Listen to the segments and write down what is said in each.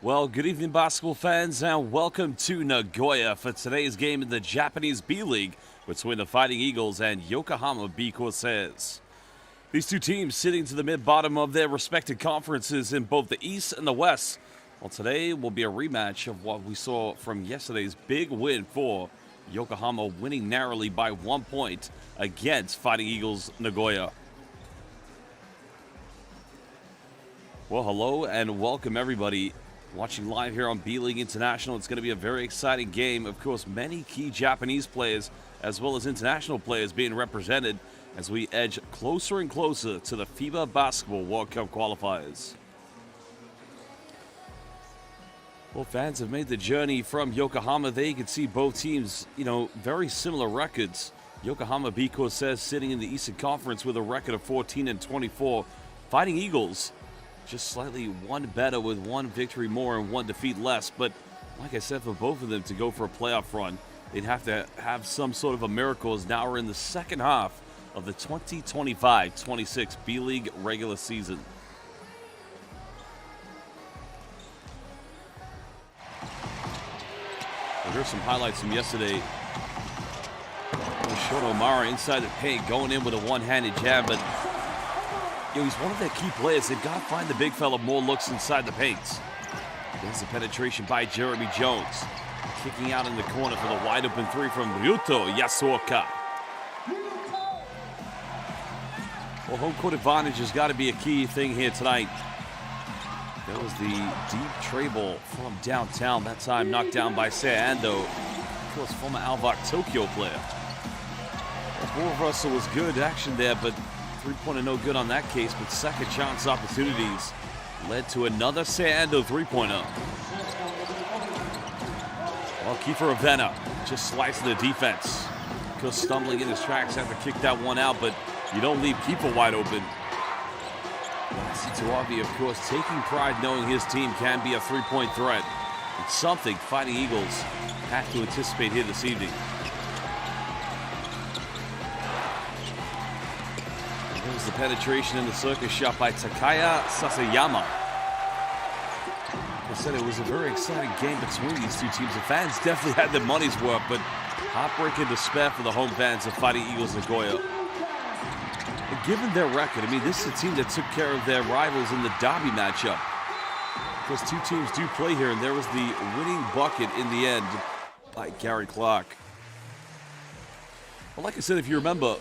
Well, good evening, basketball fans, and welcome to Nagoya for today's game in the Japanese B-League between the Fighting Eagles and Yokohama B-CORSAIRS. These two teams sitting to the mid-bottom of their respective conferences in both the East and the West. Well, today will be a rematch of what we saw from yesterday's big win for Yokohama, winning narrowly by 1 point against Fighting Eagles Nagoya. Well, hello and welcome everybody watching live here on B.LEAGUE International. It's going to be a very exciting game. Of course, many key Japanese players as well as international players being represented as we edge closer and closer to the FIBA Basketball World Cup qualifiers. Well, fans have made the journey from Yokohama. There you can see both teams, very similar records. Yokohama B-CORSAIRS sitting in the Eastern Conference with a record of 14-24. Fighting Eagles just slightly one better with one victory more and one defeat less. But like I said, for both of them to go for a playoff run, they'd have to have some sort of a miracle, as now we're in the second half of the 2025-26 B-League regular season. Well, here's some highlights from yesterday. Shoto Mara inside the paint, going in with a one-handed jab, but he's one of their key players. They've got to find the big fella more looks inside the paint. There's the penetration by Jeremy Jones. Kicking out in the corner for the wide open three from Ryuto Yasuoka. Well, home court advantage has got to be a key thing here tonight. That was the deep tray ball from downtown. That time knocked down by Seiya Ando, of course, former Alvok Tokyo player. Ball Russell was good action there, but three-pointer no good on that case. But second chance opportunities led to another Seiya Ando three-pointer. Well, Kiefer Avena just slicing the defense. Of course, stumbling in his tracks, had to kick that one out, but you don't leave Kiefer wide open. Tuavi, of course, taking pride knowing his team can be a three-point threat. It's something Fighting Eagles have to anticipate here this evening. There's the penetration in the circus shot by Takaya Sasayama. Like I said, it was a very exciting game between these two teams. The fans definitely had their money's worth, but heartbreak and despair for the home fans of Fighting Eagles Nagoya. And given their record, this is a team that took care of their rivals in the derby matchup. Because two teams do play here, and there was the winning bucket in the end by Gary Clark. Well, like I said, if you remember,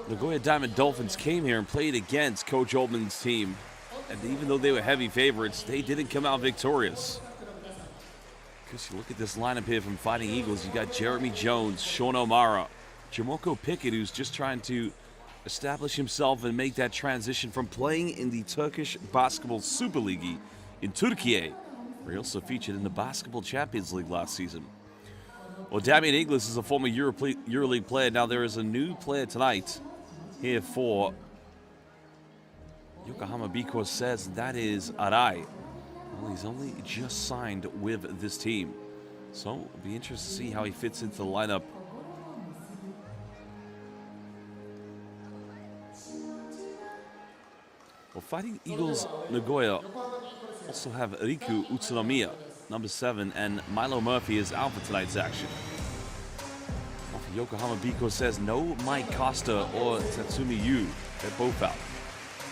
Nagoya Diamond Dolphins came here and played against Coach Oldman's team. And even though they were heavy favorites, they didn't come out victorious. Because you look at this lineup here from Fighting Eagles, you got Jeremy Jones, Shono Mara, Jamoko Pickett, who's just trying to establish himself and make that transition from playing in the Turkish Basketball Super League in Turkey, where he also featured in the Basketball Champions League last season. Well, Damian Inglis is a former EuroLeague player. Now there is a new player tonight here for Yokohama B-CORSAIRS, and that is Arai. Well, he's only just signed with this team, so it'll be interesting to see how he fits into the lineup. Well, Fighting Eagles Nagoya also have Riku Utsunomiya, number 7, and Milo Murphy is out for tonight's action. Well, for Yokohama B-CORSAIRS, no Mike Costa or Tatsumi Yu. They're both out.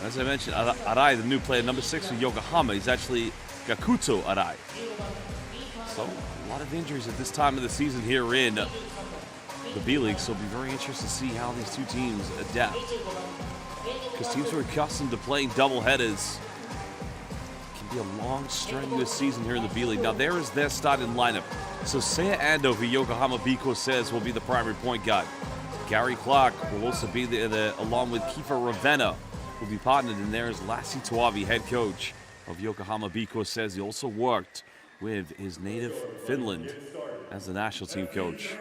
As I mentioned, Arai, the new player, number 6 for Yokohama, he's actually Gakuto Arai. So, a lot of injuries at this time of the season here in the B-League, so it'll be very interesting to see how these two teams adapt. Because teams are accustomed to playing doubleheaders. It can be a long, strenuous season here in the B-League. Now, there is their starting lineup. So, Seiya Ando for Yokohama B-CORSAIRS will be the primary point guard. Gary Clark will also be there along with Kiefer Ravenna, will be partnered, and there is Lassie Tuavi, head coach of Yokohama B-CORSAIRS. He also worked with his native Finland as the national team coach.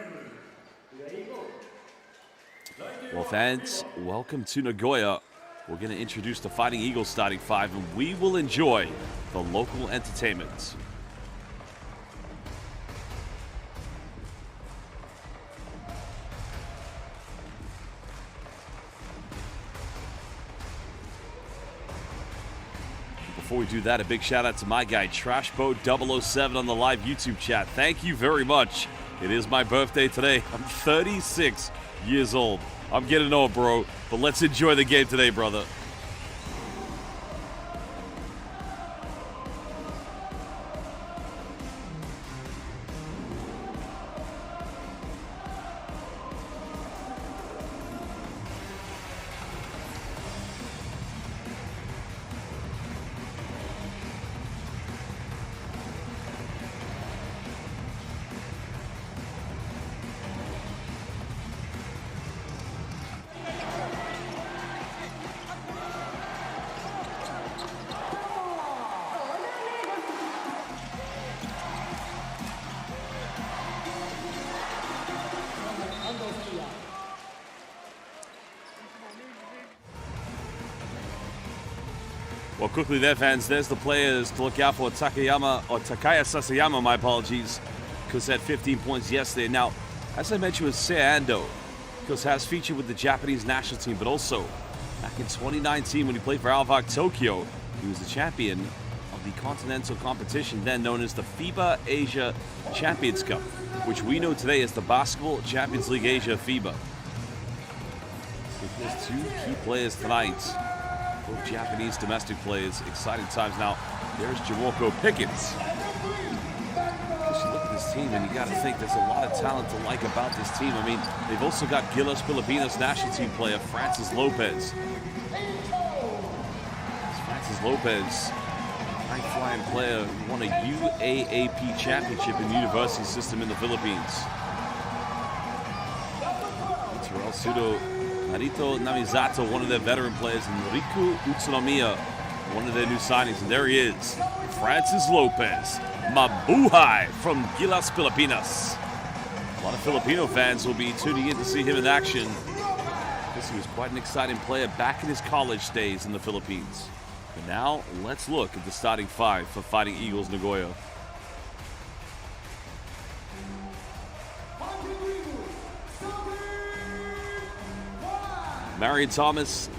Well, fans, welcome to Nagoya. We're going to introduce the Fighting Eagles starting 5, and we will enjoy the local entertainment. before we do that, a big shout out to my guy, Trashboat007 on the live YouTube chat. Thank you very much. It is my birthday today. I'm 36 years old. I'm getting old, bro, but let's enjoy the game today, brother. Well, quickly there, fans, there's the players to look out for. Takaya Sasayama, my apologies, because had 15 points yesterday. Now, as I mentioned with Ando, because has featured with the Japanese national team, but also back in 2019 when he played for Alvak Tokyo, he was the champion of the continental competition, then known as the FIBA Asia Champions Cup, which we know today as the Basketball Champions League Asia FIBA. So there's two key players tonight. Both Japanese domestic players. Exciting times. Now, there's Jamorko Pickens. Just look at this team, and you got to think there's a lot of talent to like about this team. I mean, they've also got Gilas Filipinos national team player Francis Lopez. Francis Lopez, high-flying player who won a UAAP championship in the university system in the Philippines. Terrell Sudo, Narito Namizato, one of their veteran players, and Riku Utsunomiya, one of their new signings. And there he is, Francis Lopez, Mabuhay from Gilas Filipinas. A lot of Filipino fans will be tuning in to see him in action. He was quite an exciting player back in his college days in the Philippines. And now, let's look at the starting five for Fighting Eagles Nagoya. Marion Thomas,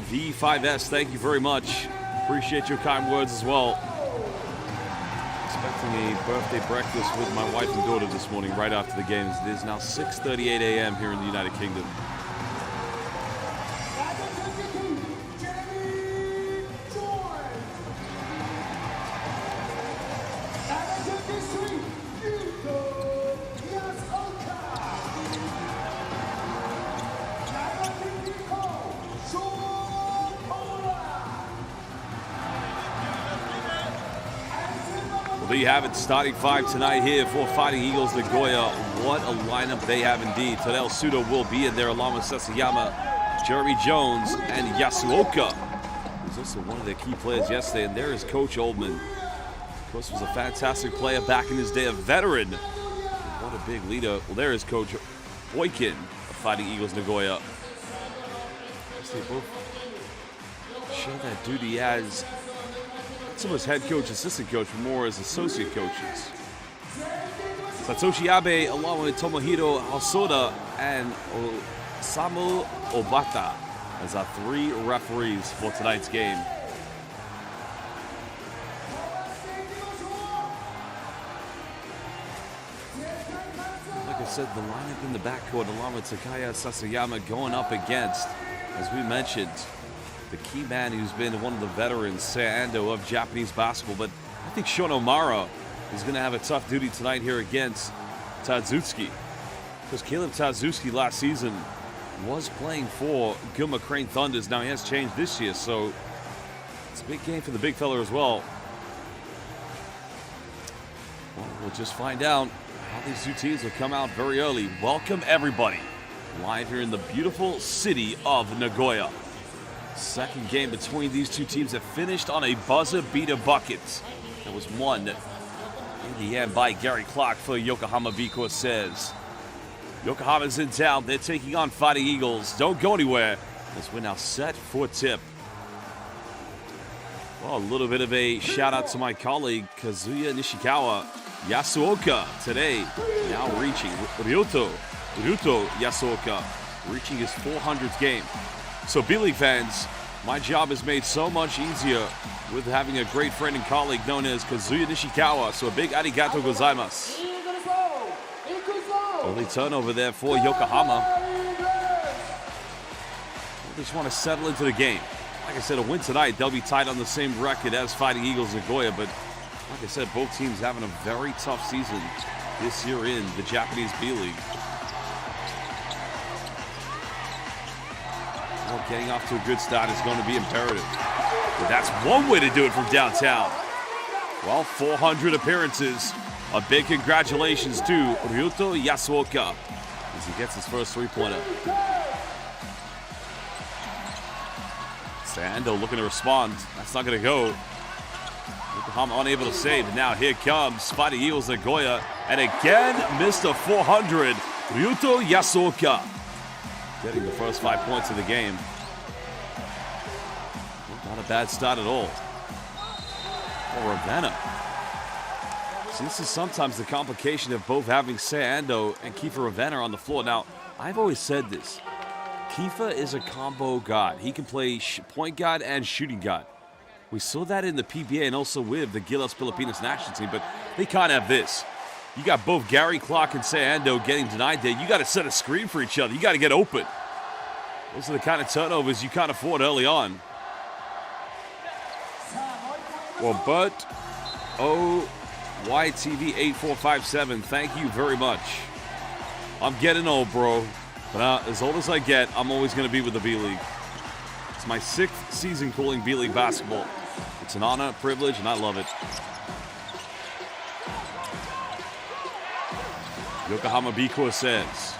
V5S, thank you very much. Appreciate your kind words as well. Expecting a birthday breakfast with my wife and daughter this morning right after the games. It is now 6:38 a.m. here in the United Kingdom. There you have it, starting five tonight here for Fighting Eagles Nagoya. What a lineup they have indeed. Terrell Sudo will be in there along with Sasayama, Jeremy Jones, and Yasuoka. He's also one of their key players yesterday, and there is Coach Oldman. Of course, was a fantastic player back in his day, a veteran. What a big leader. Well, there is Coach Boykin of Fighting Eagles Nagoya. They both share that duty as some of his head coach, assistant coach, but more as associate coaches. Satoshi Abe, along with Tomohiro Hosoda and Osamu Obata, as our three referees for tonight's game. Like I said, the lineup in the backcourt, along with Takaya Sasayama, going up against, as we mentioned, the key man who's been one of the veterans, Ando, of Japanese basketball. But I think Shon O'Mara is going to have a tough duty tonight here against Tadzuki. Because Caleb Tadzuki last season was playing for Gilmer Crane Thunders. Now he has changed this year, so it's a big game for the big fella as well. Well, we'll just find out how these two teams will come out very early. Welcome, everybody, live here in the beautiful city of Nagoya. Second game between these two teams that finished on a buzzer beater bucket. That was won in the end by Gary Clark for Yokohama B-CORSAIRS. Yokohama's in town. They're taking on Fighting Eagles. Don't go anywhere, as we're now set for tip. Well, a little bit of a shout out to my colleague Kazuya Nishikawa. Yasuoka today now reaching Ryuto Yasuoka, reaching his 400th game. So B-League fans, My job is made so much easier with having a great friend and colleague known as Kazuya Nishikawa. So a big arigato gozaimasu. Early turnover there for Yokohama. They just want to settle into the game. Like I said, a win tonight, they'll be tied on the same record as Fighting Eagles Nagoya. But like I said, both teams having a very tough season this year in the Japanese B-League. Well, getting off to a good start is going to be imperative. But that's one way to do it from downtown. Well, 400 appearances. A big congratulations to Ryuto Yasuoka as he gets his first three-pointer. Sando looking to respond. That's not going to go. Yokohama unable to save. And now here comes Fighting Eagles Nagoya. And again, Mr. 400, Ryuto Yasuoka. Getting the first 5 points of the game. Not a bad start at all. For Ravenna. See, this is sometimes the complication of both having Sando and Kiefer Ravenna on the floor. Now, I've always said this. Kiefer is a combo guard. He can play point guard and shooting guard. We saw that in the PBA and also with the Gilas Filipinas national team, but they can't have this. You got both Gary Clark and Sando getting denied there. You got to set a screen for each other. You got to get open. Those are the kind of turnovers you can't afford early on. Well, but YTV8457, thank you very much. I'm getting old, bro. But as old as I get, I'm always going to be with the B-League. It's my 6th season calling B-League basketball. It's an honor, a privilege, and I love it. Yokohama B-CORSAIRS.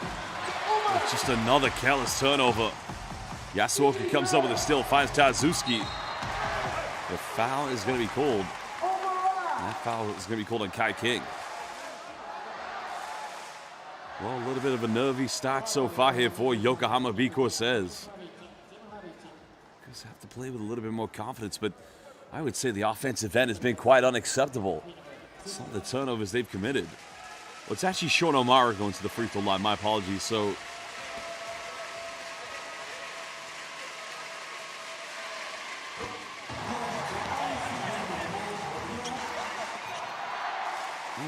Just another careless turnover. Yasuoka comes up with a steal, finds Tazuski. The foul is going to be called. And that foul is going to be called on Kai King. Well, a little bit of a nervy start so far here for Yokohama B-CORSAIRS. Just have to play with a little bit more confidence, but I would say the offensive end has been quite unacceptable. Some of the turnovers they've committed. Well, it's actually Sean O'Mara going to the free throw line. My apologies. So,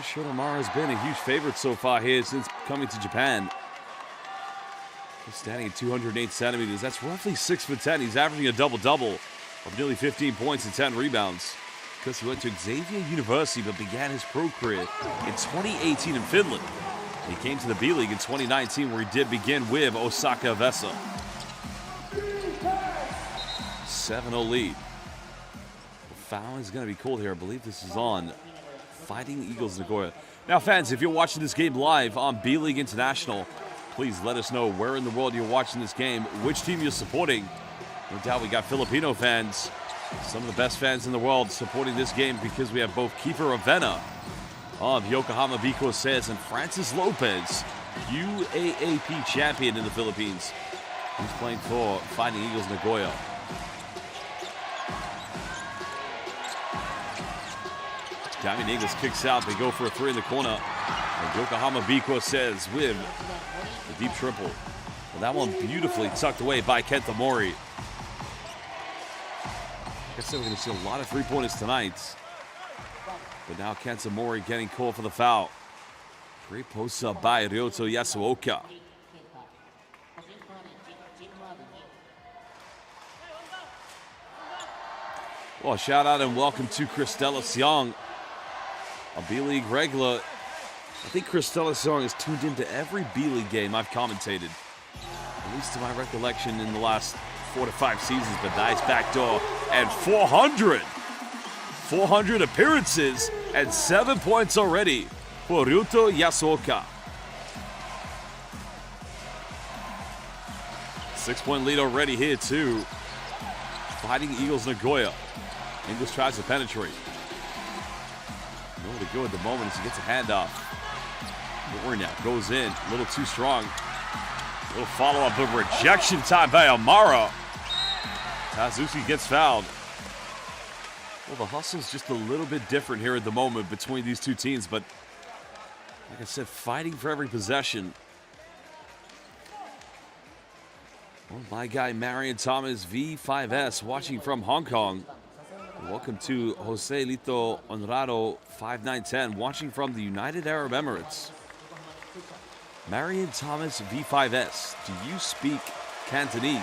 Sean O'Mara has been a huge favorite so far here since coming to Japan. He's standing at 208 centimeters. That's roughly 6 for 10. He's averaging a double-double of nearly 15 points and 10 rebounds because he went to Xavier University but began his pro career in 2018 in Finland. He came to the B-League in 2019 where he did begin with Osaka Vesa. 7-0 lead. The foul is going to be called here. I believe this is on Fighting Eagles Nagoya. Now, fans, if you're watching this game live on B-League International, please let us know where in the world you're watching this game, which team you're supporting. No doubt we got Filipino fans, some of the best fans in the world supporting this game because we have both Kiefer Ravenna of Yokohama B-CORSAIRS and Francis Lopez, UAAP champion in the Philippines. He's playing for Fighting Eagles Nagoya. Diamond Eagles kicks out. They go for a three in the corner. And Yokohama B-CORSAIRS with the deep triple. Well, that one beautifully tucked away by Kenta Mori. I guess we're going to see a lot of three-pointers tonight. But now Kenta Mori getting called for the foul. Great post-up by Ryuto Yasuoka. Well, shout out and welcome to Christella Siong, a B-League regular. I think Christella Siong is tuned into every B-League game I've commentated, at least to my recollection in the last 4 to 5 seasons. But nice backdoor and 400 appearances and 7 points already for Ryuto Yasuoka. 6-point lead already here too. Fighting Eagles Nagoya. Ingles tries to penetrate. Nowhere to go at the moment as he gets a handoff. Mori now goes in, a little too strong. A little follow-up of rejection time by Amara. Tazuki gets fouled. Well, the hustle's just a little bit different here at the moment between these two teams, but like I said, fighting for every possession. Well, my guy Marion Thomas V5S watching from Hong Kong. Welcome to Jose Lito Honrado 5910 watching from the United Arab Emirates. Marion Thomas V5S, do you speak Cantonese?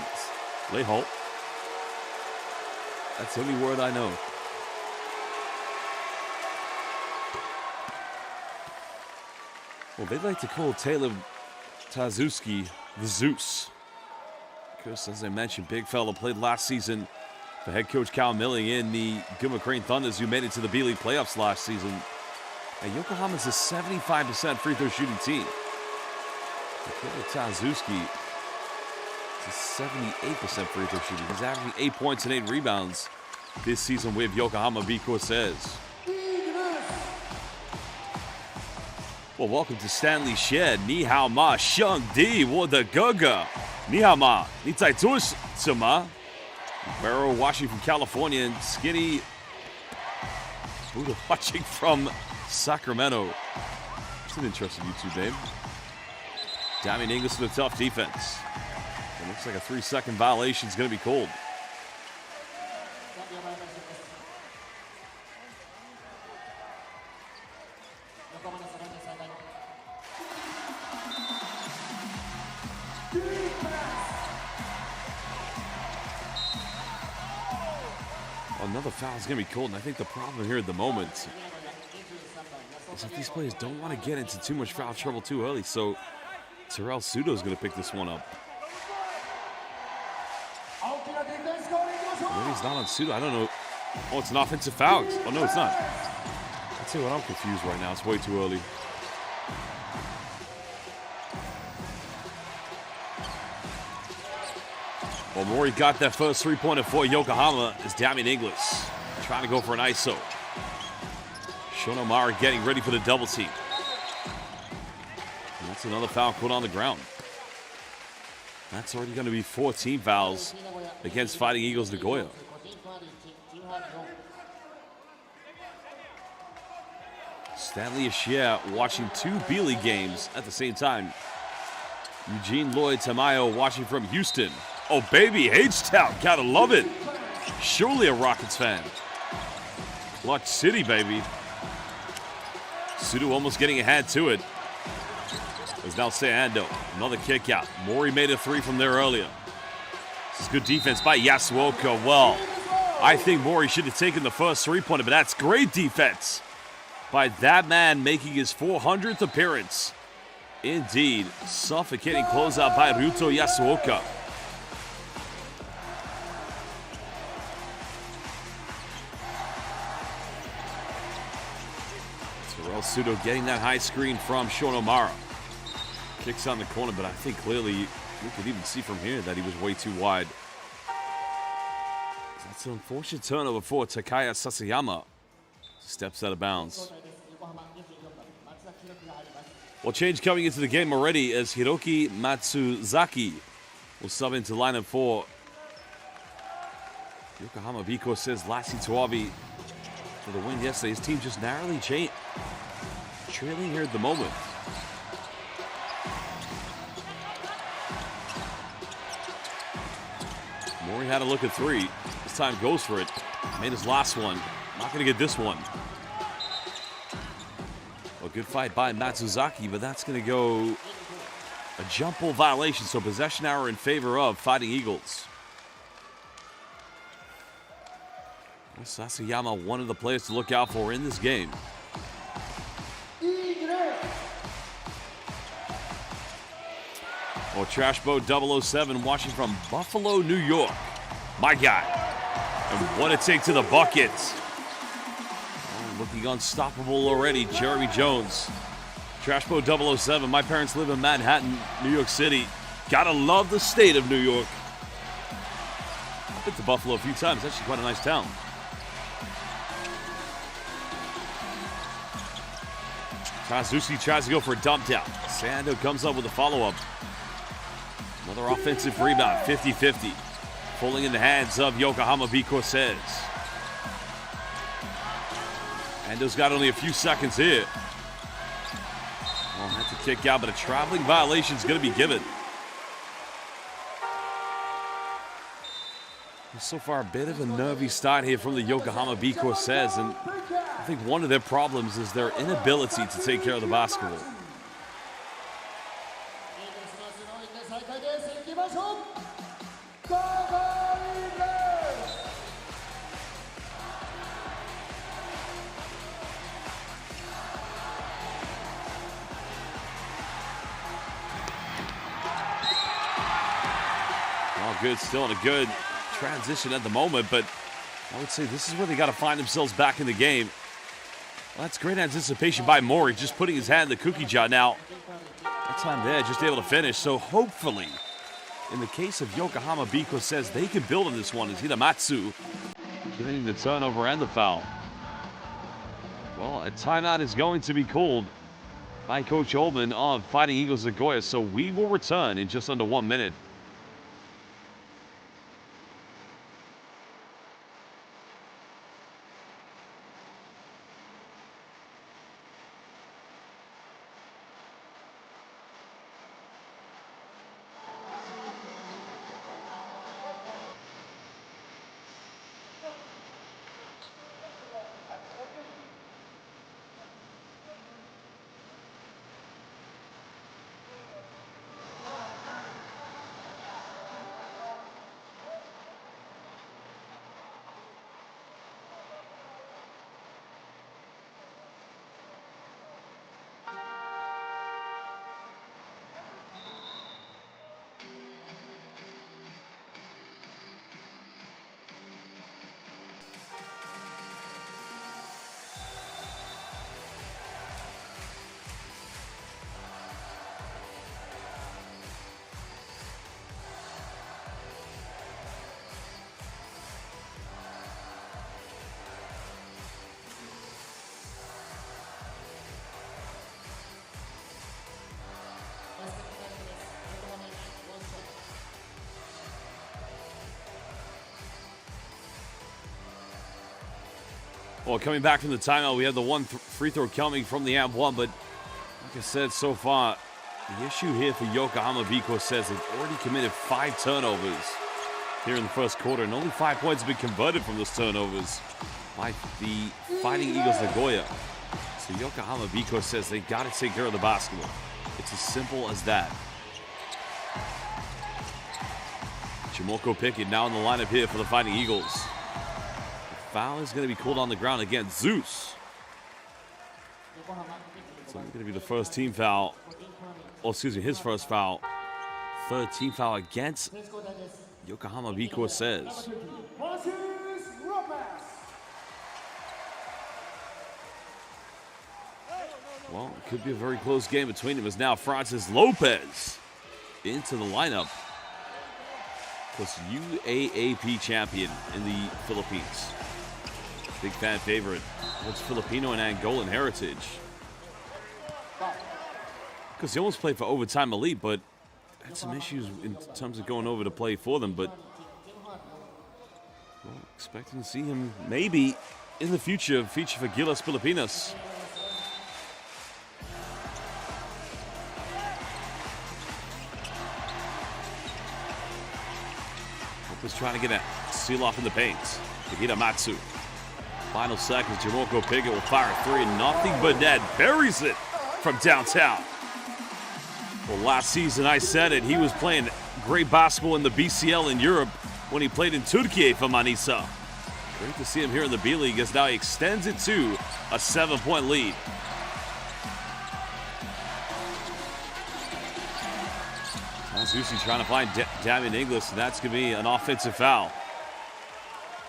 Lei ho. That's the only word I know. Well, they'd like to call Taylor Tazuski the Zeus. Because, as I mentioned, big fella played last season for head coach Cal Milling in the Gilmer Crane Thunders, who made it to the B-League playoffs last season. And Yokohama's a 75% free throw shooting team. Taylor Tazuski is a 78% free throw shooting. He's averaging 8 points and 8 rebounds this season with Yokohama B-CORSAIRS. Well, welcome to Stanley Shed. Ni hao ma, sheng di, wo de gege. Ni hao ma, ni zai zu shi ma? Barrow watching from California, and Skinny Buddha watching from Sacramento. It's an interesting YouTube name. Damian Inglis with a tough defense. It looks like a 3-second violation is going to be called. Another foul is going to be called, and I think the problem here at the moment is that these players don't want to get into too much foul trouble too early, so Terrell Sudo is going to pick this one up. Maybe he's not on Sudo. I don't know. Oh, it's an offensive foul. Oh, no, it's not. I'll tell you what, I'm confused right now. It's way too early. Well, Mori got that first three-pointer for Yokohama as Damian Inglis trying to go for an ISO. Shono Mara getting ready for the double team. And that's another foul put on the ground. That's already going to be 14 fouls against Fighting Eagles Nagoya. Stanley Ashier watching 2 B-League games at the same time. Eugene Lloyd Tamayo watching from Houston. Oh, baby, H-Town, gotta love it. Surely a Rockets fan. Clutch City, baby. Sudo almost getting a hand to it. There's now Sayando. Another kick out. Mori made a 3 from there earlier. This is good defense by Yasuoka. Well, I think Mori should have taken the first three-pointer, but that's great defense by that man making his 400th appearance. Indeed, suffocating closeout by Ryuto Yasuoka. Sudo getting that high screen from Shono Mara. Kicks on the corner, but I think clearly you could even see from here that he was way too wide. That's an unfortunate turnover for Takaya Sasayama. Steps out of bounds. Well, change coming into the game already as Hiroki Matsuzaki will sub into lineup for Yokohama B-CORSAIRS Lassi Tuavi for the win yesterday. His team just narrowly trailing here at the moment. Mori had a look at 3. This time goes for it. Made his last one. Not going to get this one. A good fight by Matsuzaki, but that's going to go a jump ball violation, so possession error in favor of Fighting Eagles. Sasayama, one of the players to look out for in this game. Well, Trash Boat 007 watching from Buffalo, New York. My guy. And what a take to the bucket. Oh, looking unstoppable already, Jeremy Jones. Trash Boat 007. My parents live in Manhattan, New York City. Gotta love the state of New York. I've been to Buffalo a few times. Actually quite a nice town. Kazushi tries to go for a dump down. Sando comes up with a follow-up. Another offensive rebound, 50-50. Falling in the hands of Yokohama B-CORSAIRS. Ando's got only a few seconds here. Well, that's a kick out, but a traveling violation is going to be given. So far, a bit of a nervy start here from the Yokohama B-CORSAIRS, and I think one of their problems is their inability to take care of the basketball. Oh, good, still in a good transition at the moment, but I would say this is where they got to find themselves back in the game. Well, that's great anticipation by Mori, just putting his hand in the cookie jar. Now, that time there, just able to finish. So hopefully, in the case of Yokohama B.CORSAIRS, they can build on this one as Hiramatsu getting the turnover and the foul. Well, a timeout is going to be called by Coach Holman of Fighting Eagles Nagoya, so we will return in just under 1 minute. Well, coming back from the timeout, we have the one free throw coming from the AMP1, but like I said, so far, the issue here for Yokohama B.CORSAIRS, they've already committed 5 turnovers here in the first quarter, and only 5 points have been converted from those turnovers by the Fighting Eagles Nagoya. So Yokohama B.CORSAIRS, they got to take care of the basketball. It's as simple as that. Chimoko Pickett now in the lineup here for the Fighting Eagles. Foul is going to be called on the ground against Zeus. So it's going to be the first team foul. Oh, excuse me, his first foul. Third team foul against Yokohama B.CORSAIRS. Well, it could be a very close game between them as now Francis Lopez into the lineup. Plus UAAP champion in the Philippines. Big fan favorite. Looks Filipino and Angolan heritage. Because he almost played for Overtime Elite, but had some issues in terms of going over to play for them. But well, expecting to see him maybe in the future feature for Gilas Pilipinas. Lopez trying to get a seal off in the paint. Hiramatsu. Final seconds, Chimoko Pickett will fire a 3, and nothing but net. Buries it from downtown. Well, last season, I said it, he was playing great basketball in the BCL in Europe when he played in Turkey for Manisa. Great to see him here in the B-League as now he extends it to a 7-point lead. Zusi trying to find Damian Inglis, and that's going to be an offensive foul.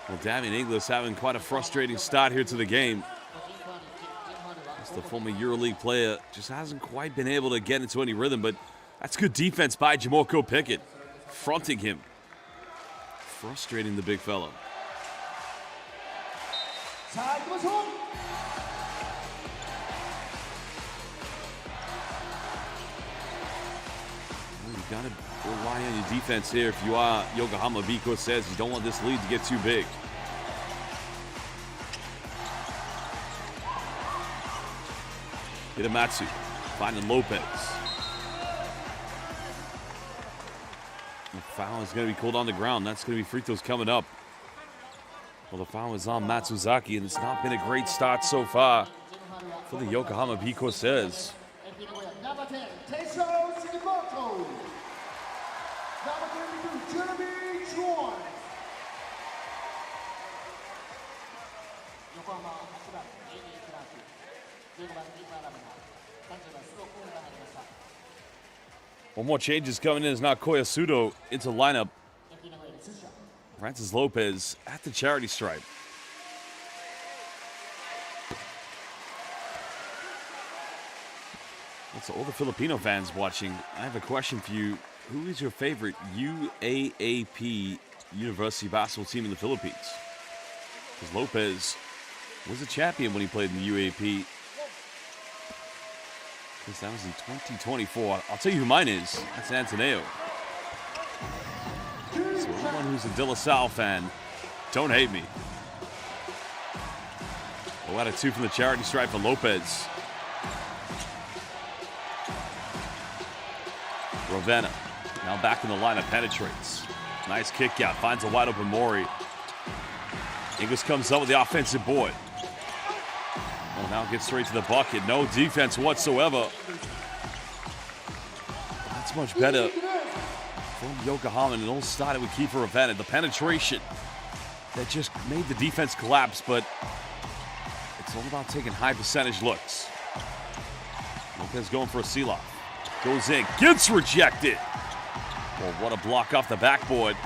Well, Damian Inglis having quite a frustrating start here to the game. As the former EuroLeague player just hasn't quite been able to get into any rhythm, but that's good defense by Chimoko Pickett, fronting him, frustrating the big fella. You've got to rely on your defense here if you are Yokohama B.CORSAIRS. You don't want this lead to get too big. Hiramatsu finding Lopez. The foul is going to be called on the ground. That's going to be free throws coming up Well, the foul is on Matsuzaki, and it's not been a great start so far for the Yokohama B-CORSAIRS. One more changes coming in as Nagoya Sudo into lineup. Francis Lopez at the charity stripe. So all the Filipino fans watching, I have a question for you. Who is your favorite UAAP University basketball team in the Philippines? Because Lopez was a champion when he played in the UAAP. Because that was in 2024. I'll tell you who mine is. That's Antonio. So everyone who's a De La Salle fan, don't hate me. Oh, out of 2 from the charity stripe for Lopez. Ravenna now back in the lineup, penetrates. Nice kick out, finds a wide open Mori. Ingles comes up with the offensive board. Well, now gets straight to the bucket. No defense whatsoever. That's much better from Yokohama, and it all started with Kiefer Ravenna. The penetration that just made the defense collapse, but it's all about taking high percentage looks. Lopez going for a seal-off. Goes in, gets rejected. Well, what a block off the backboard.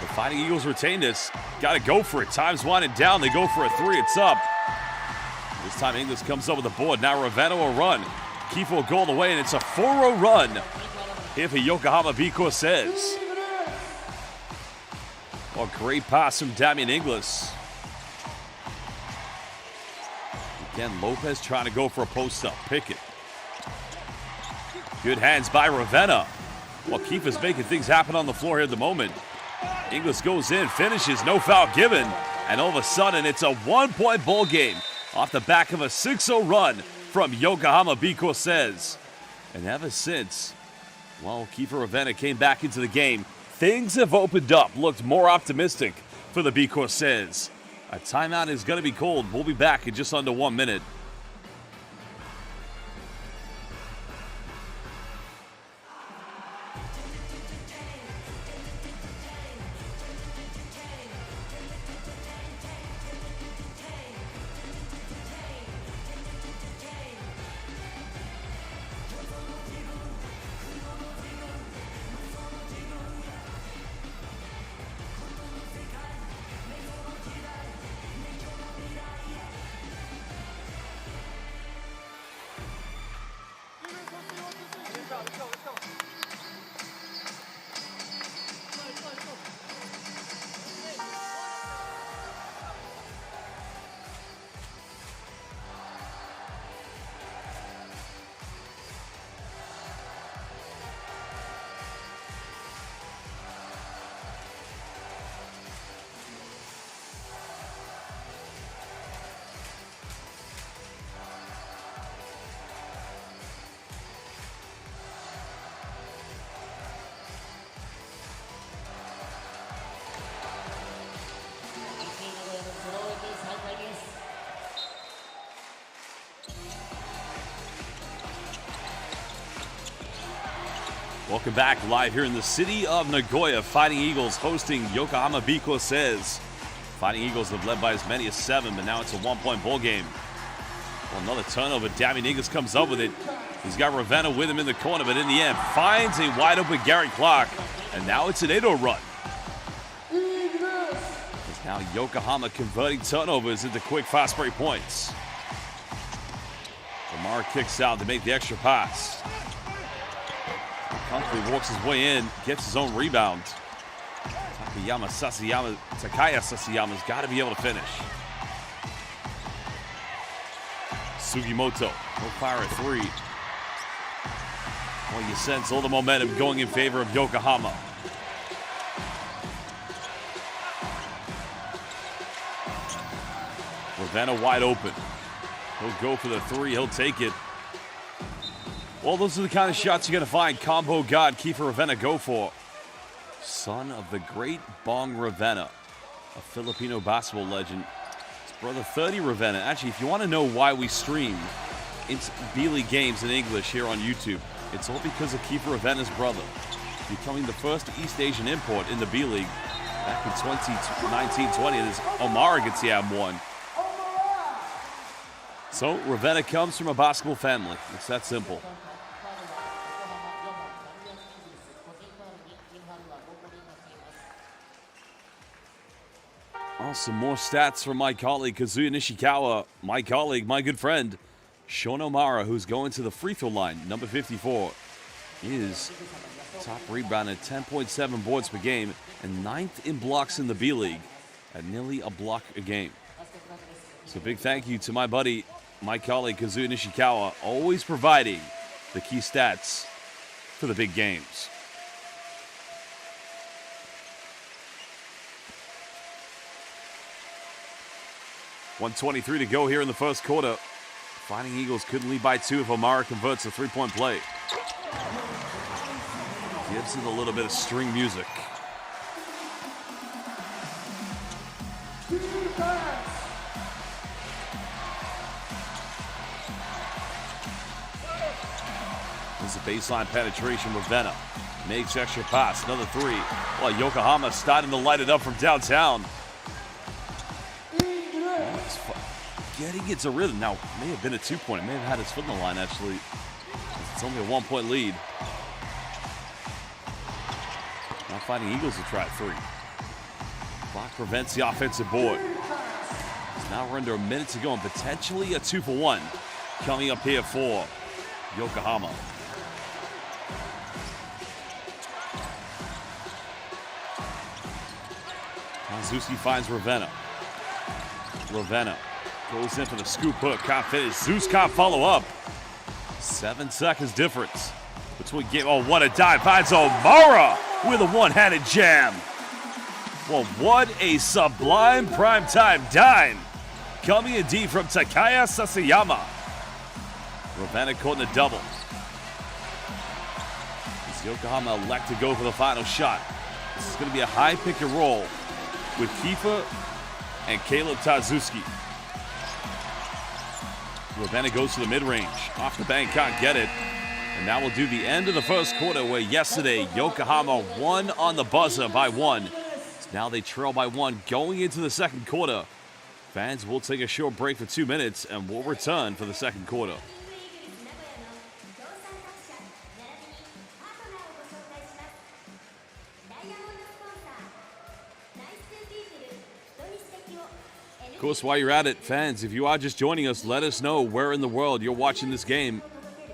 The Fighting Eagles retain this. Got to go for it. Time's winding down. They go for a 3. It's up. This time Ingles comes up with the board. Now Ravenna will run. Kiefer will go all the way, and it's a 4-0 run here for Yokohama B-CORSAIRS. Oh, great pass from Damian Ingles. Again, Lopez trying to go for a post-up. Pickett. Good hands by Ravenna. Well, Kiefer's making things happen on the floor here at the moment. Ingles goes in, finishes, no foul given. And all of a sudden, it's a 1-point ball game off the back of a 6-0 run from Yokohama B-CORSAIRS. And ever since, well, Kiefer Ravenna came back into the game, things have opened up, looked more optimistic for the B-CORSAIRS. A timeout is going to be called. We'll be back in just under 1 minute. Welcome back live here in the city of Nagoya. Fighting Eagles hosting Yokohama B-CORSAIRS. Fighting Eagles have led by as many as 7, but now it's a 1-point ball game. Well, another turnover. Damian Ingles comes up with it. He's got Ravenna with him in the corner, but in the end, finds a wide open Garrett Clark. And now it's an 8-0 run. It's now Yokohama converting turnovers into quick, fast break points. Lamar kicks out to make the extra pass. Comfortably walks his way in, gets his own rebound. Takaya Sasayama's got to be able to finish. Sugimoto will fire a 3. Well, you sense all the momentum going in favor of Yokohama. Ravenna wide open. He'll go for the 3. He'll take it. Well, those are the kind of shots you're going to find combo god Kiefer Ravenna go for. Son of the great Bong Ravenna. a Filipino basketball legend. His brother 30 Ravenna. Actually, if you want to know why we stream B-League games in English here on YouTube, it's all because of Kiefer Ravenna's brother, becoming the first East Asian import in the B-League back in 2019-20. This Omara gets the M1. So Ravenna comes from a basketball family. It's that simple. Oh, some more stats from my colleague Kazuya Nishikawa. My colleague, my good friend, Sean Omara, who's going to the free throw line, number 54, is top rebounder, 10.7 boards per game, and 9th in blocks in the B-League at nearly a block a game. So big thank you to my buddy, my colleague Kazuya Nishikawa, always providing the key stats for the big games. .123 to go here in the first quarter. Fighting Eagles could lead by 2 if Omara converts a three-point play. Gives it a little bit of string music. There's a baseline penetration. Ravenna makes extra pass. Another 3. Well, Yokohama starting to light it up from downtown. Getting it to rhythm. Now, may have been a 2-point. It may have had his foot in the line, actually. It's only a 1-point lead. Now Fighting Eagles to try 3. Clock prevents the offensive board. Now we're under a minute to go and potentially a 2-for-1 coming up here for Yokohama. Zuski finds Ravenna. Ravenna goes in for the scoop hook. Can't finish. Zeus can't follow up. 7 seconds difference between game. Oh, what a dive. Finds Omara with a one-handed jam. Well, what a sublime primetime dime. Coming in deep from Takaya Sasayama. Ravenna caught in the double. As Yokohama elect to go for the final shot. This is going to be a high pick and roll with Kiefer and Caleb Tazuski. Ravenna goes to the mid-range. Off the bank, can't get it. And now we'll do the end of the first quarter, where yesterday Yokohama won on the buzzer by 1. So now they trail by 1 going into the second quarter. Fans will take a short break for 2 minutes and we'll return for the second quarter. Of course, while you're at it, fans, if you are just joining us, let us know where in the world you're watching this game.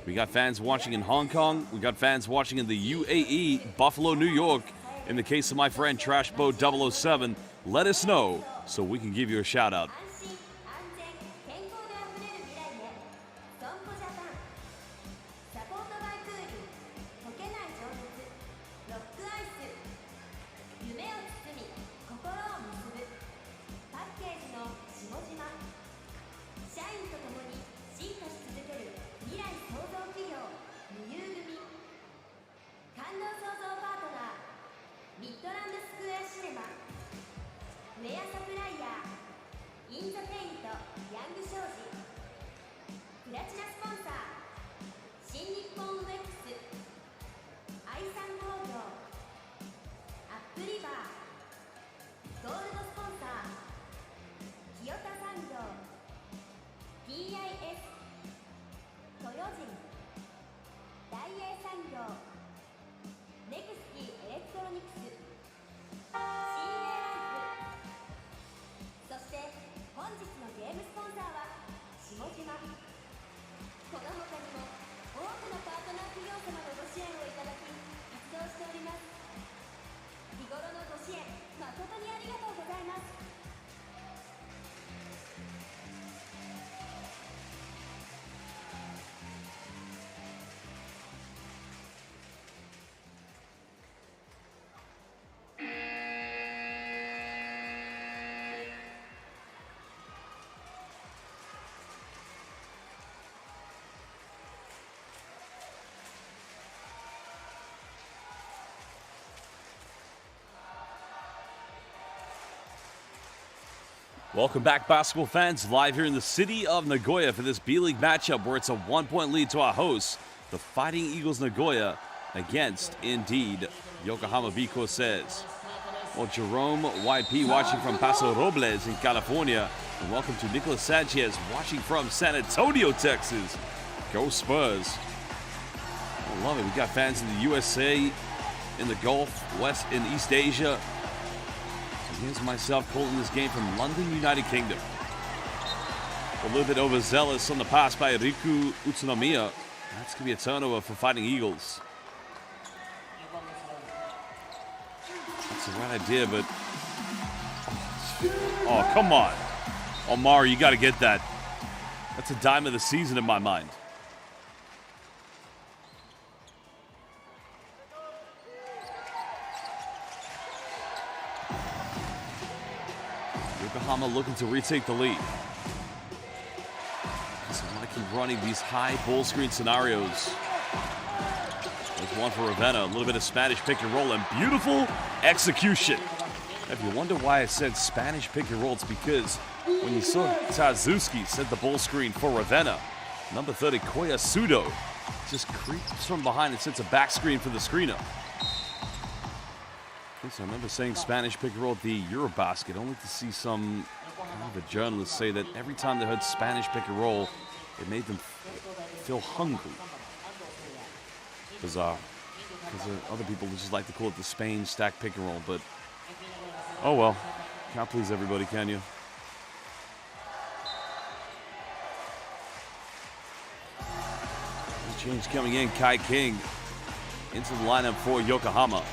We got fans watching in Hong Kong. We got fans watching in the UAE, Buffalo, New York. In the case of my friend Trashboat 007, let us know so we can give you a shout out. Welcome back, basketball fans, live here in the city of Nagoya for this B-League matchup where it's a 1-point lead to our hosts, the Fighting Eagles Nagoya, against, indeed, Yokohama B-CORSAIRS. Well, Jerome YP watching from Paso Robles in California, and welcome to Nicholas Sanchez watching from San Antonio, Texas. Go Spurs. I love it. We got fans in the USA, in the Gulf, West and East Asia. Here's myself calling this game from London, United Kingdom. A little bit overzealous on the pass by Riku Utsunomiya. That's going to be a turnover for Fighting Eagles. That's the right idea, but... Oh, come on. Omar, you got to get that. That's a dime of the season in my mind. Yokohama looking to retake the lead. So I want to keep running these high ball screen scenarios. There's one for Ravenna, a little bit of Spanish pick and roll, and beautiful execution. If you wonder why I said Spanish pick and roll, it's because when you saw Tazuki set the ball screen for Ravenna, number 30, Koya Sudo, just creeps from behind and sets a back screen for the screener. So I remember saying Spanish pick and roll at the Eurobasket, only to see some kind of a journalist say that every time they heard Spanish pick and roll, it made them feel hungry. Bizarre. Because other people just like to call it the Spain stack pick and roll, but oh well. Can't please everybody, can you? Change coming in, Kai King into the lineup for Yokohama.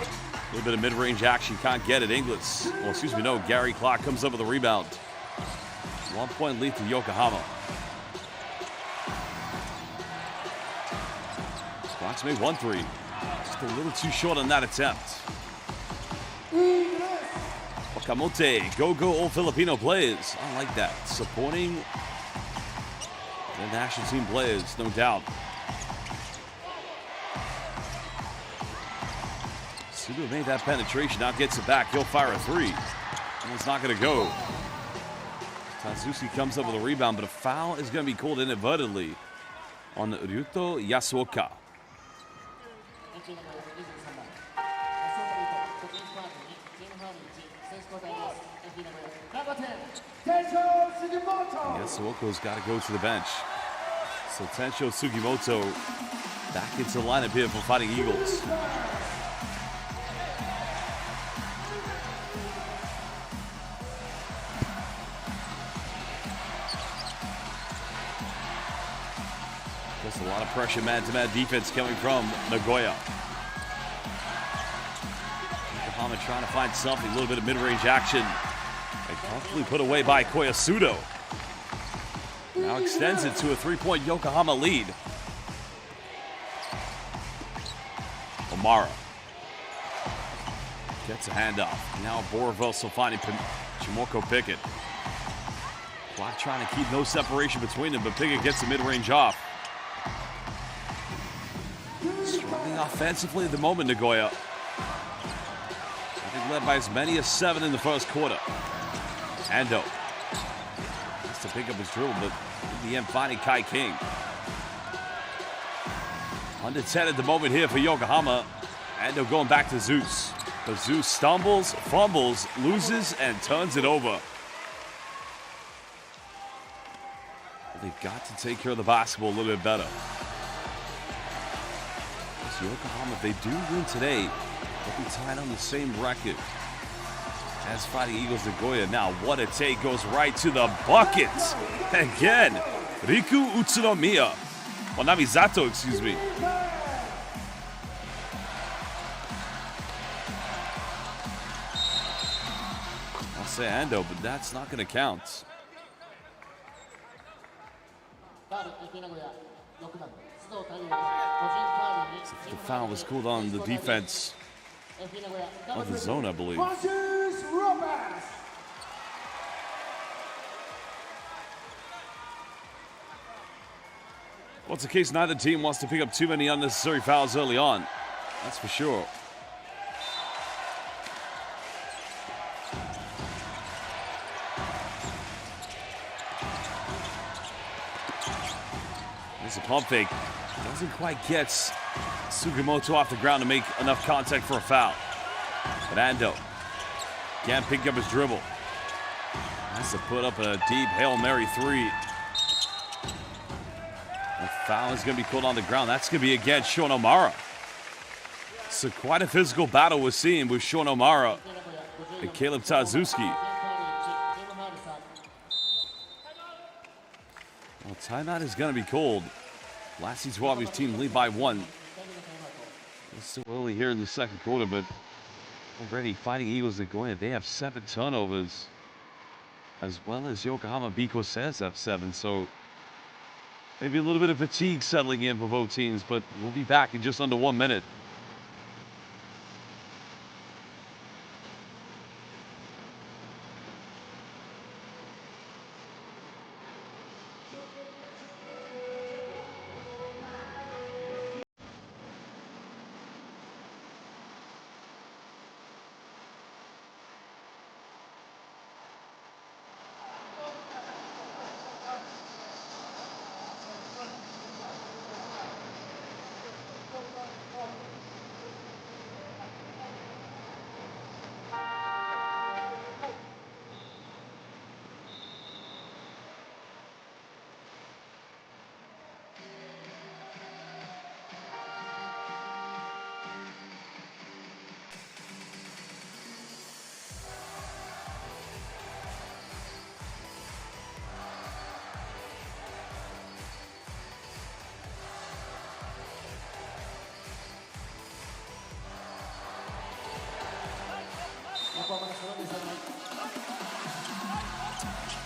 A little bit of mid-range action, can't get it. Inglis, well, excuse me, no, Gary Clark comes up with a rebound. 1-point lead to Yokohama. Clark's made 1-3. Just a little too short on that attempt. Okamote, go all Filipino players. I like that. Supporting the national team players, no doubt. Sudo made that penetration, now gets it back. He'll fire a three. And it's not going to go. Tazuki comes up with a rebound, but a foul is going to be called inadvertently on Ryuto Yasuoka. Yasuoka's got to go to the bench. So Tensho Sugimoto back into the lineup here for Fighting Eagles. Just a lot of pressure, man-to-man defense coming from Nagoya. Yokohama trying to find something, a little bit of mid-range action. And comfortably put away by Koya Sudo. Now extends it to a 3-point Yokohama lead. Omara gets a handoff. Now Borovoso finding Chimoko Pickett. Clock trying to keep no separation between them, but Pickett gets the mid-range off. Struggling offensively at the moment, Nagoya. I think led by as many as 7 in the first quarter. Ando has to pick up his dribble, but in the end finding Kai King. Under 10 at the moment here for Yokohama. Ando going back to Zeus. But Zeus stumbles, fumbles, loses, and turns it over. They've got to take care of the basketball a little bit better. So Yokohama, if they do win today, they'll be tied on the same record as Fighting Eagles Nagoya. Now, what a take, goes right to the bucket. Again, Riku Utsunomiya. Well, Namizato, excuse me. I'll say Ando, but that's not going to count. The foul was called on the defense of the zone, I believe. What's the case? Neither team wants to pick up too many unnecessary fouls early on. That's for sure. There's a pump fake. Doesn't quite get Sugimoto off the ground to make enough contact for a foul. But Ando can't pick up his dribble. Has to put up a deep Hail Mary three. The foul is going to be called on the ground. That's going to be against Sean O'Mara. So quite a physical battle we're seeing with Sean O'Mara and Caleb Tarzuski. Well, timeout is going to be called. Last T12's team lead by 1. It's still early here in the second quarter, but already Fighting Eagles Nagoya, they have 7 turnovers, as well as Yokohama B-CORSAIRS have 7. So maybe a little bit of fatigue settling in for both teams, but we'll be back in just under 1 minute.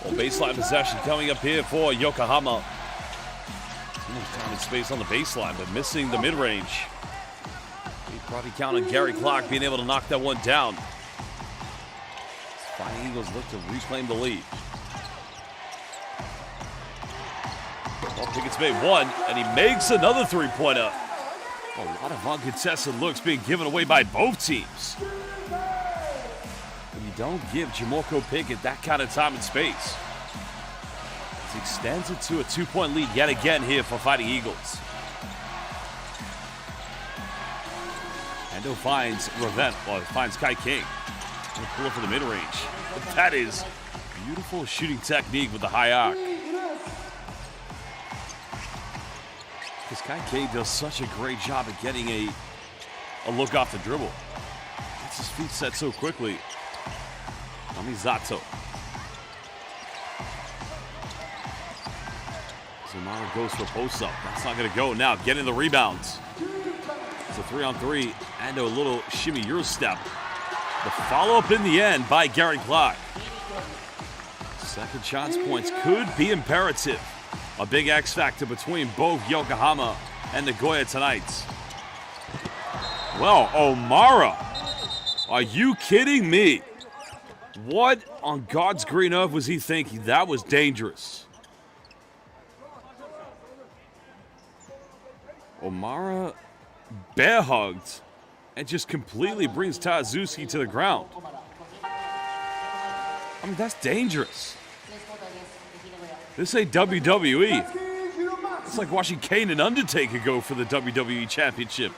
Well, baseline possession coming up here for Yokohama. Too much time and space on the baseline, but missing the mid-range. You probably count on Gary Clark being able to knock that one down. Fighting Eagles look to reclaim the lead. Well, Pickett's made one, and he makes another three-pointer. A lot of uncontested looks being given away by both teams. And you don't give Jamorko Pickett that kind of time and space. He extends it to a 2-point lead yet again here for Fighting Eagles. Ando finds finds Kai King. He'll pull up for the mid-range. That is beautiful shooting technique with the high arc. Because Kai King does such a great job at getting a look off the dribble. Gets his feet set so quickly. Amizato. Zamara goes for post-up. That's not going to go now. Getting the rebounds. It's a 3-on-3 and a little shimmy euro step. The follow-up in the end by Gary Clark. Second chance points could be imperative. A big X factor between both Yokohama and Nagoya tonight. Well, O'Mara, are you kidding me? What on God's green earth was he thinking? That was dangerous. O'Mara bear hugged and just completely brings Tarzuski to the ground. I mean, that's dangerous. This ain't WWE. It's like watching Kane and Undertaker go for the WWE Championship.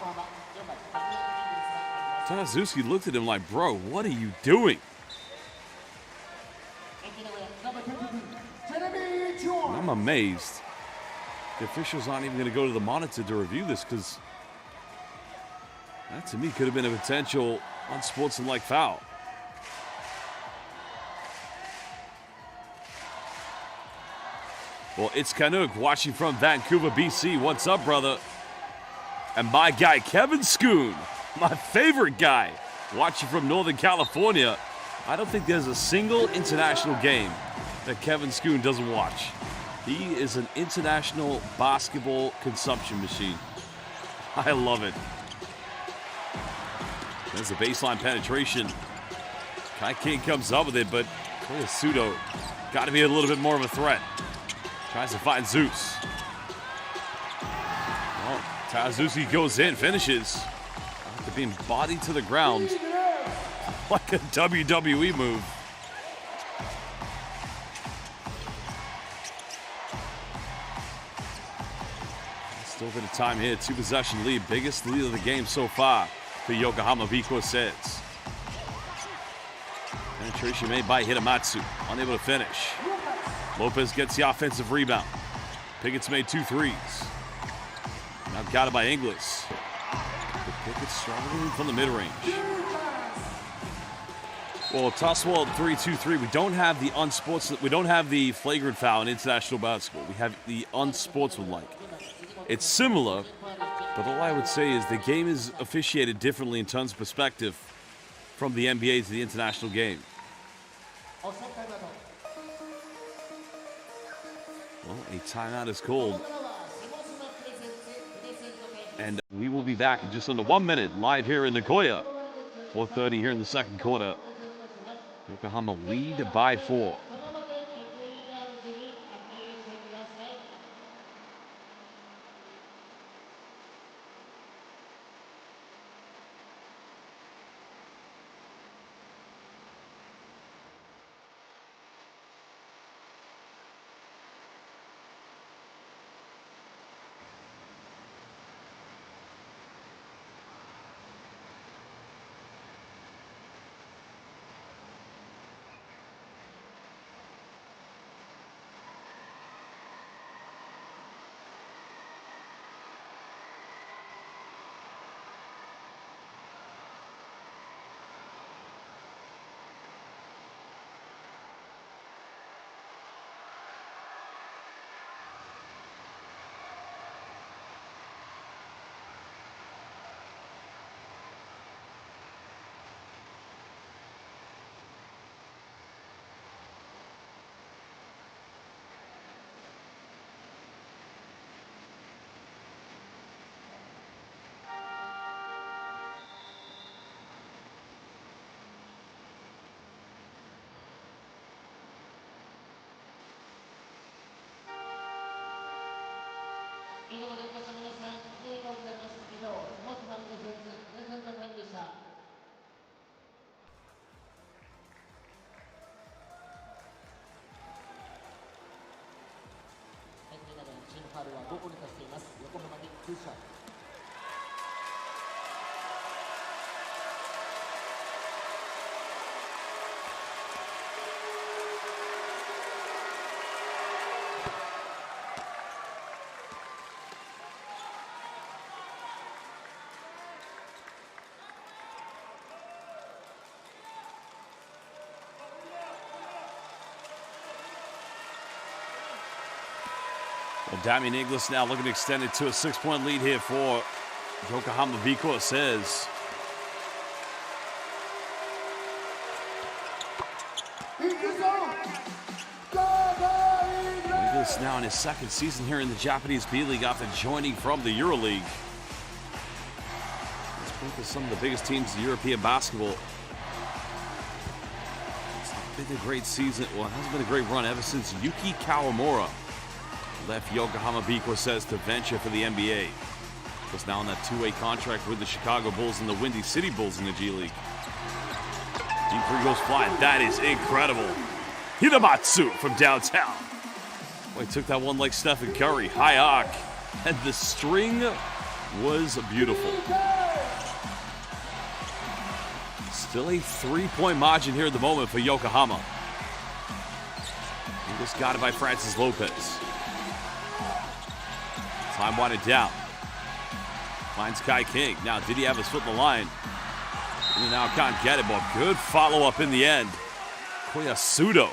Tarzuski looked at him like, bro, what are you doing? And I'm amazed. The officials aren't even going to go to the monitor to review this, because that to me could have been a potential unsportsmanlike foul. Well, it's Canuck watching from Vancouver, BC. What's up, brother? And my guy, Kevin Schoon, my favorite guy, watching from Northern California. I don't think there's a single international game that Kevin Schoon doesn't watch. He is an international basketball consumption machine. I love it. There's a baseline penetration. Kai King comes up with it, but Koyasudo got to be a little bit more of a threat. Tries to find Zeus. Well, Tarzuski goes in, finishes. After being bodied to the ground like a WWE move. Still a bit of time here. 2-possession lead. Biggest lead of the game so far for Yokohama B-CORSAIRS. Penetration made by Hitamatsu. Unable to finish. Lopez gets the offensive rebound. Pickett's made 2 threes. Now got it by Inglis. But Pickett struggling from the mid-range. Well, Toswell 3-2-3. We don't have the flagrant foul in international basketball. We have the unsportsmanlike. It's similar, but all I would say is the game is officiated differently in terms of perspective from the NBA to the international game. Well, a timeout is called. And we will be back in just under 1 minute live here in Nagoya. 4:30 here in the second quarter. Yokohama lead by 4. Well, Damian Inglis now looking to extend it to a 6-point lead here for Yokohama B.CORSAIRS. Inglis now in his second season here in the Japanese B-League after joining from the EuroLeague. He's played for some of the biggest teams in European basketball. It's been a great season. Well, it hasn't been a great run ever since Yuki Kawamura left Yokohama B.CORSAIRS to venture for the NBA. Was now on that 2-way contract with the Chicago Bulls and the Windy City Bulls in the G League. Deep three goes flying. That is incredible. Hitamatsu from downtown. Well, he took that one like Stephen Curry. High arc. And the string was beautiful. Still a 3-point margin here at the moment for Yokohama. He just got it by Francis Lopez. Time winded down. Finds Kai King. Now, did he have his foot in the line? And now can't get it, but good follow-up in the end. Koyasudo.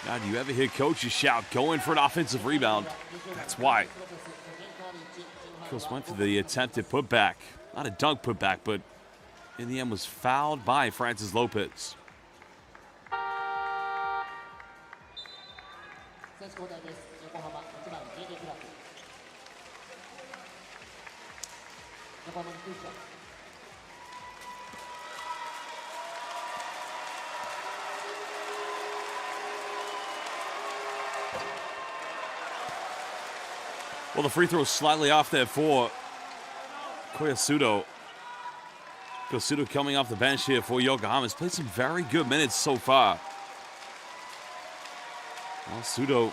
Now, do you ever hear coaches shout, going for an offensive rebound? That's why. Coach went for the attempted putback. Not a dunk putback, but in the end was fouled by Francis Lopez. Well, the free throw is slightly off there for Koyasudo. Koyasudo coming off the bench here for Yokohama. Has played some very good minutes so far. Well, Sudo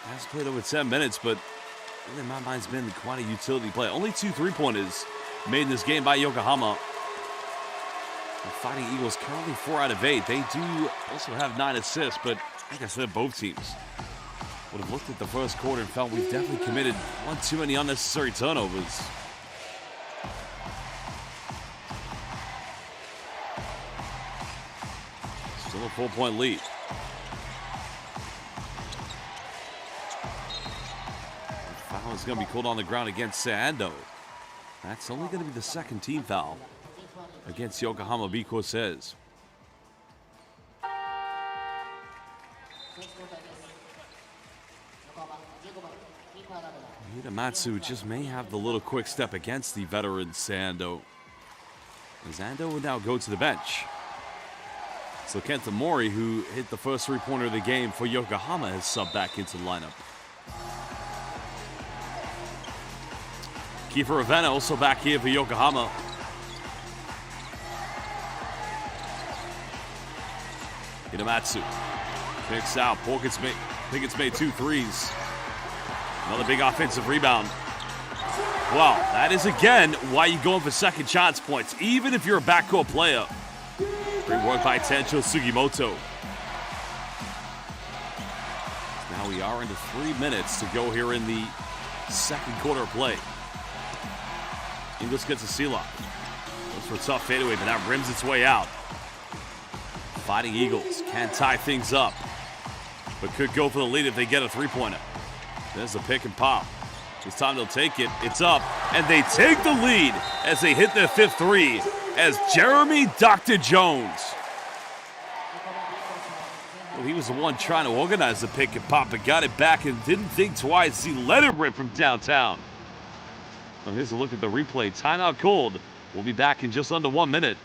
has played over 10 minutes, but in my mind, has been quite a utility player. Only 2 3-pointers made in this game by Yokohama. The Fighting Eagles currently 4 out of 8. They do also have 9 assists, but like I said, both teams would have looked at the first quarter and felt we've definitely committed one too many unnecessary turnovers. Still a 4-point lead. The foul is going to be called on the ground against Sando. That's only going to be the second team foul against Yokohama B-CORSAIRS. Hiramatsu just may have the little quick step against the veteran Sando. Sando would now go to the bench. So Kenta Mori, who hit the first 3-pointer of the game for Yokohama, has subbed back into the lineup. Kiefer Ravenna also back here for Yokohama. Hiramatsu picks out. Pickett's made 2 threes. Another big offensive rebound. Well, that is again why you go in for second chance points, even if you're a backcourt player. Great work by Tencho Sugimoto. Now we are into 3 minutes to go here in the second quarter of play. Ingles gets a seal-up. Goes for a tough fadeaway, but that rims its way out. Fighting Eagles can tie things up, but could go for the lead if they get a 3-pointer. There's the pick and pop. This time they'll take it. It's up, and they take the lead as they hit their 5th 3 as Jeremy Dr. Jones. Well, he was the one trying to organize the pick and pop, but got it back and didn't think twice. He let it rip from downtown. Well, here's a look at the replay. Timeout called. We'll be back in just under 1 minute.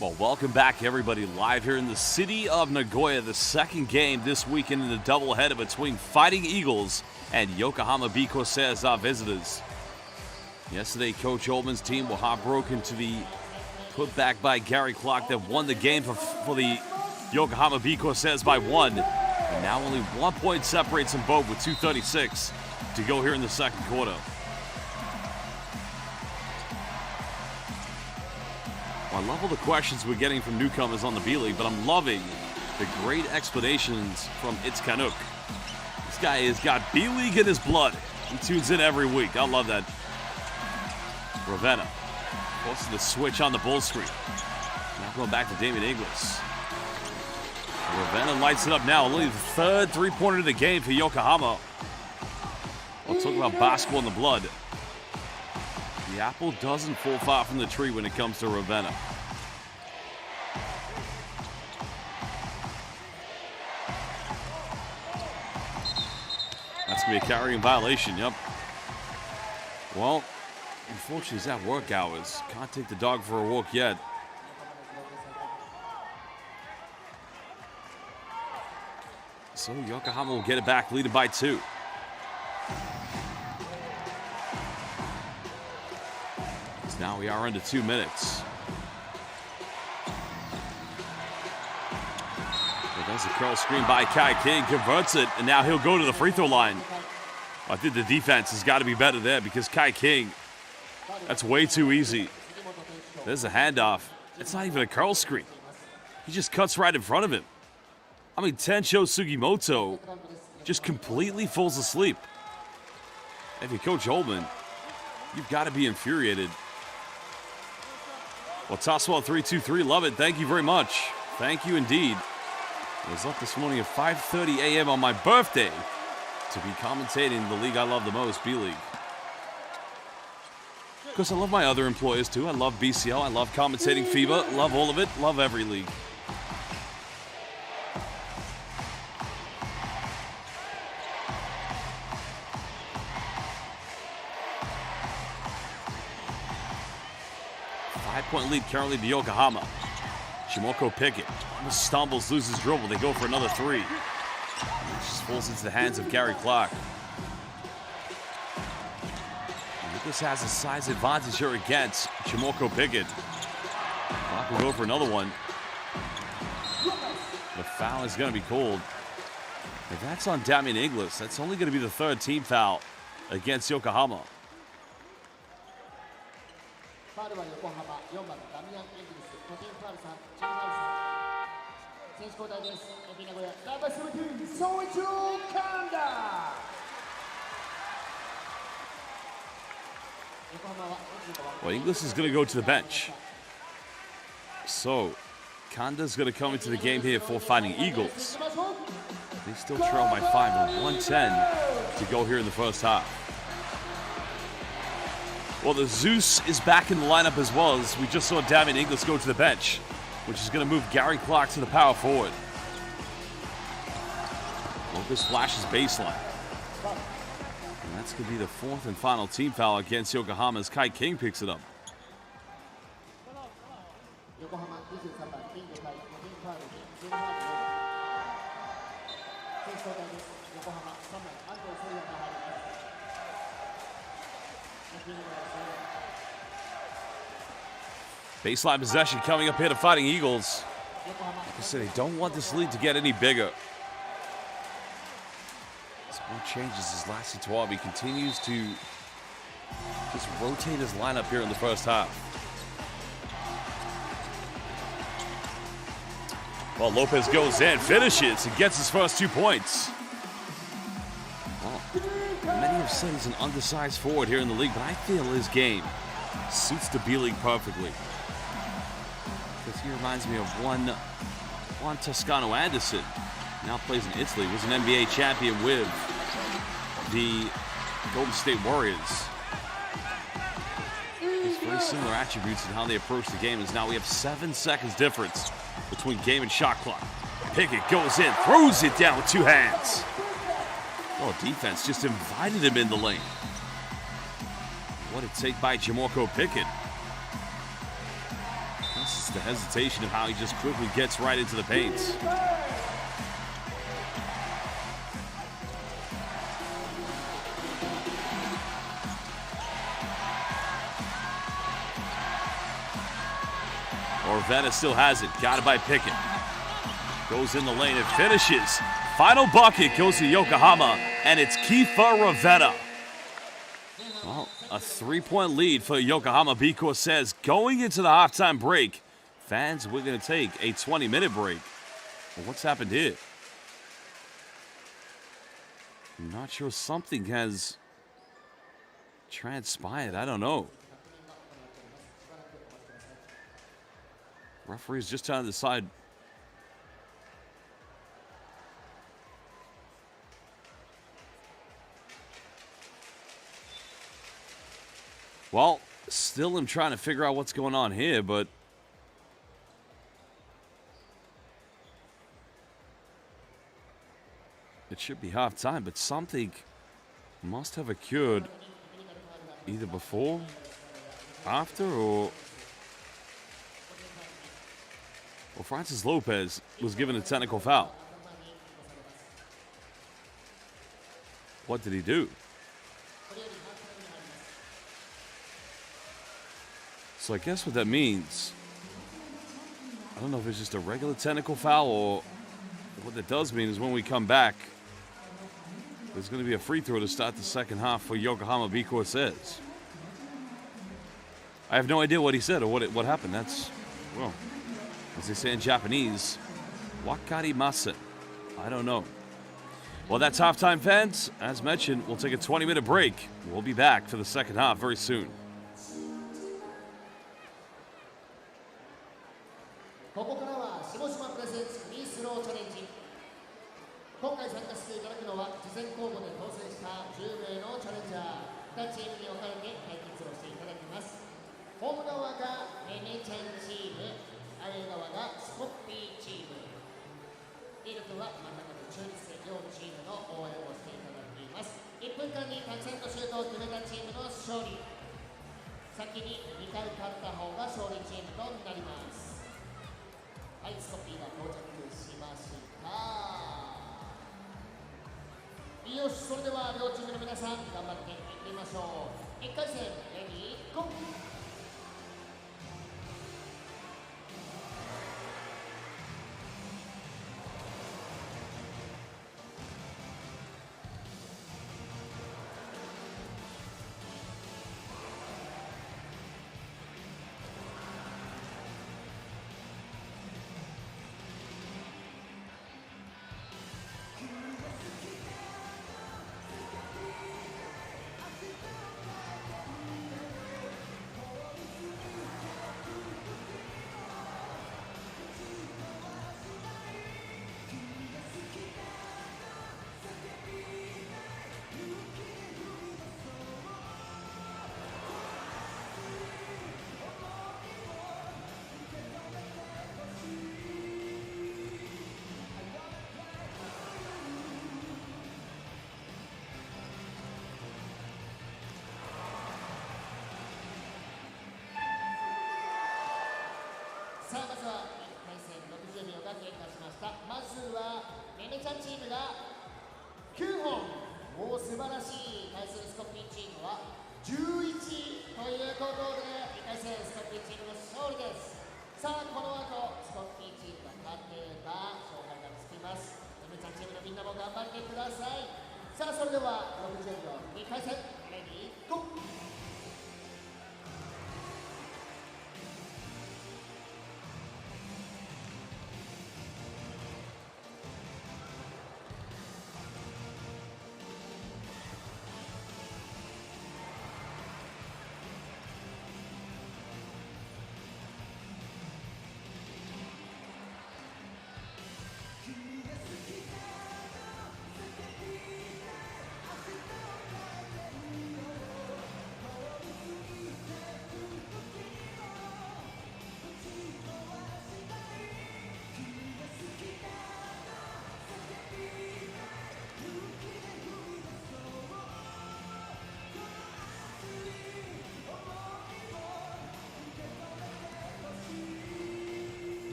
Well, welcome back, everybody, live here in the city of Nagoya. The second game this weekend in the doubleheader between Fighting Eagles and Yokohama B-CORSAIRS, our visitors. Yesterday, Coach Oldman's team were heartbroken to the putback by Gary Clark that won the game for the Yokohama B-CORSAIRS by 1. And now only 1 point separates them both with 2:36 to go here in the second quarter. I love all the questions we're getting from newcomers on the B-League, but I'm loving the great explanations from It's Canuck. This guy has got B-League in his blood. He tunes in every week. I love that. Ravenna forces the switch on the bull screen. Now going back to Damian Inglis. Ravenna lights it up now. Only the 3rd 3-pointer of the game for Yokohama. We'll talk about basketball in the blood. The apple doesn't fall far from the tree when it comes to Ravenna. That's going to be a carrying violation, yep. Well, unfortunately, it's at work hours. Can't take the dog for a walk yet. So Yokohama will get it back, leading by 2. Now we are under 2 minutes. There's a curl screen by Kai King, converts it, and now he'll go to the free throw line. I think the defense has got to be better there because Kai King, that's way too easy. There's a handoff. It's not even a curl screen. He just cuts right in front of him. I mean, Tensho Sugimoto just completely falls asleep. If you're Coach Holman, you've got to be infuriated. Well, Toswell 323, love it. Thank you very much. Thank you indeed. I was up this morning at 5:30 a.m. on my birthday to be commentating the league I love the most, B.LEAGUE. Because I love my other employers too. I love BCL. I love commentating FIBA. Love all of it. Love every league. Five-point lead currently to Yokohama. Shimoko Pickett almost stumbles, loses dribble. They go for another three. It just falls into the hands of Gary Clark. This has a size advantage here against Shimoko Pickett. Clark will go for another one. The foul is going to be called. If that's on Damian Inglis, that's only going to be the third team foul against Yokohama. Well, Inglis is going to go to the bench. So, Kanda's going to come into the game here for Fighting Eagles. They still trail by 5 with 1:10 to go here in the first half. Well, the Zeus is back in the lineup as well, as we just saw Damian Inglis go to the bench, which is going to move Gary Clark to the power forward. Lopez flashes baseline. And that's going to be the fourth and final team foul against Yokohama as Kai King picks it up. Baseline possession coming up here to Fighting Eagles. Like I said, they don't want this lead to get any bigger. Small changes as Lassie Tawabi continues to just rotate his lineup here in the first half. Well, Lopez goes in, finishes, and gets his first 2 points. Well, many have said he's an undersized forward here in the league, but I feel his game suits the B-League perfectly. Because he reminds me of Juan Toscano Anderson. Now plays in Italy, was an NBA champion with the Golden State Warriors. There's very similar attributes in how they approach the game, as now we have 7 seconds difference between game and shot clock. Pickett goes in, throws it down with 2 hands. Oh, defense just invited him in the lane. What a take by Shimoko Pickett. This is the hesitation of how he just quickly gets right into the paint. Orvetta still has it. Got it by Pickett. Goes in the lane and finishes. Final bucket goes to Yokohama, and it's Kiefer Orvetta. Well, a 3-point lead for Yokohama B-CORSAIRS going into the halftime break. Fans, we're going to take a 20-minute break. Well, what's happened here? I'm not sure. Something has transpired. I don't know. Referee's just trying to decide. Well, still am trying to figure out what's going on here, but it should be halftime, but something must have occurred either before, after, or Francis Lopez was given a technical foul. What did he do? So I guess what that means, I don't know if it's just a regular technical foul, or what that does mean is when we come back, there's going to be a free throw to start the second half for Yokohama B-CORSAIRS. I have no idea what he said or what happened. That's, well, as they say in Japanese, wakarimasen. I don't know. Well, that's halftime, fans. As mentioned, we'll take a 20-minute break. We'll be back for the second half very soon. ここからは下島プレゼンツフリースローチャレンジ。今回参加していただくのは事前公募で当選した10名のチャレンジャー。2チームに分かれて対決をしていただきます。ホーム側がネネちゃんチーム、アウェー側がスコッピーチーム。リード君は真ん中で中立で両チームの応援をしていただいています。1分間にたくさんのシュートを決めたチームの勝利。先に2回勝った方が勝利チームとなります。はい、スコッピーが到着しました。よし、それでは両チームの皆さん頑張っていきましょう。1回戦レディーゴー。さあ、まずは1回戦60秒が経過しました。まずはネネちゃんチームが9本、もう素晴らしい。対するスコッピーチームは11ということで2回戦スコッピーチームの勝利です。さあ、この後スコッピーチームが勝てば勝敗がつきます。ネネちゃんチームのみんなも頑張ってください。さあ、それでは60秒2回戦レディーゴー。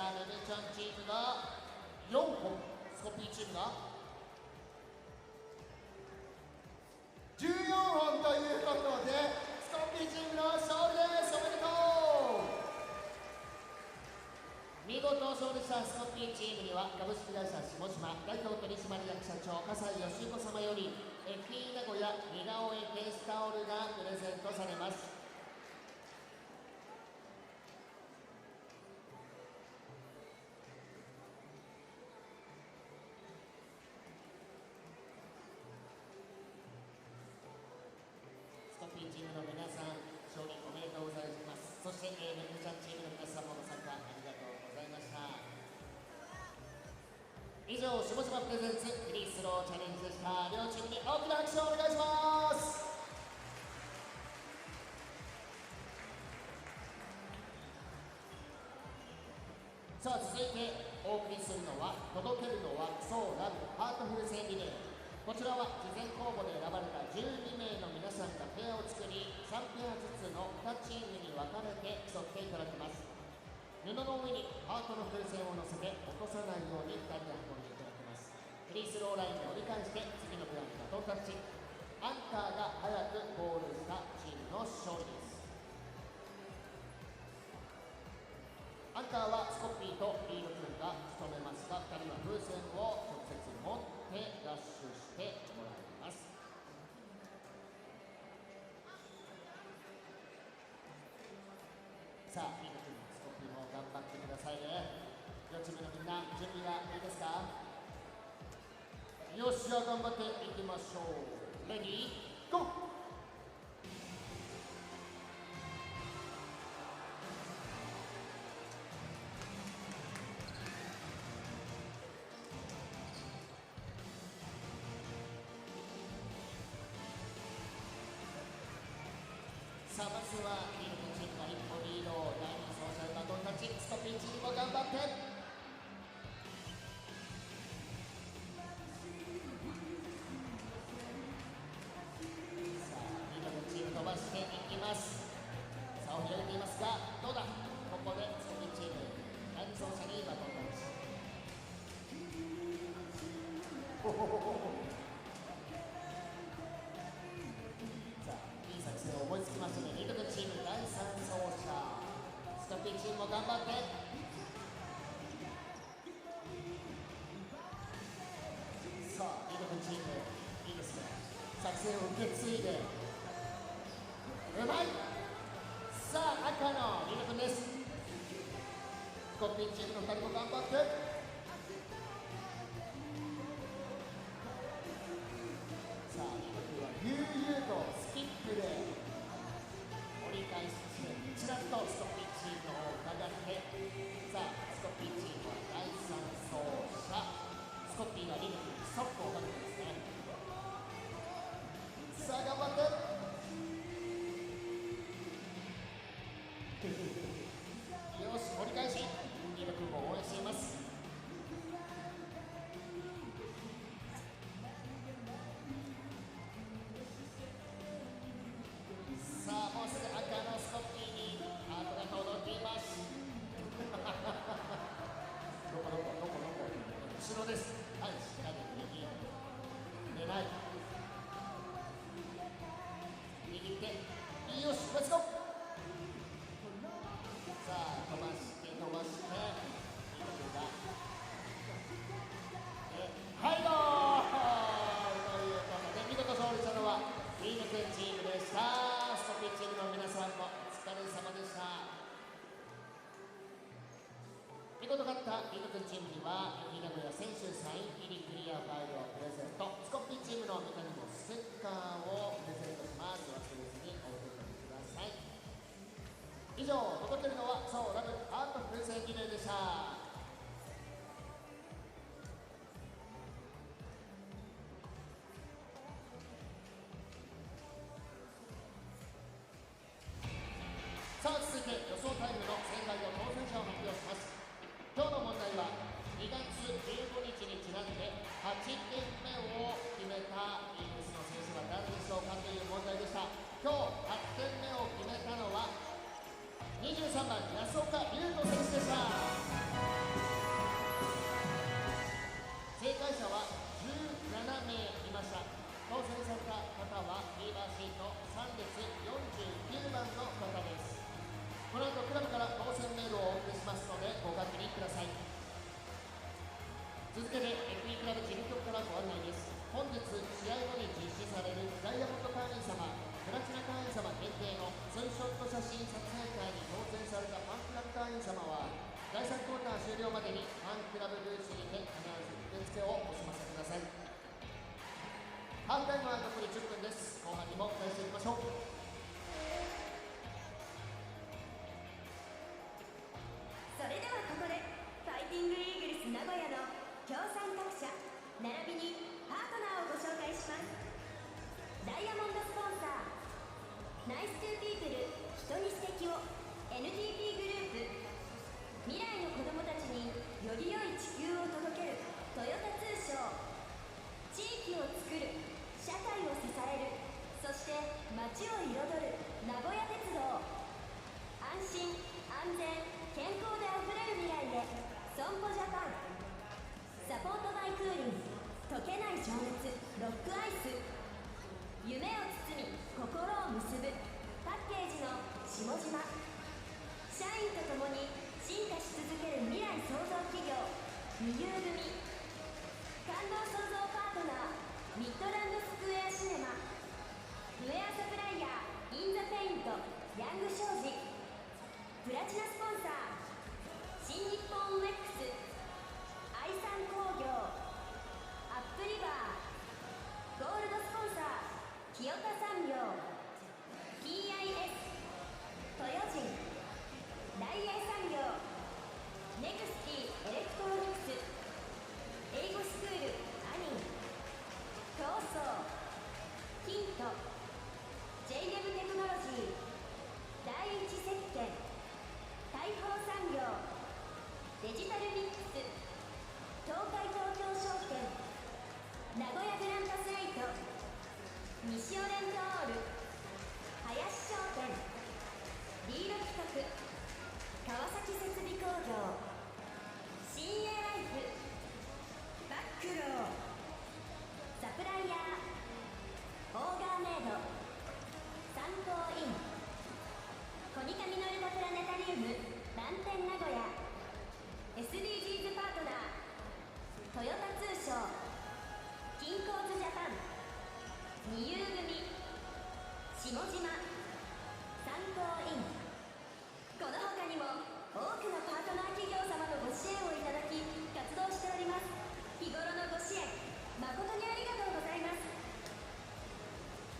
ネネちゃんチームが4本、スコッピーチームが14本ということでスコッピーチームの勝利です。おめでとう。見事勝利したスコッピーチームには株式会社下島代表取締役社長笠井義彦様より FP 名古屋似顔絵ケースタオルがプレゼントされます。チームの皆さん、勝利おめでとうございます。そして、ネネちゃんチームの皆さんもご参加ありがとうございました。以上、下島プレゼンツフリースローチャレンジでした。両チームに大きな拍手をお願いします。さあ、続いてお送りするのは届けるのはそうラブハートフル戦リレー。こちらは事前公募で選ばれた12名の皆さんがペアを作り、3ペアずつの2チームに分かれて競っていただきます。布の上にハートの風船を乗せて落とさないように2人で運んでいただきます。フリースローラインで折り返して次のペアにバトンタッチ。アンカーが早くゴールしたチームの勝利です。アンカーはスコッピーとリード君が務めますが、2人は風船を直接持ってチームのみんな準備はいいですか？よし、じゃあ頑張っていきましょう。レディーゴー。さあまずはリードチームが一歩リード、第2走者バトンタッチ、スコピーチームも頑張って。さあリードチーム飛ばしていきます。差を広げていますが、どうだ、ここでスコピーチーム第2走者にバトンタッチ。作戦を思いつきましたね。リードチーム第3走者スコピーチームも頑張って。さあリードチームいいですね。作戦を受け継いでうまい。さあ赤のリード君です。スコピーチームの2人も頑張って。さあリード君は悠々とスキップで折り返しつつちらっとスコピーチームの方を伺って、さあスコピーチームは第3走者スコピーがリード君にストップをかけてますね。さあ頑張ってよし、折り返しリード君も応援しています。さあもうすぐ赤のスコッピーにハートが届いています。どこ後ろです。はい、しっかり右狙い握って、よし、レッツゴー。さあ飛ばしてリード君がはいゴーということで見事勝利したのはリード君チームでした。スコピーチームの皆さんもお疲れ様でした。見事勝ったリード君チームには名古屋選手サイン入りクリアファイルをプレゼント。スコピーチームのみんなにもステッカーをプレゼントします。忘れずにお受け取りください。以上、届けるのはそうラブアートプレゼンリレーでした。さあ続いて予想タイムの正解の当選者を発表します。今日の問題は2月15日にちなんで8点目を決めたイーグルスの選手は誰でしょうかという問題でした。今日8点目を決めたのは23番安岡優斗選手でした。正解者は17名いました。当選された方はリーダーシート3列49番の方です。この後クラブから当選メールをお送りしますのでご確認ください。続けて FE クラブ事務局からご案内です。本日試合後に実施されるダイヤモンド会員様プラチナ会員様限定のツーショット写真撮影会に当選されたファンクラブ会員様は第3クォーター終了までにファンクラブブースにて必ず受付をお済ませください。ハーフタイムは残り10分です。後半にも期待していきましょう。それではここでファイティングイーグルス名古屋の協賛各社並びにパートナーをご紹介します。ダイヤモンドスポンサーナイストゥーピープル人に素敵を NTT グループ未来の子どもたちにより良い地球を届けるトヨタ通商地域をつくる社会を支えるそして街を彩る名古屋鉄道安心安全健康であふれる未来へ損保ジャパンサポートバイクーリン溶けない情熱ロックアイス夢を包み心を結ぶパッケージの下島社員と共に進化し続ける未来創造企業二遊組感動創造パートナーミッドランドスクエアシネマフェアサプライヤーインザペイントヤング商事プラチナスポンサー新日本 UX イントオール林商店、リード企画川崎設備工業、新鋭ライフバックロー、サプライヤーオーガーメイド、三幸イン、コニカミノルタプラネタリウム満点名古屋、 SDGs パートナートヨタ通商、キンコーズジャパン、二遊組下島、三幸イン、この他にも多くのパートナー企業様のご支援をいただき活動しております。日頃のご支援誠にありがとうございます。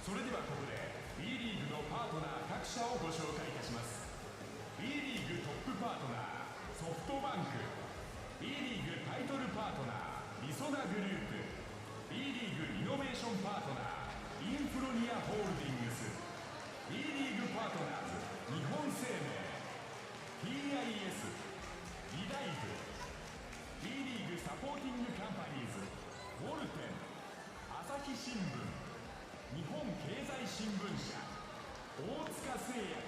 それではここで B リーグのパートナー各社をご紹介いたします。 B リーグトップパートナーソフトバンク、 B リーグタイトルパートナーリソナグループ、 B リーグイノベーションパートナーインフロニアホールディングス、 B リーグパートナーズ日本生命、 TIS、 リダイフ、 B リーグサポーティングカンパニーズウォルテン、朝日新聞、日本経済新聞社、大塚製薬、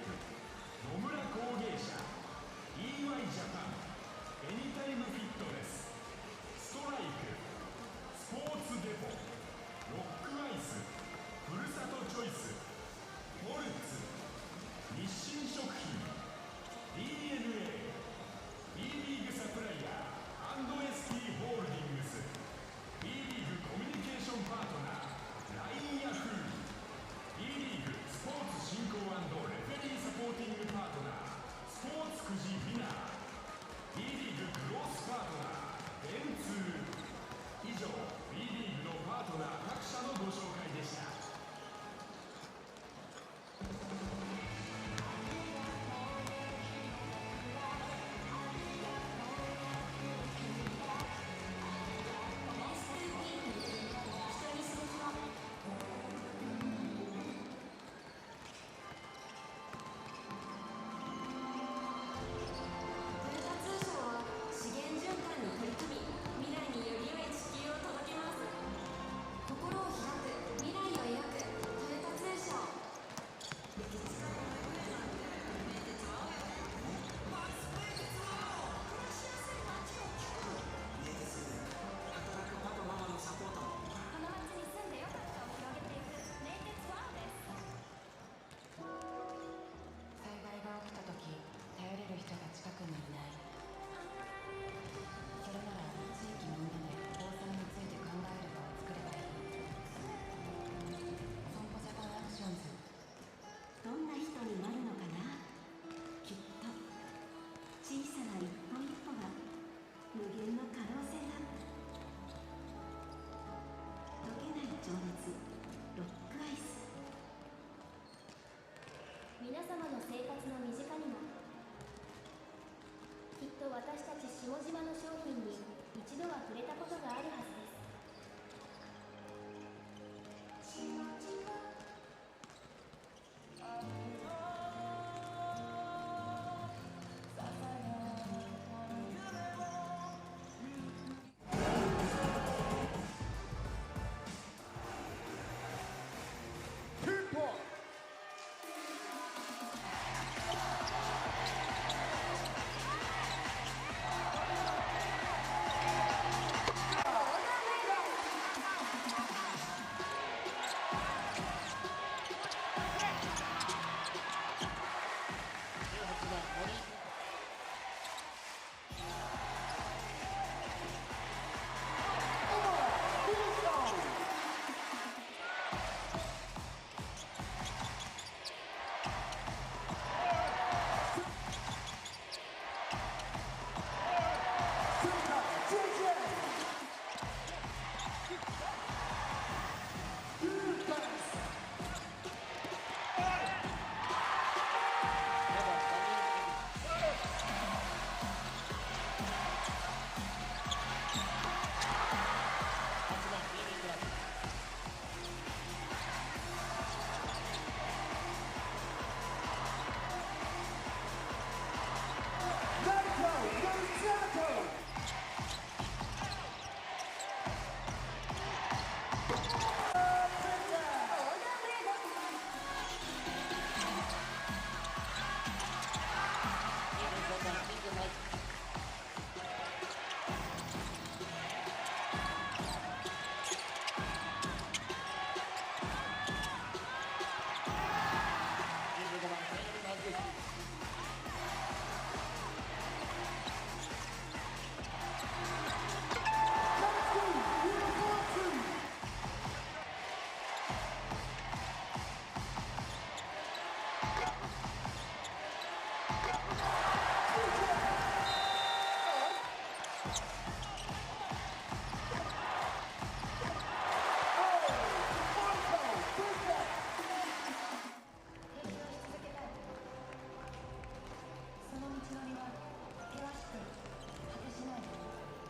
野村工芸社、 EY ジャパン、エニタイムフィットネス、ストライク、スポーツデポ、ロックアイス、ふるさとチョイス、モルツ、日清食品、 DNA、 B リーグサプライヤー&ST ホールディングス、 B リーグコミュニケーションパートナー LINE ヤフー、 B リーグスポーツ振興&レフェリーサポーティングパートナースポーツくじウィナー、 B リーグクロスパートナー電通、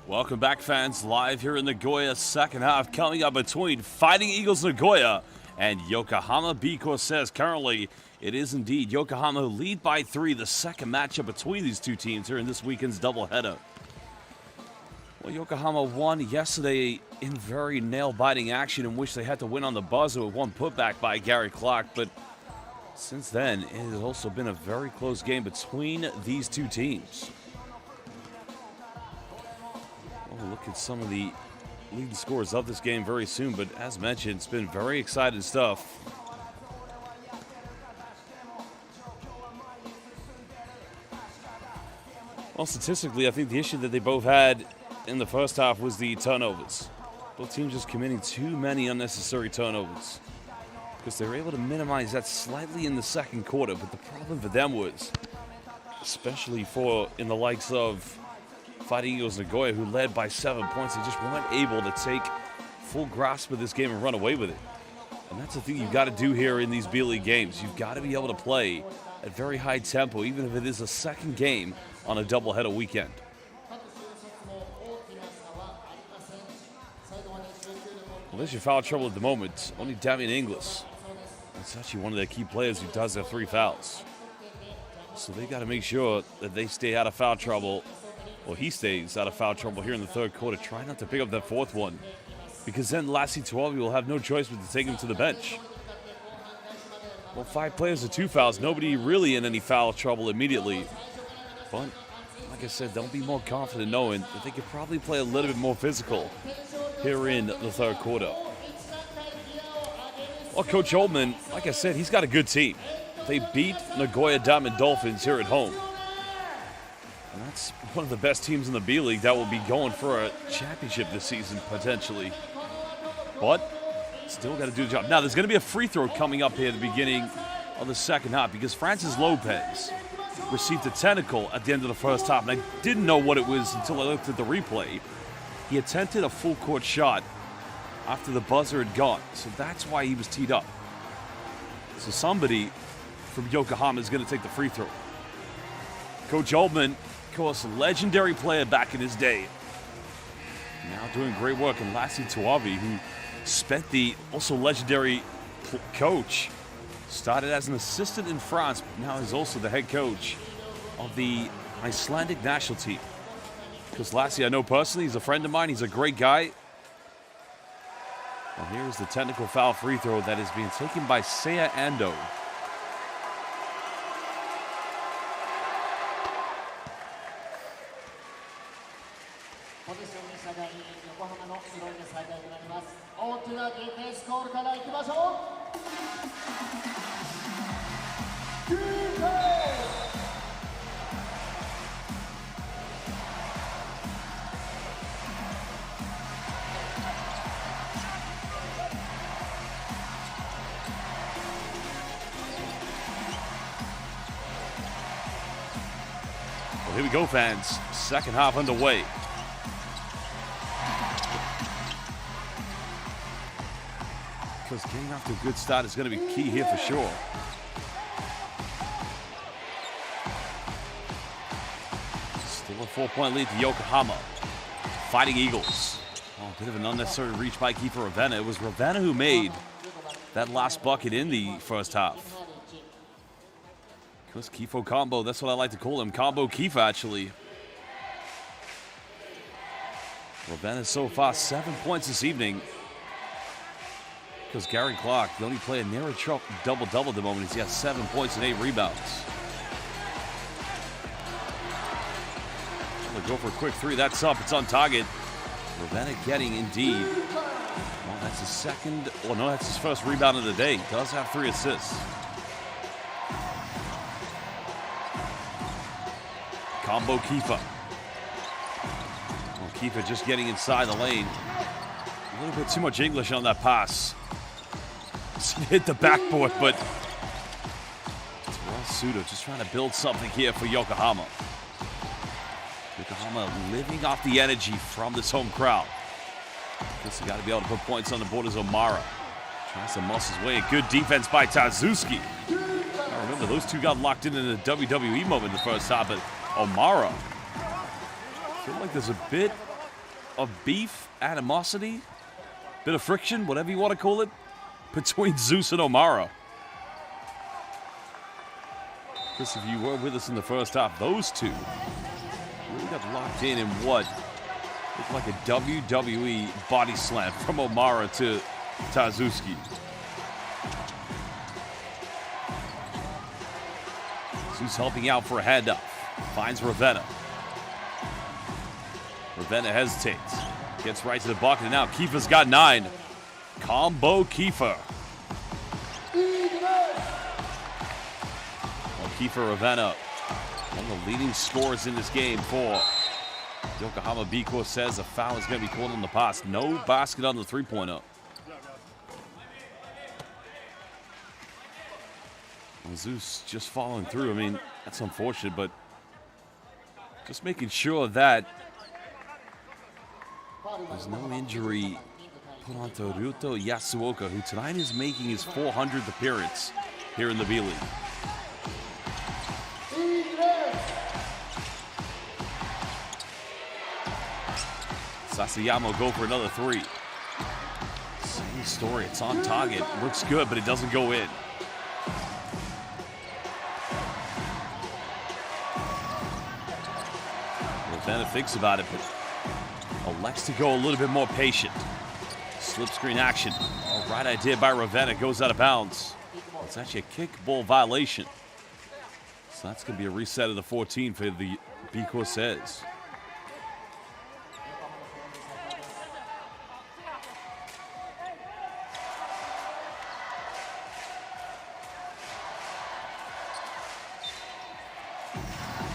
Welcome back, fans, live here in Nagoya. Second half coming up between Fighting Eagles Nagoya and Yokohama B-CORSAIRS. Currently, it is indeed Yokohama who lead by 3, the second matchup between these two teams here in this weekend's doubleheader. Well, Yokohama won yesterday in very nail-biting action in which they had to win on the buzzer with one putback by Gary Clark, but since then, it has also been a very close game between these two teams. We'll look at some of the leading scores of this game very soon, but as mentioned, it's been very exciting stuff. Well, statistically, I think the issue that they both had in the first half was the turnovers. Both teams just committing too many unnecessary turnovers, because they were able to minimize that slightly in the second quarter, but the problem for them was, especially for in the likes of Fighting Eagles Nagoya, who led by 7 points, they just weren't able to take full grasp of this game and run away with it. And that's the thing you've got to do here in these B-League games. You've got to be able to play at very high tempo, even if it is a second game on a doubleheader weekend. Well, there's your foul trouble at the moment. Only Damian Inglis. That's actually one of their key players who does have 3 fouls. So they got to make sure that they stay out of foul trouble. Well, he stays out of foul trouble here in the third quarter. Try not to pick up that 4th one, because then Lassie Tuavi will have no choice but to take him to the bench. Well, 5 players with 2 fouls. Nobody really in any foul trouble immediately. But, like I said, they'll be more confident knowing that they could probably play a little bit more physical here in the third quarter. Well, Coach Oldman, like I said, he's got a good team. They beat Nagoya Diamond Dolphins here at home. And that's one of the best teams in the B-League that will be going for a championship this season, potentially. But still got to do the job. Now, there's going to be a free throw coming up here at the beginning of the second half, because Francis Lopez received a technical at the end of the first half, and I didn't know what it was until I looked at the replay. He attempted a full court shot after the buzzer had gone, so that's why he was teed up. So somebody from Yokohama is going to take the free throw. Coach Oldman, of course, a legendary player back in his day, now doing great work. And Lassie Tuavi, who spent the also legendary coach, started as an assistant in France, but now is also the head coach of the Icelandic national team. Because Lassie, I know personally, he's a friend of mine. He's a great guy. Well, here's the technical foul free throw that is being taken by Seiya Ando. Well, here we go, fans. Second half underway. Because getting off to a good start is going to be key here for sure. Still a 4-point lead to Yokohama. Fighting Eagles. Oh, a bit of an unnecessary reach by keeper Ravenna. It was Ravenna who made that last bucket in the first half. Because Kifo combo, that's what I like to call him. Combo Kifa, actually. Ravenna so far 7 points this evening. Because Gary Clark, the only player near a double-double at the moment, he has 7 points and 8 rebounds. They'll go for a quick 3. That's up. It's on target. Ravenna getting indeed. Well, that's his second. Well, no, that's his first rebound of the day. He does have 3 assists. Combo Kifa. Well, Kifa just getting inside the lane. A little bit too much English on that pass. Hit the backboard, but it's well suited. Just trying to build something here for Yokohama. Yokohama living off the energy from this home crowd. Guess they got to be able to put points on the board as O'Mara tries to muscle his way. A good defense by Tazuski. Now remember, those two got locked in a WWE moment in the first half, but O'Mara, I feel like there's a bit of beef, animosity, bit of friction, whatever you want to call it, between Zeus and Omara. Chris, if you were with us in the first half, those two really got locked in what looked like a WWE body slam from Omara to Tazuki. Zeus helping out for a handoff. Finds Ravenna. Ravenna hesitates. Gets right to the bucket, and now Kiefer's got 9. Combo Kiefer. Well, Kiefer Ravenna, one of the leading scorers in this game for Yokohama B-CORSAIRS. A foul is going to be called on the pass. No basket on the three-pointer. Zeus just following through. I mean, that's unfortunate, but just making sure that there's no injury put onto Ryuto Yasuoka, who tonight is making his 400th appearance here in the B-League. Sasayama will go for another 3. Same story. It's on target. Looks good, but it doesn't go in. Ravenna thinks about it, but elects to go a little bit more patient. Slip screen action. All right idea by Ravenna. Goes out of bounds. It's actually a kick ball violation. So that's going to be a reset of the 14 for the B-CORSAIRS.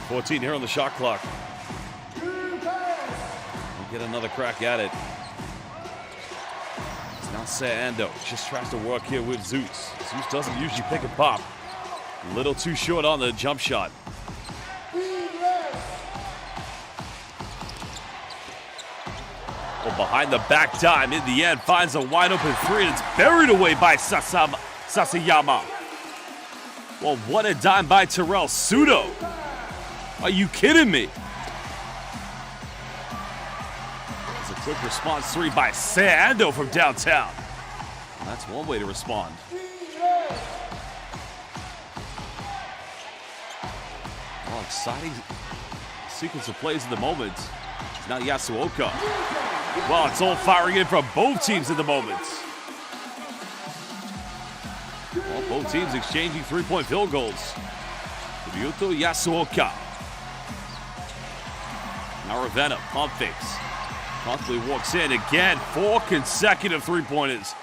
$14 here on the shot clock. We'll get another crack at it. It's now Ando. Just tries to work here with Zeus. Zeus doesn't usually pick a pop. A little too short on the jump shot. Well, behind the back dime in the end finds a wide open 3, and it's buried away by Sasayama. Well, what a dime by Terrell Sudo. Are you kidding me? It's a quick response 3 by Ando from downtown. And that's one way to respond. Well, exciting sequence of plays in the moment. It's now Yasuoka. Well, it's all firing in from both teams at the moment. Well, both teams exchanging 3-point field goals. Ryuto Yasuoka. Now Ravenna, pump fakes. Constantly walks in again. 4 consecutive 3-pointers.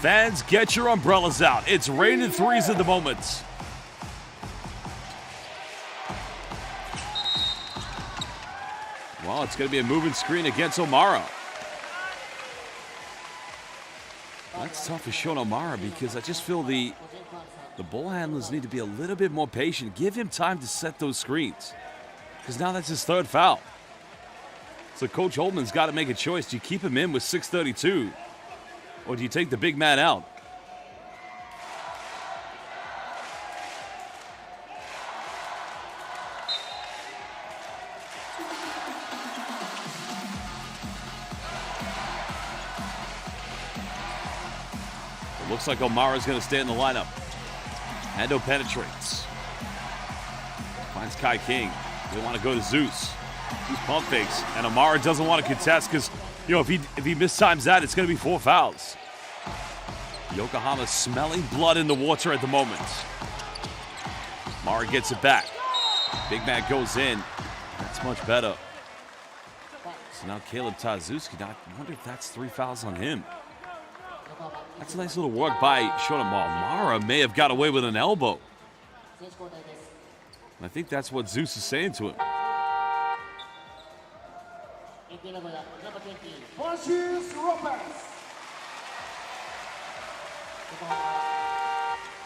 Fans, get your umbrellas out. It's raining 3s at the moment. Well, it's going to be a moving screen against Omara. That's tough for Sean Omara because I just feel the ball handlers need to be a little bit more patient. Give him time to set those screens because now that's his 3rd foul. So Coach Holman's got to make a choice. Do you keep him in with 6:32 or do you take the big man out? It looks like Omara's going to stay in the lineup. Ando penetrates. Finds Kai King. They want to go to Zeus. Zeus pump fakes, and Omara doesn't want to contest because, you know, if he mistimes that, it's going to be 4 fouls. Yokohama smelling blood in the water at the moment. Omara gets it back. Big man goes in. That's much better. So now Caleb Tazuski. Now I wonder if that's 3 fouls on him. That's a nice little work by Sean Omara. May have got away with an elbow. I think that's what Zeus is saying to him.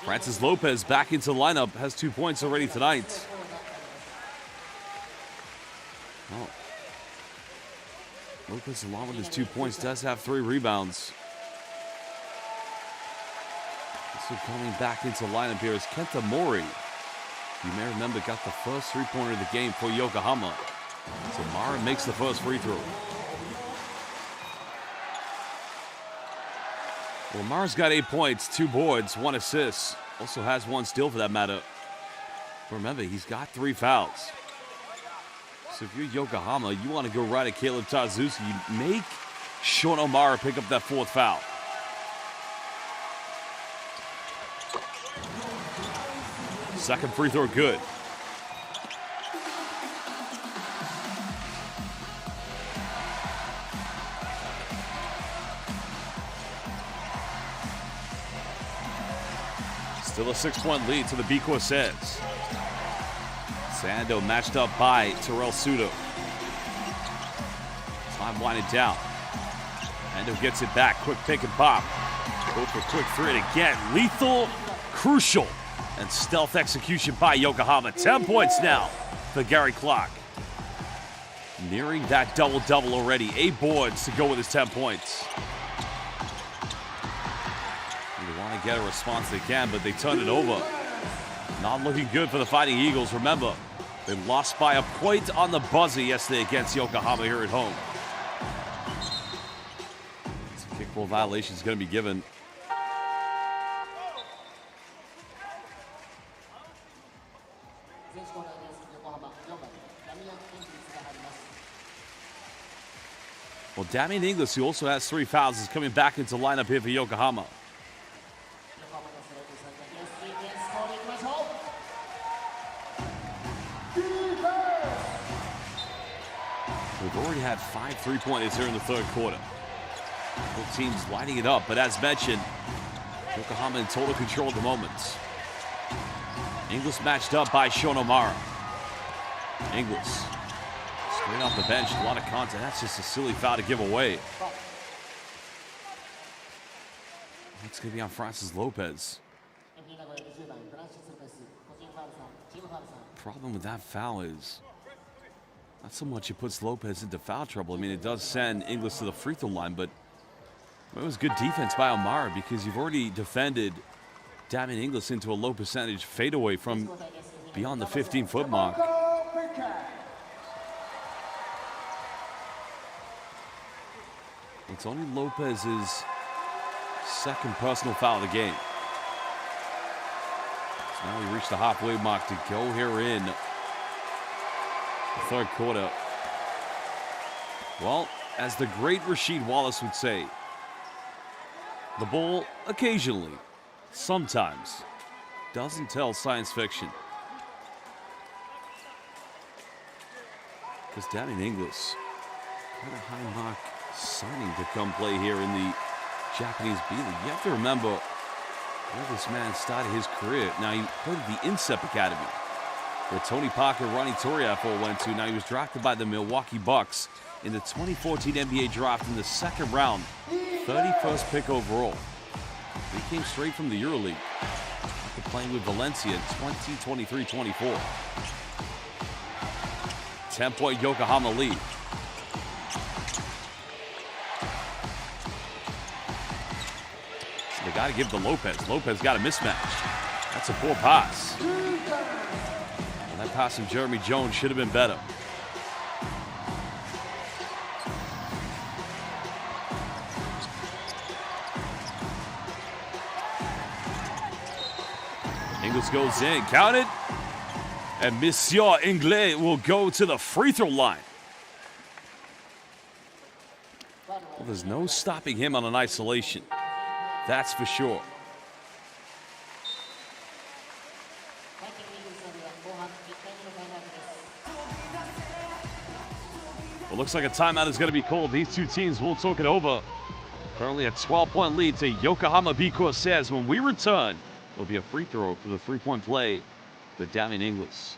Francis Lopez back into the lineup, has 2 points already tonight. Oh. Lopez, along with his 2 points, does have 3 rebounds. So coming back into lineup here is Kenta Mori. You may remember got the first 3-pointer of the game for Yokohama. So Mara makes the first free throw. Well, Mara's got 8 points, 2 boards, 1 assist. Also has 1 steal for that matter. Remember, he's got 3 fouls. So if you're Yokohama, you want to go right at Caleb Tazuki. You make Sean O'Mara pick up that 4th foul. Second free throw good. Still a 6-point lead to the B-CORSAIRS. Sando matched up by Terrell Sudo. Time winding down. Ando gets it back. Quick pick and pop. Go for quick 3 and again. Lethal, crucial, and stealth execution by Yokohama. 10 points now for Gary Clark. Nearing that double-double already. 8 boards to go with his 10 points. They want to get a response they can, but they turn it over. Not looking good for the Fighting Eagles. Remember, they lost by a point on the buzzer yesterday against Yokohama here at home. So kickball violation is going to be given. Well, Damian Inglis, who also has 3 fouls, is coming back into lineup here for Yokohama. We've already had 5 3-pointers here in the 3rd quarter. Both teams lighting it up, but as mentioned, Yokohama in total control at the moment. Inglis matched up by Sean O'Mara. Inglis, straight off the bench, a lot of contact. That's just a silly foul to give away. It's going to be on Francis Lopez. Problem with that foul is not so much it puts Lopez into foul trouble. I mean, it does send Inglis to the free throw line, but it was good defense by O'Mara because you've already defended Damian Inglis into a low percentage fadeaway from beyond the 15-foot mark. It's only Lopez's 2nd personal foul of the game. So now we reach the halfway mark to go here in the 3rd quarter. Well, as the great Rasheed Wallace would say, the ball occasionally, sometimes, doesn't tell science fiction. Because Damian Inglis, quite a high mark signing to come play here in the Japanese B-League. You have to remember where this man started his career. Now, he played at the INSEP Academy, where Tony Parker and Ronnie Toriafo went to. Now, he was drafted by the Milwaukee Bucks in the 2014 NBA draft in the 2nd round, 31st pick overall. He came straight from the EuroLeague after playing with Valencia in 2023-24. 10-point Yokohama lead. So they got to give to Lopez. Lopez got a mismatch. That's a poor pass. And that pass from Jeremy Jones should have been better. Ingles goes in, counted, and Monsieur Inglés will go to the free throw line. Well, there's no stopping him on an isolation, that's for sure. Well, looks like a timeout is going to be called. These two teams will talk it over. Currently a 12-point lead to Yokohama B-CORSAIRS. When we return, it'll be a free throw for the 3-point play for Damian Inglis.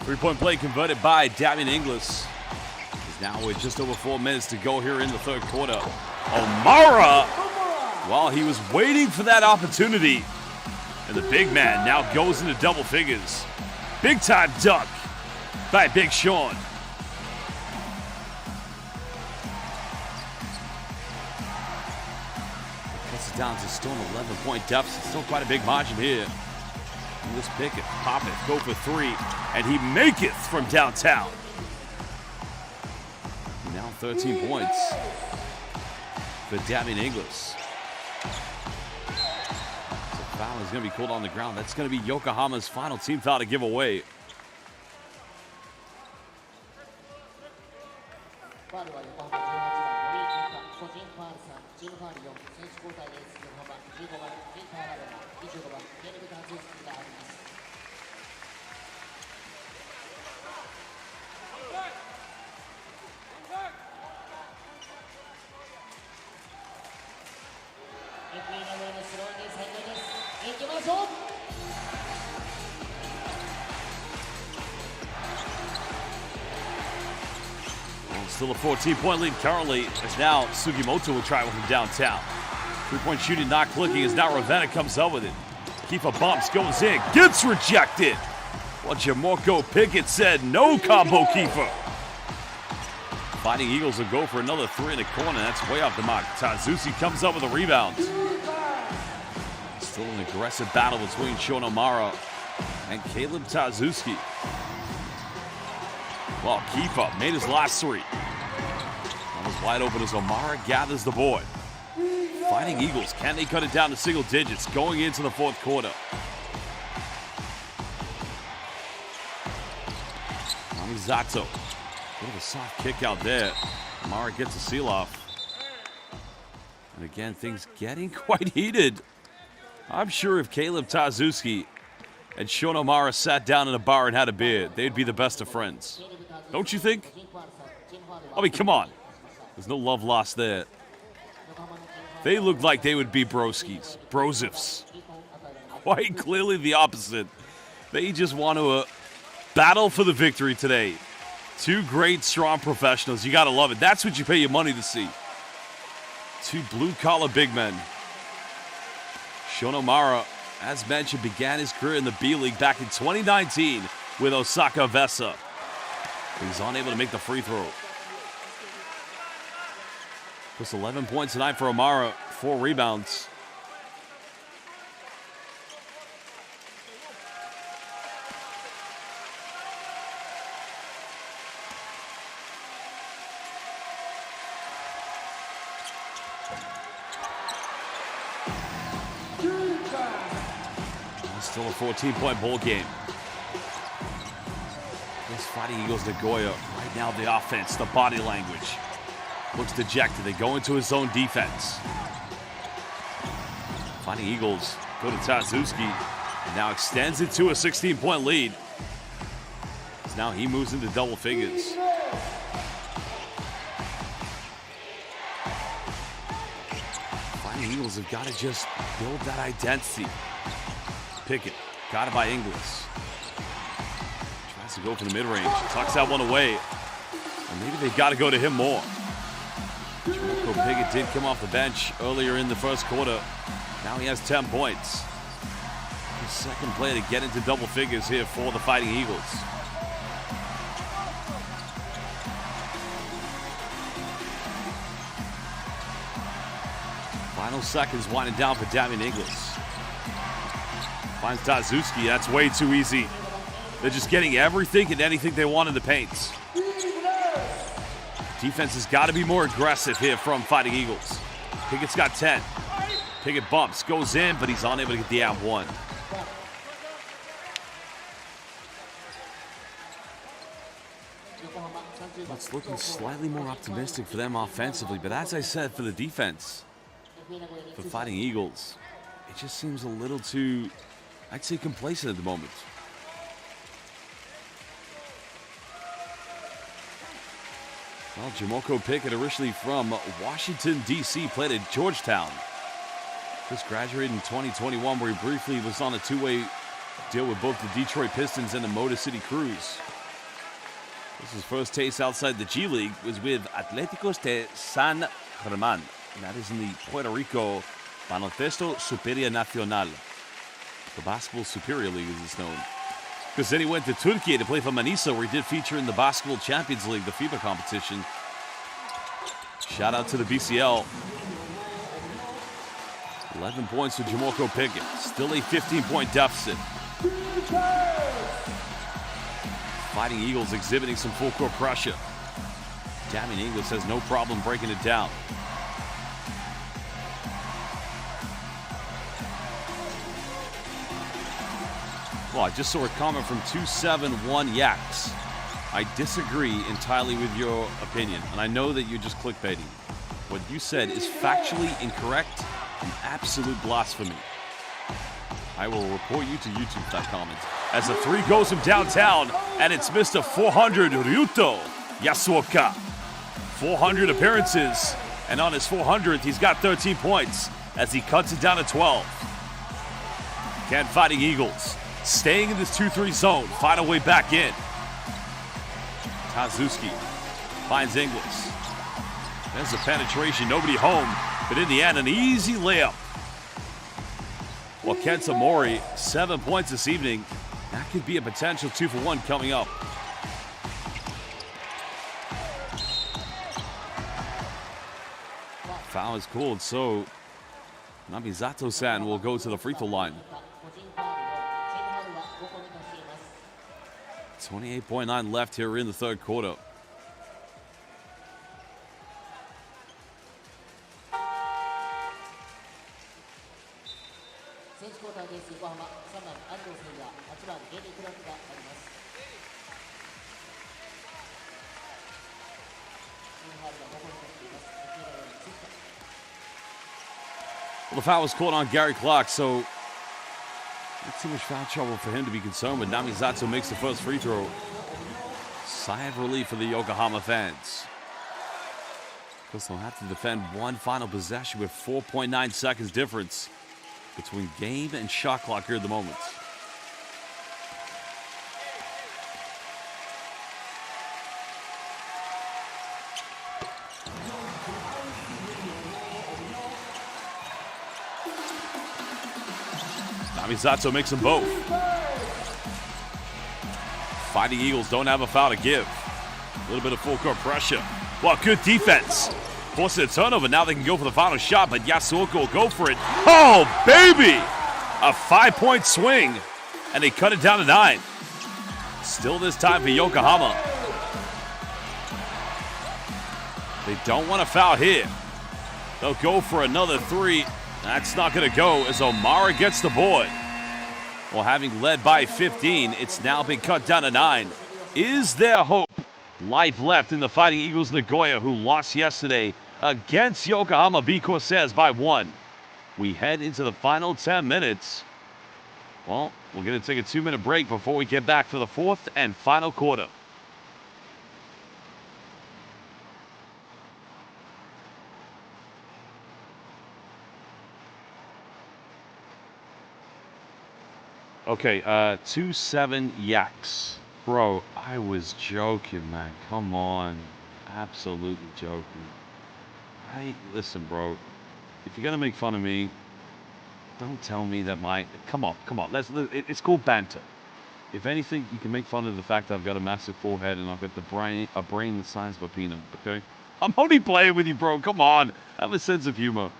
Three-point play converted by Damian Inglis. Now with just over 4 minutes to go here in the third quarter. O'Mara, while he was waiting for that opportunity, and the big man now goes into double figures. Big time dunk by Big Sean. Cuts it down to still an 11-point deficit. Still quite a big margin here. Let's pick it, pop it, go for three, and he maketh from downtown. Now 13 points for Damian Inglis. So foul is going to be called on the ground. That's going to be Yokohama's final team foul to give away. Still a 14-point lead currently, as now Sugimoto will try with him downtown. Three-point shooting not clicking as now Ravenna comes up with it. Keeper bumps, goes in, gets rejected. Well, Jamorko Pickett said no, combo keeper. Fighting Eagles will go for another three in the corner. That's way off the mark. Tazusi comes up with a rebound. Still an aggressive battle between Sean O'Mara and Caleb Tazuski. Well, keeper made his last three. That was wide open as O'Mara gathers the board. Fighting Eagles, can they cut it down to single digits going into the fourth quarter? Namizato, bit of a soft kick out there. O'Mara gets a seal off. And again, things getting quite heated. I'm sure if Caleb Tazuski and Sean O'Mara sat down in a bar and had a beer, they'd be the best of friends. Don't you think? I mean, come on. There's no love lost there. They look like they would be broskies, brosifs. Quite clearly the opposite. They just want to battle for the victory today. Two great, strong professionals. You got to love it. That's what you pay your money to see. Two blue-collar big men. Sean O'Mara, as mentioned, began his career in the B-League back in 2019 with Osaka Vesa. He's unable to make the free throw. Plus 11 points tonight for O'Mara, 4 rebounds. Still a 14-point ball game. This Fighting Eagles Nagoya, right now the offense, the body language. Looks dejected. They go into his zone defense. Fighting Eagles go to Tazuski. And now extends it to a 16-point lead. As now he moves into double figures. Fighting Eagles have got to just build that identity. Pickett, got it by Inglis. Tries to go for the mid-range, tucks that one away. And maybe they've got to go to him more. Jamorko Pickett did come off the bench earlier in the first quarter. Now he has 10 points. His second play to get into double figures here for the Fighting Eagles. Final seconds winding down for Damian Inglis. Finds Tazuski. That's way too easy. They're just getting everything and anything they want in the paints. Defense has got to be more aggressive here from Fighting Eagles. Pickett's got 10. Pickett bumps, goes in, but he's unable to get the and one. It's looking slightly more optimistic for them offensively, but as I said, for the defense, for Fighting Eagles, it just seems a little too, I'd say, complacent at the moment. Well, Jamorko Pickett, originally from Washington, D.C., played at Georgetown. Just graduated in 2021, where he briefly was on a two-way deal with both the Detroit Pistons and the Motor City Cruise. This is first taste outside the G League was with Atléticos de San Germán. And that is in the Puerto Rico Baloncesto Superior Nacional. The Basketball Superior League, as it's known. Because then he went to Turkey to play for Manisa, where he did feature in the Basketball Champions League, the FIBA competition. Shout out to the BCL. 11 points for Jamorko Pickett. Still a 15-point deficit. Fighting Eagles exhibiting some full-court pressure. Damian Inglis has no problem breaking it down. Well, I just saw a comment from 271 Yaks. I disagree entirely with your opinion, and I know that you're just clickbaiting. What you said is factually incorrect and absolute blasphemy. I will report you to YouTube for that comment. As the three goes from downtown, and it's Mr. 400 Ryuto Yasuoka. 400 appearances, and on his 400th, he's got 13 points as he cuts it down to 12. Again, Fighting Eagles staying in this 2-3 zone, find a way back in. Tazuski finds Inglis. There's a penetration, nobody home, but in the end, an easy layup. Well, Kenta Mori, 7 points this evening. That could be a potential 2-for-1 coming up. Foul is called, so Namizato-san will go to the free throw line. 28.9 left here in the third quarter. Well, the foul was caught on Gary Clark, so not too much foul trouble for him to be concerned with. Namizato makes the first free throw. Sigh of relief for the Yokohama fans. Because they'll have to defend one final possession with 4.9 seconds difference between game and shot clock here at the moment. Namizato makes them both. Fighting Eagles don't have a foul to give. A little bit of full court pressure. Well, good defense. Forcing a turnover. Now they can go for the final shot, but Yasuoka will go for it. Oh, baby! A 5-point swing, and they cut it down to 9. Still this time for Yokohama. They don't want to foul here. They'll go for another 3. That's not going to go as O'Mara gets the board. Well, having led by 15, it's now been cut down to 9. Is there hope? Life left in the Fighting Eagles Nagoya, who lost yesterday against Yokohama B-CORSAIRS by 1. We head into the final 10 minutes. Well, we're going to take a 2-minute break before we get back for the fourth and final quarter. Okay, 2-7 Yaks. Bro, I was joking, man. Come on. Absolutely joking. Listen, bro. If you're going to make fun of me, don't tell me that Come on. It's called banter. If anything, you can make fun of the fact that I've got a massive forehead and I've got a brain the size of a peanut, okay? I'm only playing with you, bro. Come on. Have a sense of humor.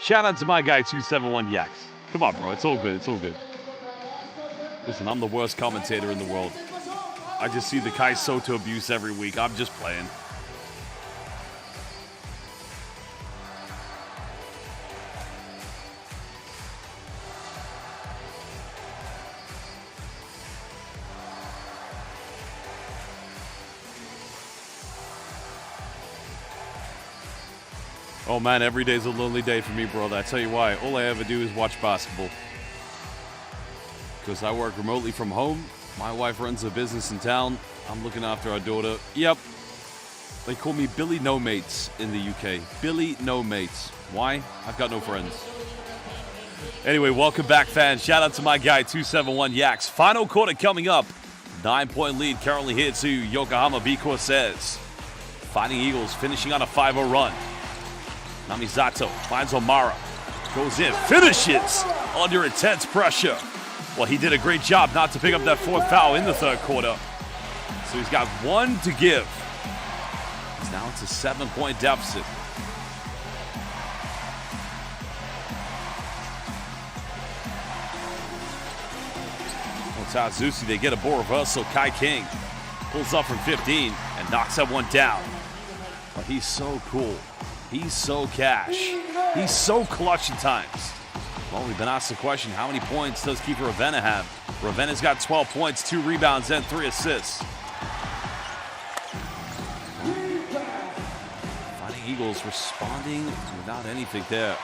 Shout out to my guy, 271 Yaks. Come on, bro. It's all good. It's all good. Listen, I'm the worst commentator in the world. I just see the Kai Soto abuse every week. I'm just playing. Oh man, every day's a lonely day for me, brother. I tell you why. All I ever do is watch basketball. Because I work remotely from home. My wife runs a business in town. I'm looking after our daughter. Yep. They call me Billy No Mates in the UK. Billy No Mates. Why? I've got no friends. Anyway, welcome back, fans. Shout out to my guy, 271 Yaks. Final quarter coming up. 9-point lead currently here to Yokohama B-CORSAIRS. Fighting Eagles finishing on a 5-0 run. Namizato finds Omara. Goes in, finishes under intense pressure. Well, he did a great job not to pick up that fourth foul in the third quarter. So he's got one to give. Now it's a 7-point deficit. Tazusi, they get a ball reversal. Kai King pulls up from 15 and knocks that one down. But he's so cool. He's so cash. He's so clutch at times. Well, we've been asked the question, how many points does keeper Ravenna have? Ravenna's got 12 points, 2 rebounds, and 3 assists. Fighting Eagles responding without anything there.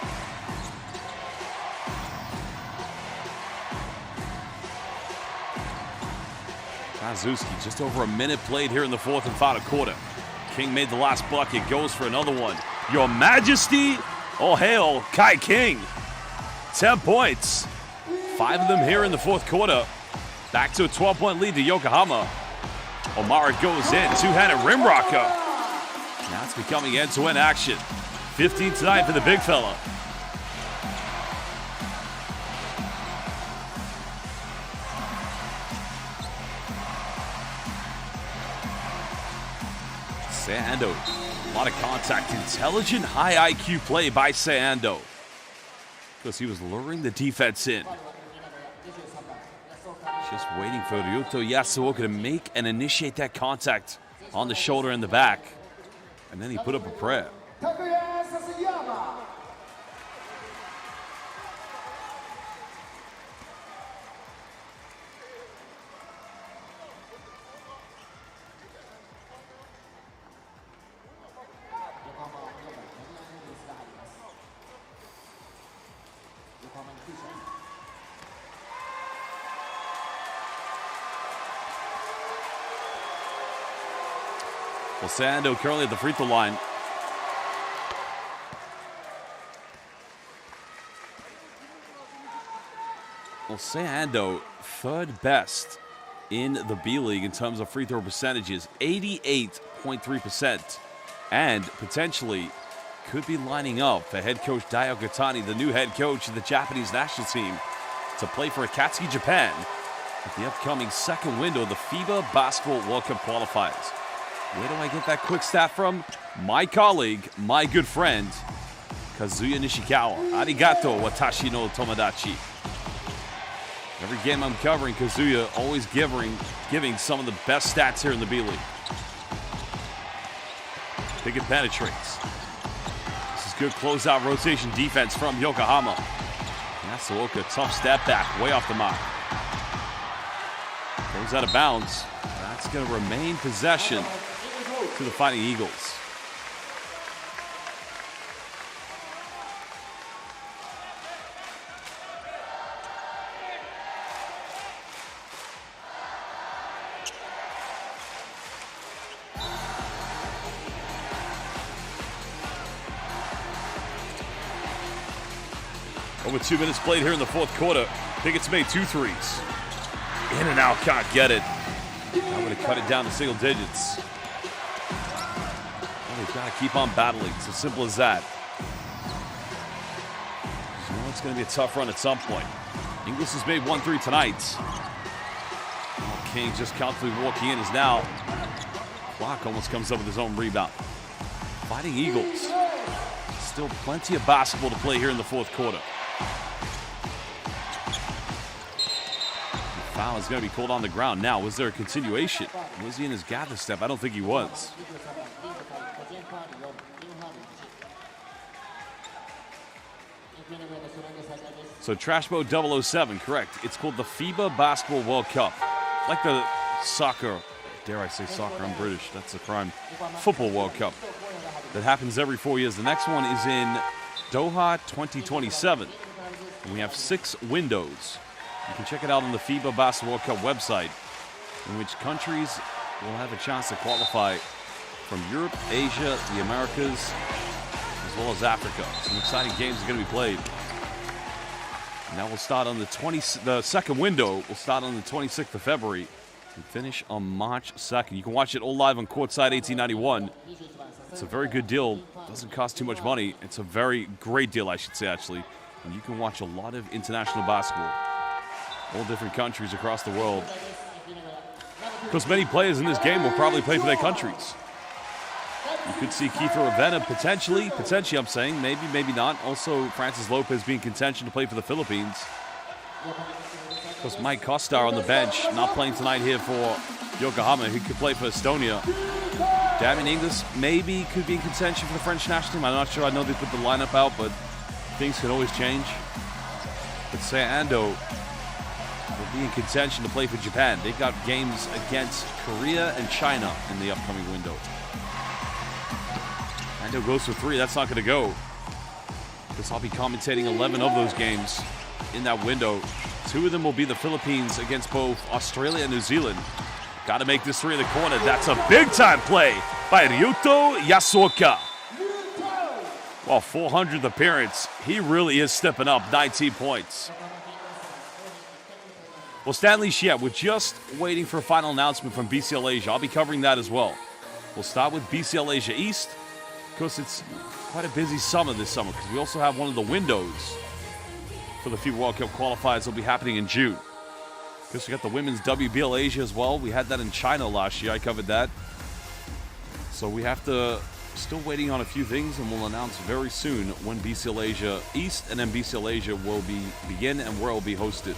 Kazuski, just over a minute played here in the fourth and final quarter. King made the last bucket, goes for another one. Your Majesty, all hail Kai King. 10 points. 5 of them here in the fourth quarter. Back to a 12-point lead to Yokohama. Omara goes in, two-handed rim rocker. Now it's becoming end-to-end action. 15 tonight for the big fella. Sando, a lot of contact, intelligent, high IQ play by Sando. Because he was luring the defense in. Just waiting for Ryuto Yasuoka to make and initiate that contact on the shoulder and the back. And then he put up a prayer. Well, Sando currently at the free throw line. Well, Sando, third best in the B-League in terms of free throw percentages, 88.3%. And potentially could be lining up for head coach Daio Katani, the new head coach of the Japanese national team, to play for Akatsuki Japan at the upcoming second window of the FIBA Basketball World Cup qualifiers. Where do I get that quick stat from? My colleague, my good friend, Kazuya Nishikawa. Arigato, watashi no tomodachi. Every game I'm covering, Kazuya always giving some of the best stats here in the B-League. Pickett penetrates. This is good closeout rotation defense from Yokohama. Yasuoka, tough step back, way off the mark. Goes out of bounds. That's going to remain possession to the Fighting Eagles. Over 2 minutes played here in the fourth quarter. Pickett's made 2 threes. In and out, can't get it. I'm going to cut it down to single digits. Well, they've got to keep on battling. It's as simple as that. You know it's going to be a tough run at some point. Inglis has made 1 3 tonight. Oh, King just comfortably walking in as now. Clock almost comes up with his own rebound. Fighting Eagles. Still plenty of basketball to play here in the fourth quarter. Foul is going to be called on the ground. Now, was there a continuation? Was he in his gather step? I don't think he was. So Trash Mode 007, correct. It's called the FIBA Basketball World Cup. Like the soccer, dare I say soccer, I'm British, that's a crime. Football World Cup. that happens every 4 years. The next one is in Doha 2027. And we have 6 windows. You can check it out on the FIBA Basketball World Cup website, in which countries will have a chance to qualify from Europe, Asia, the Americas, as well as Africa. Some exciting games are going to be played. And that will start on the second window will start on the 26th of February and finish on March 2nd. You can watch it all live on Courtside 1891. It's a very good deal. Doesn't cost too much money. It's a very great deal, I should say, actually. And you can watch a lot of international basketball. All different countries across the world. Because many players in this game will probably play for their countries. You could see Kiefer Ravena potentially I'm saying, maybe not. Also, Francis Lopez being in contention to play for the Philippines. Because Mike Kostar on the bench, not playing tonight here for Yokohama. He could play for Estonia. Damian Inglis maybe could be in contention for the French national team. I'm not sure. I know they put the lineup out, but things can always change. But Ando will be in contention to play for Japan. They've got games against Korea and China in the upcoming window. Ando goes for 3. That's not going to go. Because I'll be commentating 11 of those games in that window. 2 of them will be the Philippines against both Australia and New Zealand. Got to make this 3 in the corner. That's a big-time play by Ryuto Yasuoka. Well, 400th appearance. He really is stepping up. 19 points. Well, Stanley Chiet, we're just waiting for a final announcement from BCL Asia. I'll be covering that as well. We'll start with BCL Asia East. Because it's quite a busy summer this summer. Because we also have one of the windows for the FIBA World Cup qualifiers will be happening in June. Because we got the women's WBL Asia as well. We had that in China last year. I covered that. So we have to still waiting on a few things, and we'll announce very soon when BCL Asia East and then BCL Asia will begin and where it will be hosted.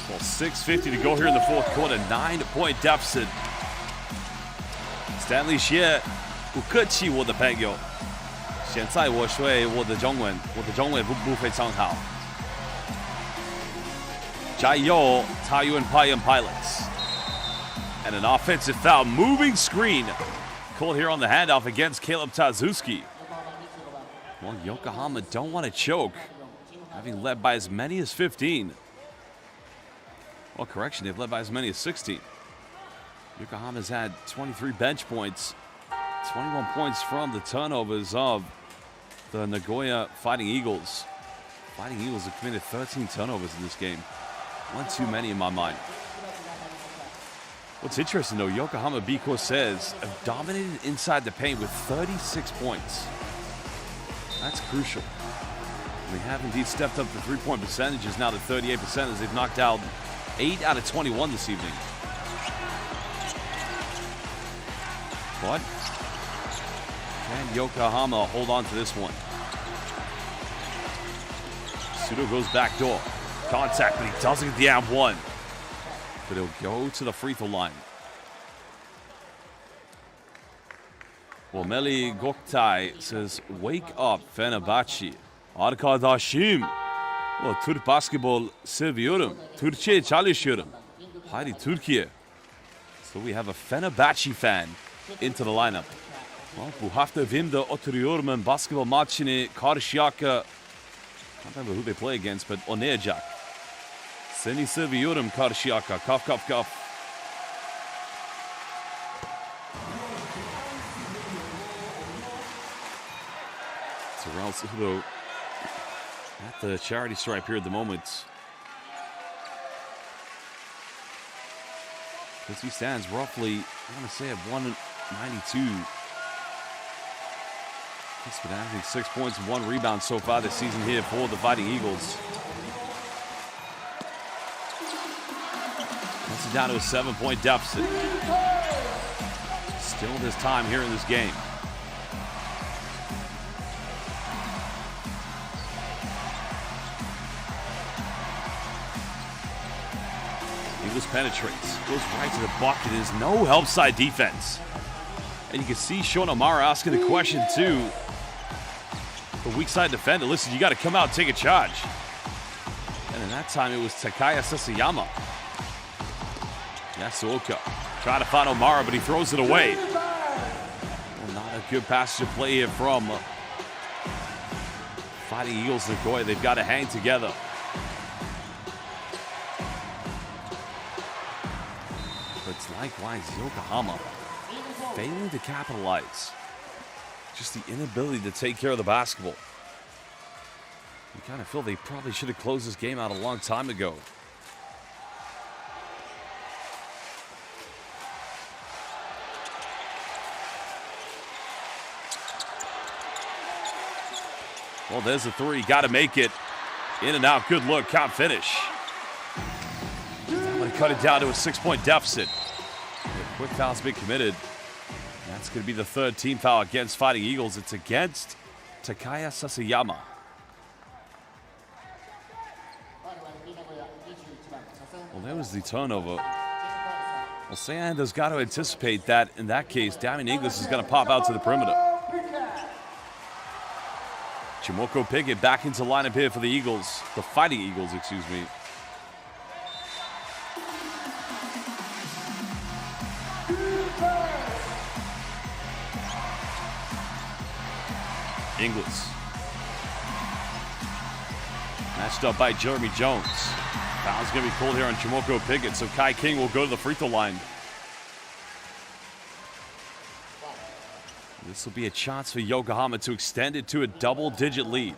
Well, 6:50 to go here in the fourth quarter. 9-point deficit. Stanley Xie, 不客气，我的朋友。现在我说我的中文不非常好。加油，台湾 Pilots. And an offensive foul, moving screen. Called here on the handoff against Caleb Tazuski. Well, Yokohama don't want to choke, having led by as many as 15. Well, correction, they've led by as many as 16. Yokohama's had 23 bench points, 21 points from the turnovers of the Nagoya Fighting Eagles. Fighting Eagles have committed 13 turnovers in this game. One too many in my mind. What's interesting, though, Yokohama B-CORSAIRS have dominated inside the paint with 36 points. That's crucial. They have indeed stepped up the three-point percentages now to 38% as they've knocked out 8 out of 21 this evening. But can Yokohama hold on to this one? Sudo goes back door. Contact, but he doesn't get the and one. But he'll go to the free throw line. Well, Meli Goktai says, wake up, Fenerbahçe. Arkadaşım. Well, Türk basketball seviyorum. Türkiye çalışıyorum. Haydi Türkiye. So we have a Fenerbahçe fan into the lineup. Well, bu hafta Vim'de oturuyorum basketball maçını Karşıyaka. I don't remember who they play against, but oynayacak. Seni seviyorum Karşıyaka. Kaf kaf kaf. Terrell Sudo at the charity stripe here at the moment. Because he stands roughly, I want to say, at 192. He's been averaging 6 points and 1 rebound so far this season here for the Fighting Eagles. Cuts it down to a 7-point deficit. Still this time here in this game. Eagles penetrates, goes right to the bucket. There's no help side defense. And you can see Sean O'Mara asking the question too. The weak side defender, listen, you got to come out and take a charge. And in that time, it was Takaya Sasayama. Yasuoka trying to find O'Mara, but he throws it away. Well, not a good passage of play here from Fighting Eagles Nagoya. They've got to hang together. But it's likewise Yokohama failing to capitalize. Just the inability to take care of the basketball. You kind of feel they probably should have closed this game out a long time ago. Well, there's a three. Got to make it. In and out. Good look. Can't finish. That would have cut it down to a 6-point deficit. A quick foul's been committed. That's going to be the third team foul against Fighting Eagles. It's against Takaya Sasayama. Well, there was the turnover. Well, Sanda's got to anticipate that. In that case, Damian Inglis is going to pop out to the perimeter. Chimoko Pickett back into lineup here for the Eagles. The Fighting Eagles, excuse me. Inglis. Matched up by Jeremy Jones. Foul's going to be called here on Chimoko Pickett, so Kai King will go to the free throw line. This will be a chance for Yokohama to extend it to a double-digit lead.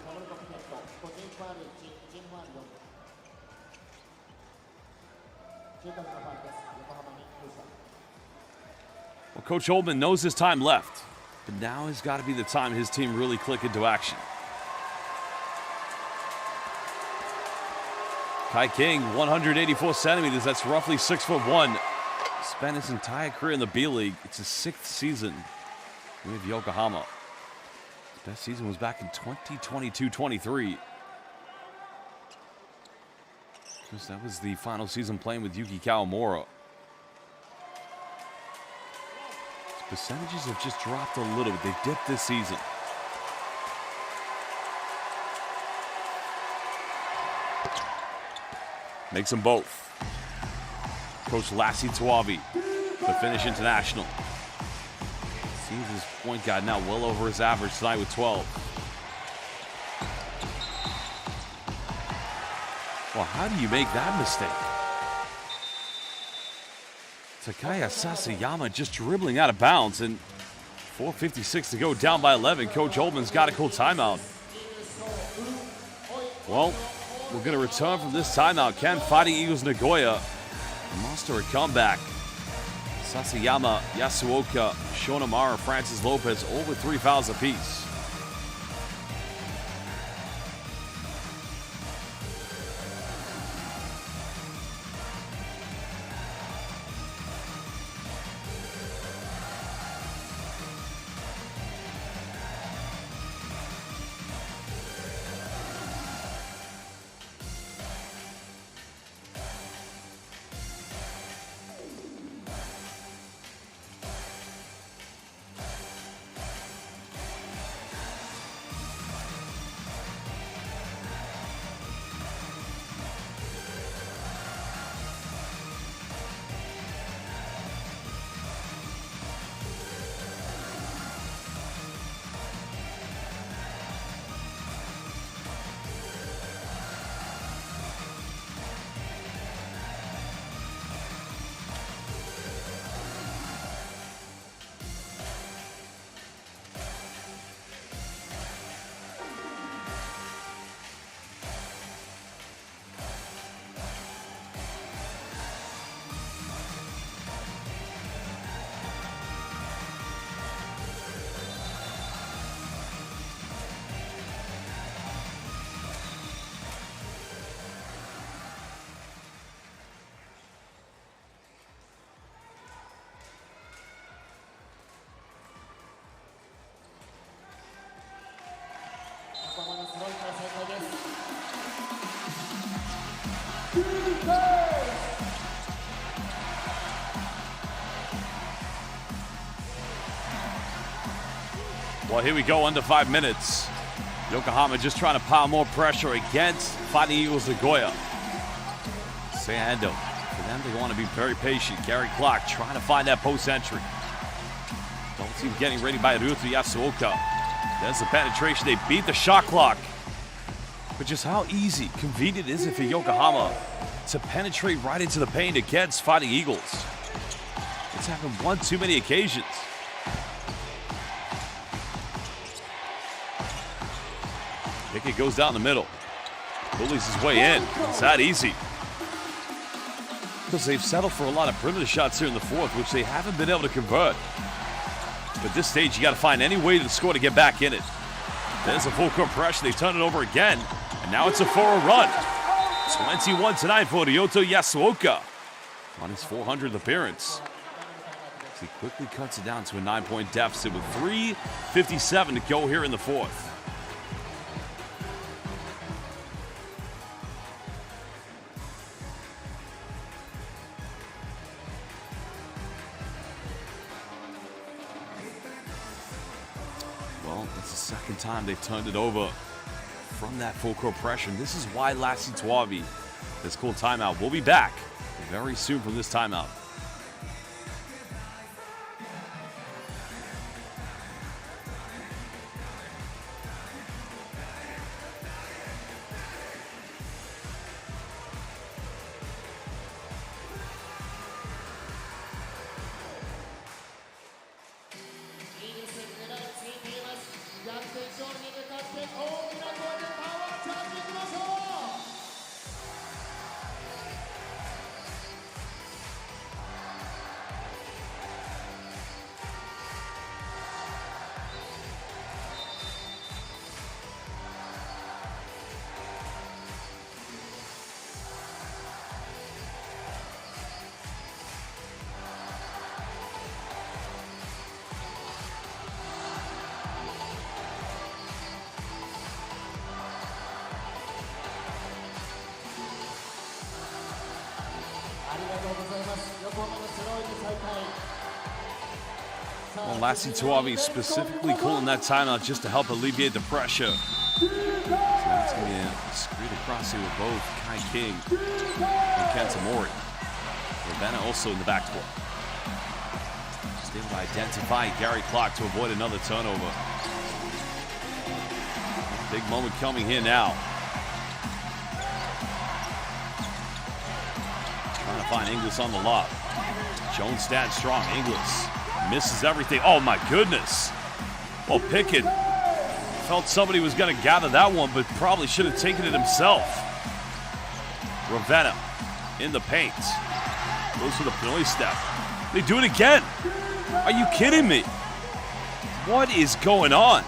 Well, Coach Oldman knows his time left. But now has got to be the time his team really click into action. Kai King, 184 centimeters. That's roughly 6'1". Spent his entire career in the B-League. It's his 6th season with Yokohama. His best season was back in 2022-23. Because that was the final season playing with Yuki Kawamura. Percentages have just dropped a little bit. They dipped this season. Makes them both. Coach Lassie Tawabi, the Finnish international. Seems his point guard now well over his average tonight with 12. Well, how do you make that mistake? Takaya Sasayama just dribbling out of bounds, and 4:56 to go, down by 11. Coach Oldman's got a cool timeout. Well, we're going to return from this timeout. Can Fighting Eagles Nagoya muster a comeback? Sasayama, Yasuoka, Sean O'Mara, Francis Lopez, over 3 fouls apiece. ロイから再開です。Well, here we go, under 5 minutes. Yokohama just trying to pile more pressure against Fighting Eagles Nagoya. Sayando, for them, they want to be very patient. Gary Clark trying to find that post entry. Double team getting ready by Ryuta Yasuoka. There's the penetration. They beat the shot clock. But just how easy, convenient is it for Yokohama to penetrate right into the paint against Fighting Eagles? It's happened one too many occasions. Pickett goes down the middle. Bullies his way in. It's that easy. Because they've settled for a lot of perimeter shots here in the fourth, which they haven't been able to convert. But at this stage, you got to find any way to score to get back in it. There's a full court pressure. They turn it over again. And now it's a 4-0 run. 21-9 for Ryuta Yasuoka on his 400th appearance. He quickly cuts it down to a 9-point deficit with 3:57 to go here in the fourth. Well, that's the second time they've turned it over from that full court pressure. And this is why Lassie Tuavi has called timeout. We'll be back very soon from this timeout. Well, Lassie Tuavi specifically calling that timeout just to help alleviate the pressure. So that's going to be a screen across here with both Kai King and Kentamori. Ravenna also in the backcourt. Just able to identify Gary Clark to avoid another turnover. Big moment coming here now. Trying to find Inglis on the lob. Jones stands strong. Inglis misses everything. Oh my goodness. Well, Pickett felt somebody was going to gather that one, but probably should have taken it himself. Ravenna in the paint. Goes for the Pinoy step. They do it again. Are you kidding me? What is going on?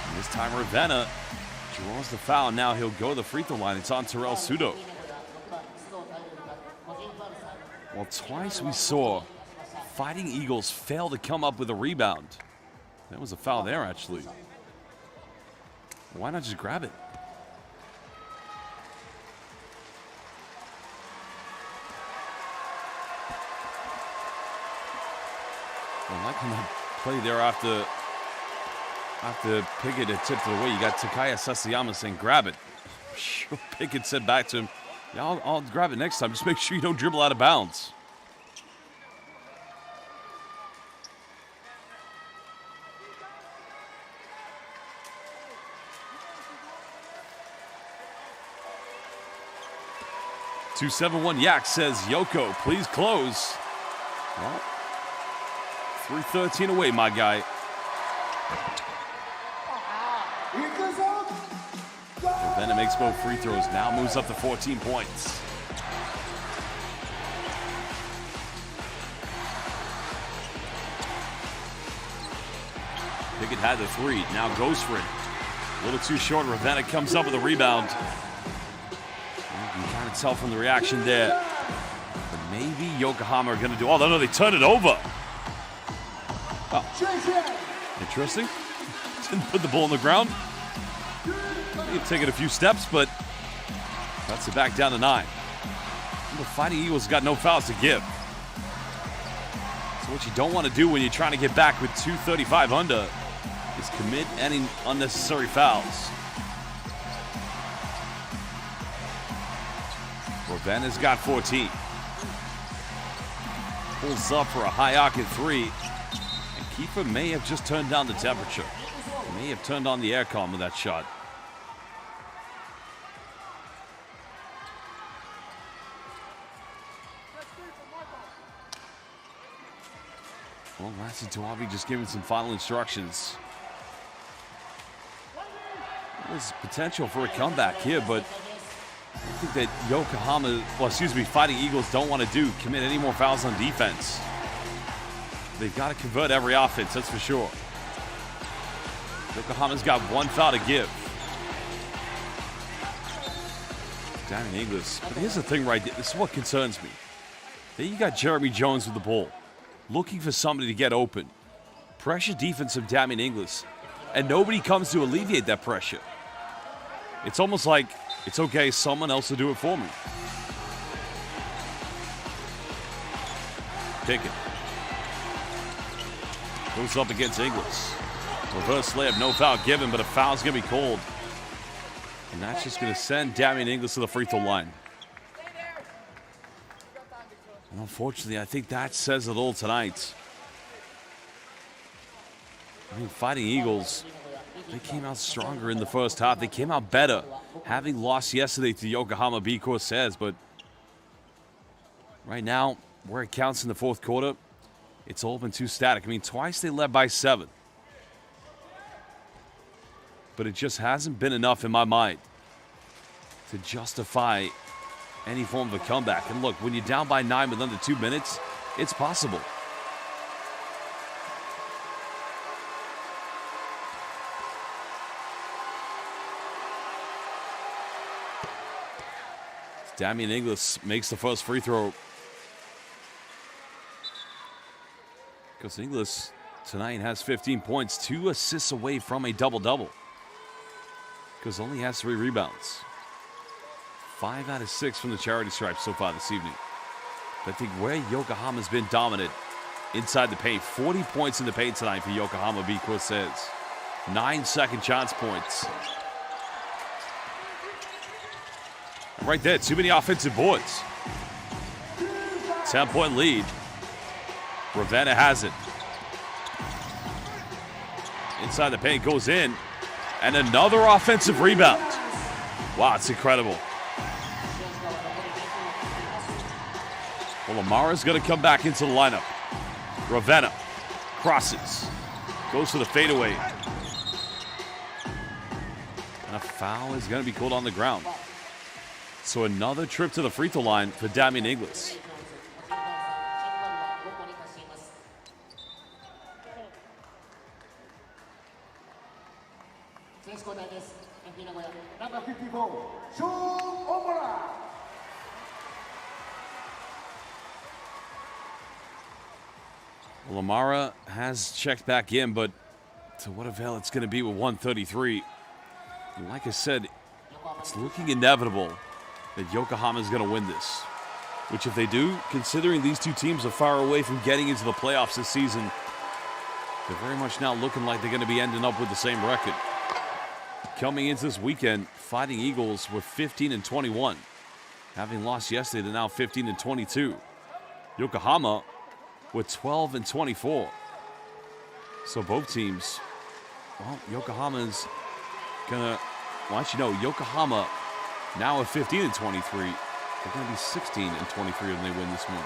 And this time Ravenna draws the foul. Now he'll go to the free throw line. It's on Terrell Sudo. Well, twice we saw Fighting Eagles fail to come up with a rebound. That was a foul there, actually. Why not just grab it? Well, liking that play there after Pickett had tipped it away. You got Takaya Sasayama saying, grab it. Sure, Pickett said back to him, yeah, I'll grab it next time. Just make sure you don't dribble out of bounds. $271 Yak says, Yoko, please close. Well, 3:13 away, my guy. Ravenna makes both free throws, now moves up to 14 points. Pickett had the three, now goes for it. A little too short, Ravenna comes up with a rebound. You can kind of tell from the reaction there. But maybe Yokohama are going to do, oh no, they turn it over. Interesting. Didn't put the ball on the ground. He'd taken a few steps, but cuts it back down to 9. The Fighting Eagles got no fouls to give. So what you don't want to do when you're trying to get back with 2:35 under is commit any unnecessary fouls. Ravenna's got 14. Pulls up for a high arcing 3. And Kiefer may have just turned down the temperature. May have turned on the aircon with that shot. Well, Matsu Tawabi just giving some final instructions. There's potential for a comeback here, but I think that Fighting Eagles don't want to commit any more fouls on defense. They've got to convert every offense, that's for sure. Yokohama's got 1 foul to give. Damn English. But here's the thing right there. This is what concerns me. There you got Jeremy Jones with the ball, looking for somebody to get open. Pressure defense of Damian Inglis. And nobody comes to alleviate that pressure. It's almost like, it's okay, someone else will do it for me. Pickett. Goes up against Inglis. Reverse layup, no foul given, but a foul's going to be called. And that's just going to send Damian Inglis to the free throw line. And unfortunately, I think that says it all tonight. I mean, Fighting Eagles, they came out stronger in the first half. They came out better, having lost yesterday to Yokohama B-CORSAIRS. But right now, where it counts in the fourth quarter, it's all been too static. I mean, twice they led by 7. But it just hasn't been enough in my mind to justify any form of a comeback. And look, when you're down by 9 with under 2 minutes, it's possible. Damian Inglis makes the first free throw. Because Inglis tonight has 15 points, 2 assists away from a double-double. Because only has 3 rebounds. 5 out of 6 from the charity stripe so far this evening. But I think where Yokohama's been dominant inside the paint. 40 points in the paint tonight for Yokohama B-CORSAIRS. 9 second chance points. Right there, too many offensive boards. 10-point lead. Ravenna has it. Inside the paint, goes in. And another offensive rebound. Wow, it's incredible. Well, Amara's going to come back into the lineup. Ravenna crosses. Goes for the fadeaway. And a foul is going to be called on the ground. So another trip to the free throw line for Damian Inglis. Lamara has checked back in, but to what avail it's going to be with 133. And like I said, it's looking inevitable that Yokohama is going to win this. Which if they do, considering these two teams are far away from getting into the playoffs this season, they're very much now looking like they're going to be ending up with the same record. Coming into this weekend, Fighting Eagles were 15-21. Having lost yesterday, they're now 15-22. Yokohama with 12-24. So both teams, well, Yokohama's gonna, why don't you know, Yokohama now at 15-23. They're gonna be 16-23 when they win this one.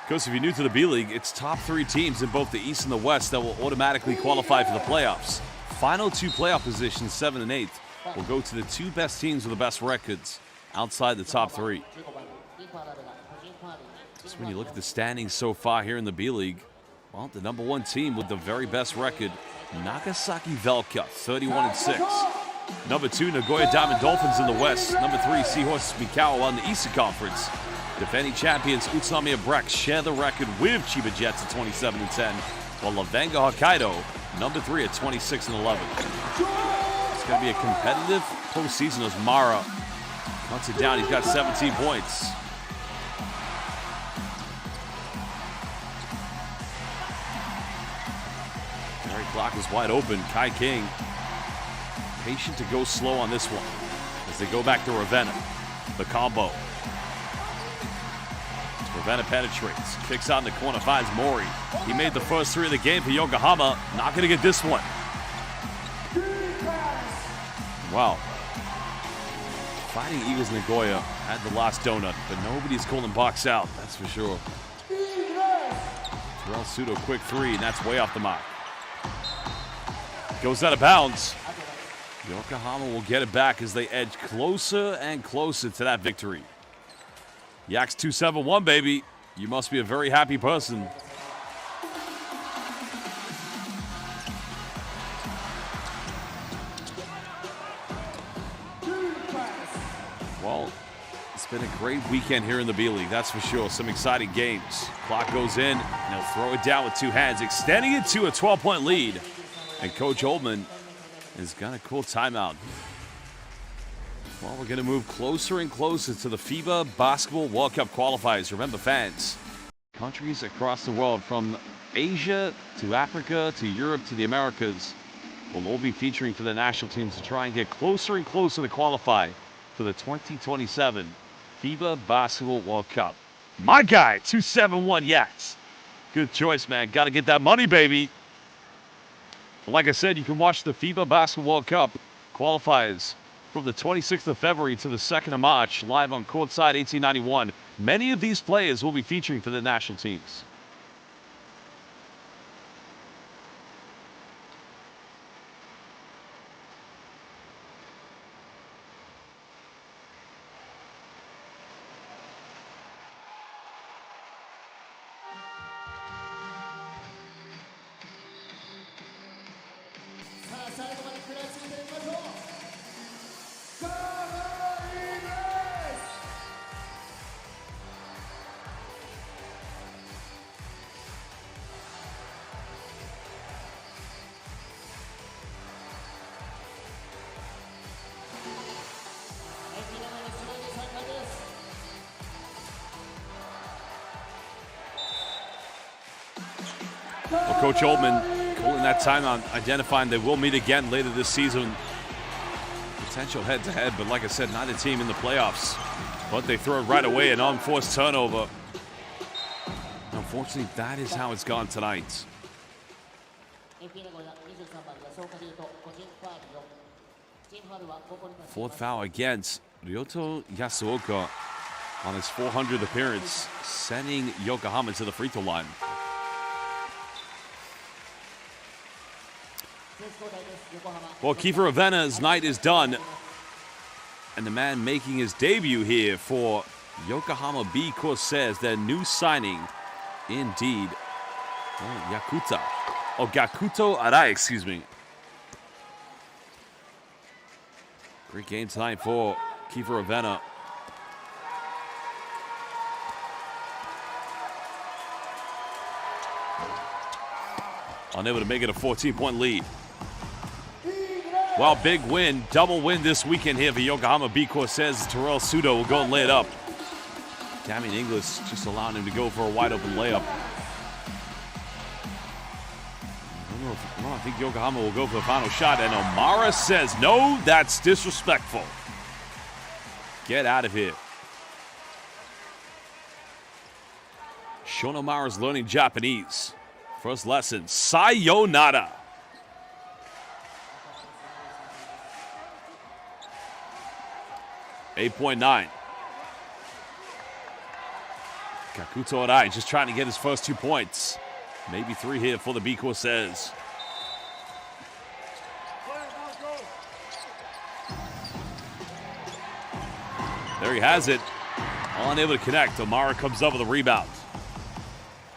Because if you're new to the B-League, it's top 3 teams in both the East and the West that will automatically qualify for the playoffs. Final 2 playoff positions, 7 and 8, will go to the 2 best teams with the best records outside the top 3. Just when you look at the standings so far here in the B-League, well, the number 1 team with the very best record, Nagasaki Velka, 31-6. Number 2, Nagoya Diamond Dolphins in the West. Number 3, Seahorses Mikao on the Eastern Conference. Defending champions Utsunomiya Breck share the record with Chiba Jets at 27-10, while Levenga Hokkaido, number 3 at 26-11. It's going to be a competitive postseason as Mara cuts it down. He's got 17 points. Gary Clock is wide open. Kai King patient to go slow on this one as they go back to Ravenna. The combo. Ravenna penetrates, kicks out in the corner, finds Mori. He made the first 3 of the game for Yokohama. Not going to get this one. Wow. Fighting Eagles Nagoya had the last donut, but nobody's calling box out, that's for sure. Terrell Sudo, quick 3, and that's way off the mark. Goes out of bounds. Yokohama will get it back as they edge closer and closer to that victory. Yaks 271, baby. You must be a very happy person. Well, it's been a great weekend here in the B-League, that's for sure. Some exciting games. Clock goes in, and he'll throw it down with 2 hands, extending it to a 12-point lead. And Coach Oldman is going to call timeout. Well, we're going to move closer and closer to the FIBA Basketball World Cup qualifiers. Remember, fans, countries across the world from Asia to Africa to Europe to the Americas will all be featuring for the national teams to try and get closer and closer to qualify for the 2027 FIBA Basketball World Cup. My guy, 271 Yaks. Good choice, man. Got to get that money, baby. Like I said, you can watch the FIBA Basketball World Cup qualifiers from the 26th of February to the 2nd of March, live on Courtside 1891. Many of these players will be featuring for the national teams. Well, Coach Oldman calling that timeout, identifying they will meet again later this season. Potential head-to-head, but like I said, neither team in the playoffs. But they throw it right away, an unforced turnover. Unfortunately, that is how it's gone tonight. Fourth foul against Ryoto Yasuoka on his 400th appearance, sending Yokohama to the free throw line. Well, Kiefer Ravenna's night is done. And the man making his debut here for Yokohama B-CORSAIRS, their new signing, indeed. Gakuto Arai, excuse me. Great game tonight for Kiefer Ravenna. Unable to make it a 14-point lead. Wow, big win, double win this weekend here for Yokohama B-CORSAIRS. Terrell Sudo will go and lay it up. Damian Inglis just allowing him to go for a wide open layup. I think Yokohama will go for the final shot, and Omara says, no, that's disrespectful. Get out of here. Shon Omara's learning Japanese. First lesson, sayonara. .9. Gakuto Arai just trying to get his first 2 points. Maybe 3 here for the B-CORSAIRS. There he has it. Unable to connect. Omara comes up with a rebound.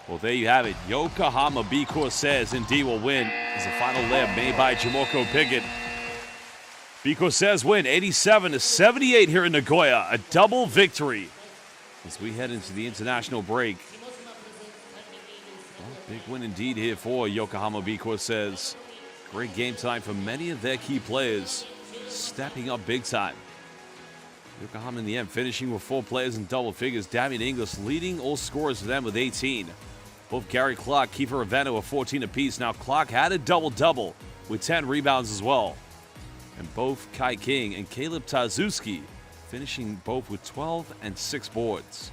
Well, there you have it. Yokohama B-CORSAIRS indeed will win as the final layup made by Jimoko Pickett. B-CORSAIRS win 87-78 here in Nagoya. A double victory as we head into the international break. Well, big win indeed here for Yokohama B-CORSAIRS. Great game tonight for many of their key players, stepping up big time. Yokohama in the end finishing with 4 players in double figures. Damian Inglis leading all scorers for them with 18. Both Gary Clark, Kiefer Ravenna with 14 apiece. Now Clark had a double-double with 10 rebounds as well. And both Kai King and Caleb Tazuski finishing both with 12 and 6 boards.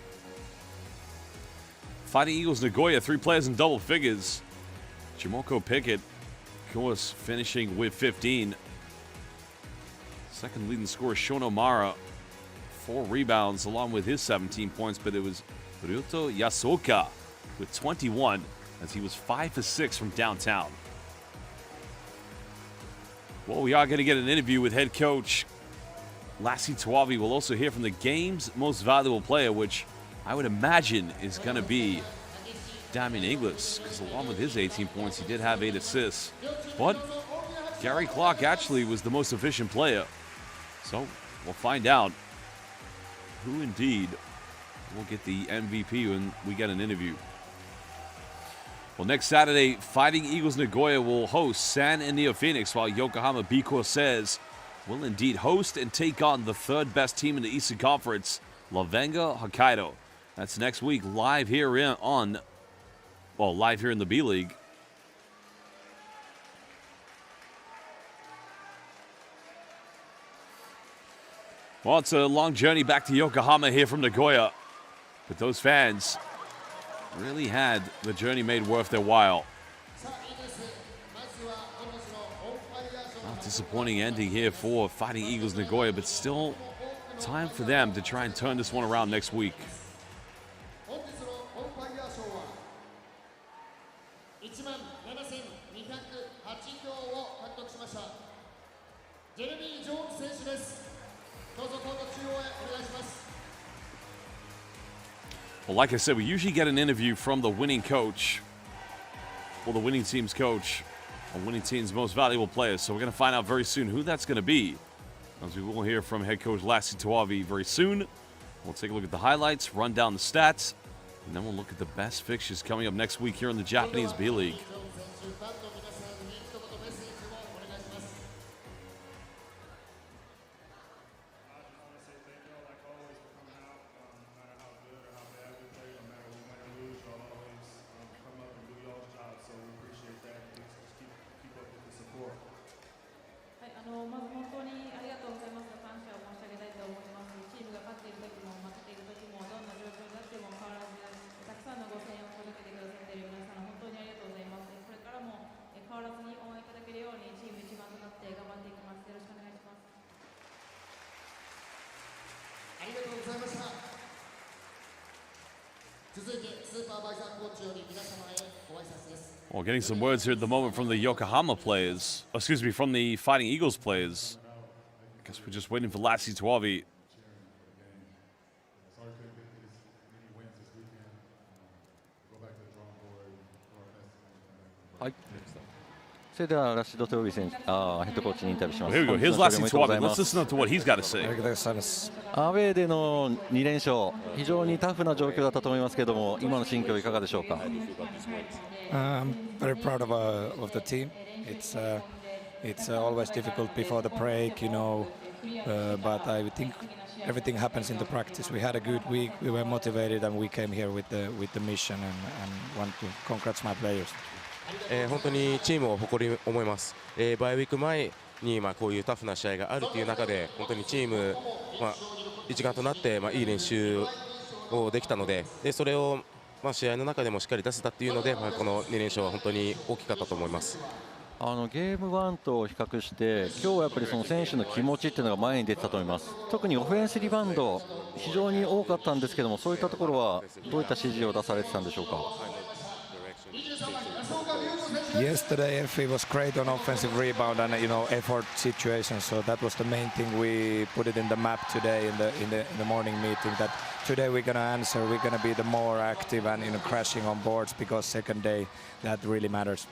Fighting Eagles Nagoya, 3 players in double figures. Jamoko Pickett, of course, finishing with 15. Second leading scorer, Sean O'Mara, 4 rebounds along with his 17 points, but it was Ryuto Yasuoka with 21 as he was 5 for 6 from downtown. Well, we are going to get an interview with head coach Lassie Tuavi. We'll also hear from the game's most valuable player, which I would imagine is going to be Damian Inglis, because along with his 18 points, he did have 8 assists. But Gary Clark actually was the most efficient player. So we'll find out who indeed will get the MVP when we get an interview. Well, next Saturday, Fighting Eagles Nagoya will host San and Neo Phoenix, while Yokohama B-CORSAIRS will indeed host and take on the 3rd best team in the Eastern Conference, Lavenga Hokkaido. That's next week, live here in the B-League. Well, it's a long journey back to Yokohama here from Nagoya, but those fans really had the journey made worth their while. Not disappointing ending here for Fighting Eagles Nagoya, but still time for them to try and turn this one around next week. Well, like I said, we usually get an interview from the winning coach, or the winning team's coach, or winning team's most valuable players. So we're going to find out very soon who that's going to be, as we will hear from head coach Lassie Tuavi very soon. We'll take a look at the highlights, run down the stats, and then we'll look at the best fixtures coming up next week here in the Japanese B-League. Well, getting some words here at the moment from the Yokohama players. Excuse me, from the Fighting Eagles players. I guess we're just waiting for Lassie Tuavi. Here we go. Here's Lassie Tuavi. Let's listen to what he's got to say. アウェーでの2連勝、非常にタフな状況だったと思いますけども、今の心境いかがでしょうか。I'm very proud of the team. It's always difficult before the break, you know, but I think everything happens in the practice. We had a good week. We were motivated, and we came here with the mission and want to congrats my players. 本当にチームを誇り思います。バイウィーク前にこういうタフな試合があるという中で、本当にチーム一丸となっていい練習をできたので、それを試合の中でもしっかり出せたというので、この2連勝は本当に大きかったと思います。ゲーム1と比較して、今日はやっぱりその選手の気持ちっていうのが前に出てたと思います。特にオフェンスリバウンド非常に多かったんですけども、そういったところはどういった指示を出されてたんでしょうか。Yesterday, FE was great on offensive rebound and effort situations. So that was the main thing. We put it in the map today in the morning meeting. That today we're gonna answer. We're gonna be the more active and crashing on boards, because second day that really matters.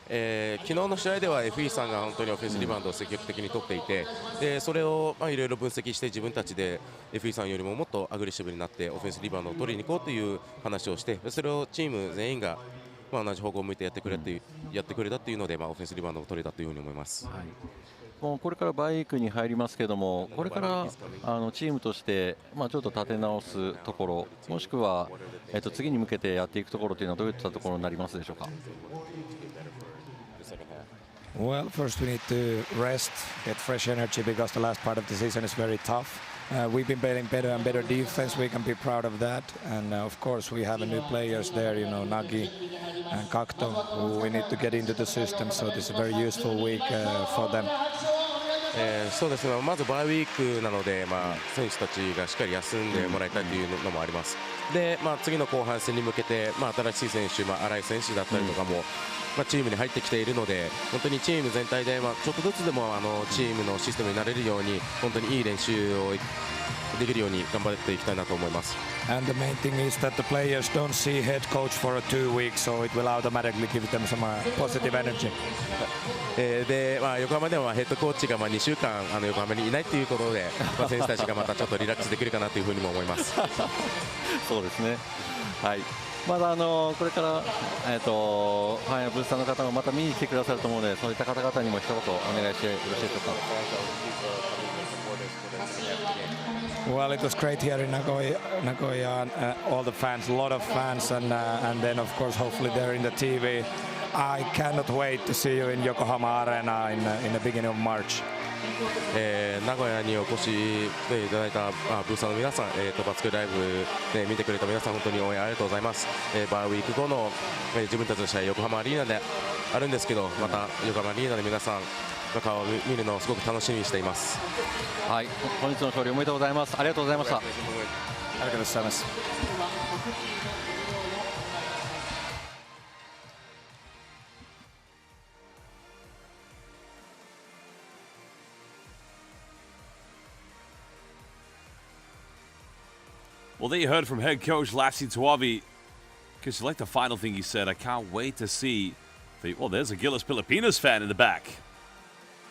昨日の試合では FE さんが本当にオフェンスリバウンドを積極的に取っていて、でそれをいろいろ分析して自分たちで FE さんよりももっとアグレッシブになってオフェンスリバウンドを取りに行こうという話をして、それをチーム全員が同じ方向を向いてやってくれたというので、オフェンスリバウンドを取れたというふうに思います。もうこれからバイウィークに入りますけども、これからチームとしてちょっと立て直すところ、もしくは次に向けてやっていくところというのはどういったところになりますでしょうか。Well, first we need to rest, get fresh energy because the last part of the season is very tough. We've been playing better and better defense. We can be proud of that. And of course, we have new players there, Nagi and Kakto, who we need to get into the system. So this is a very useful week for them. そうですね、まずバイウィークなので、選手たちがしっかり休んでもらいたいというのもあります。で、次の後半戦に向けて、新しい選手、新井選手だったりとかも、チームに入ってきているので、本当にチーム全体で、ちょっとずつでもチームのシステムになれるように、本当にいい練習をできるように頑張っていきたいなと思います。And the main thing is that the players don't see head coach for 2 weeks, so it will automatically give them some positive energy. で、横浜ではヘッドコーチが2週間横浜にいないということで、選手たちがまたちょっとリラックスできるかなというふうにも思います。そうですね。はい。まだこれからファンやブースターの方もまた見に来てくださると思うので、そういった方々にも一言お願いしてよろしいでしょうか。Well, it was great here in Nagoya, all the fans, a lot of fans, and then of course hopefully they're in the TV. I cannot wait to see you in Yokohama Arena in the beginning of March. 名古屋にお越しいただいたブースターの皆さん、バスケライブで見てくれた皆さん、本当に応援ありがとうございます。バーウィーク後の自分たちの試合、横浜アリーナであるんですけど、また横浜アリーナで皆さんの顔を見るのをすごく楽しみにしています。はい、本日の勝利おめでとうございます。ありがとうございました。ありがとうございます。Well, there you heard from head coach Lassie Tuavi. Because like the final thing he said, I can't wait to see. Well, there's a Gilles Pilipinas fan in the back.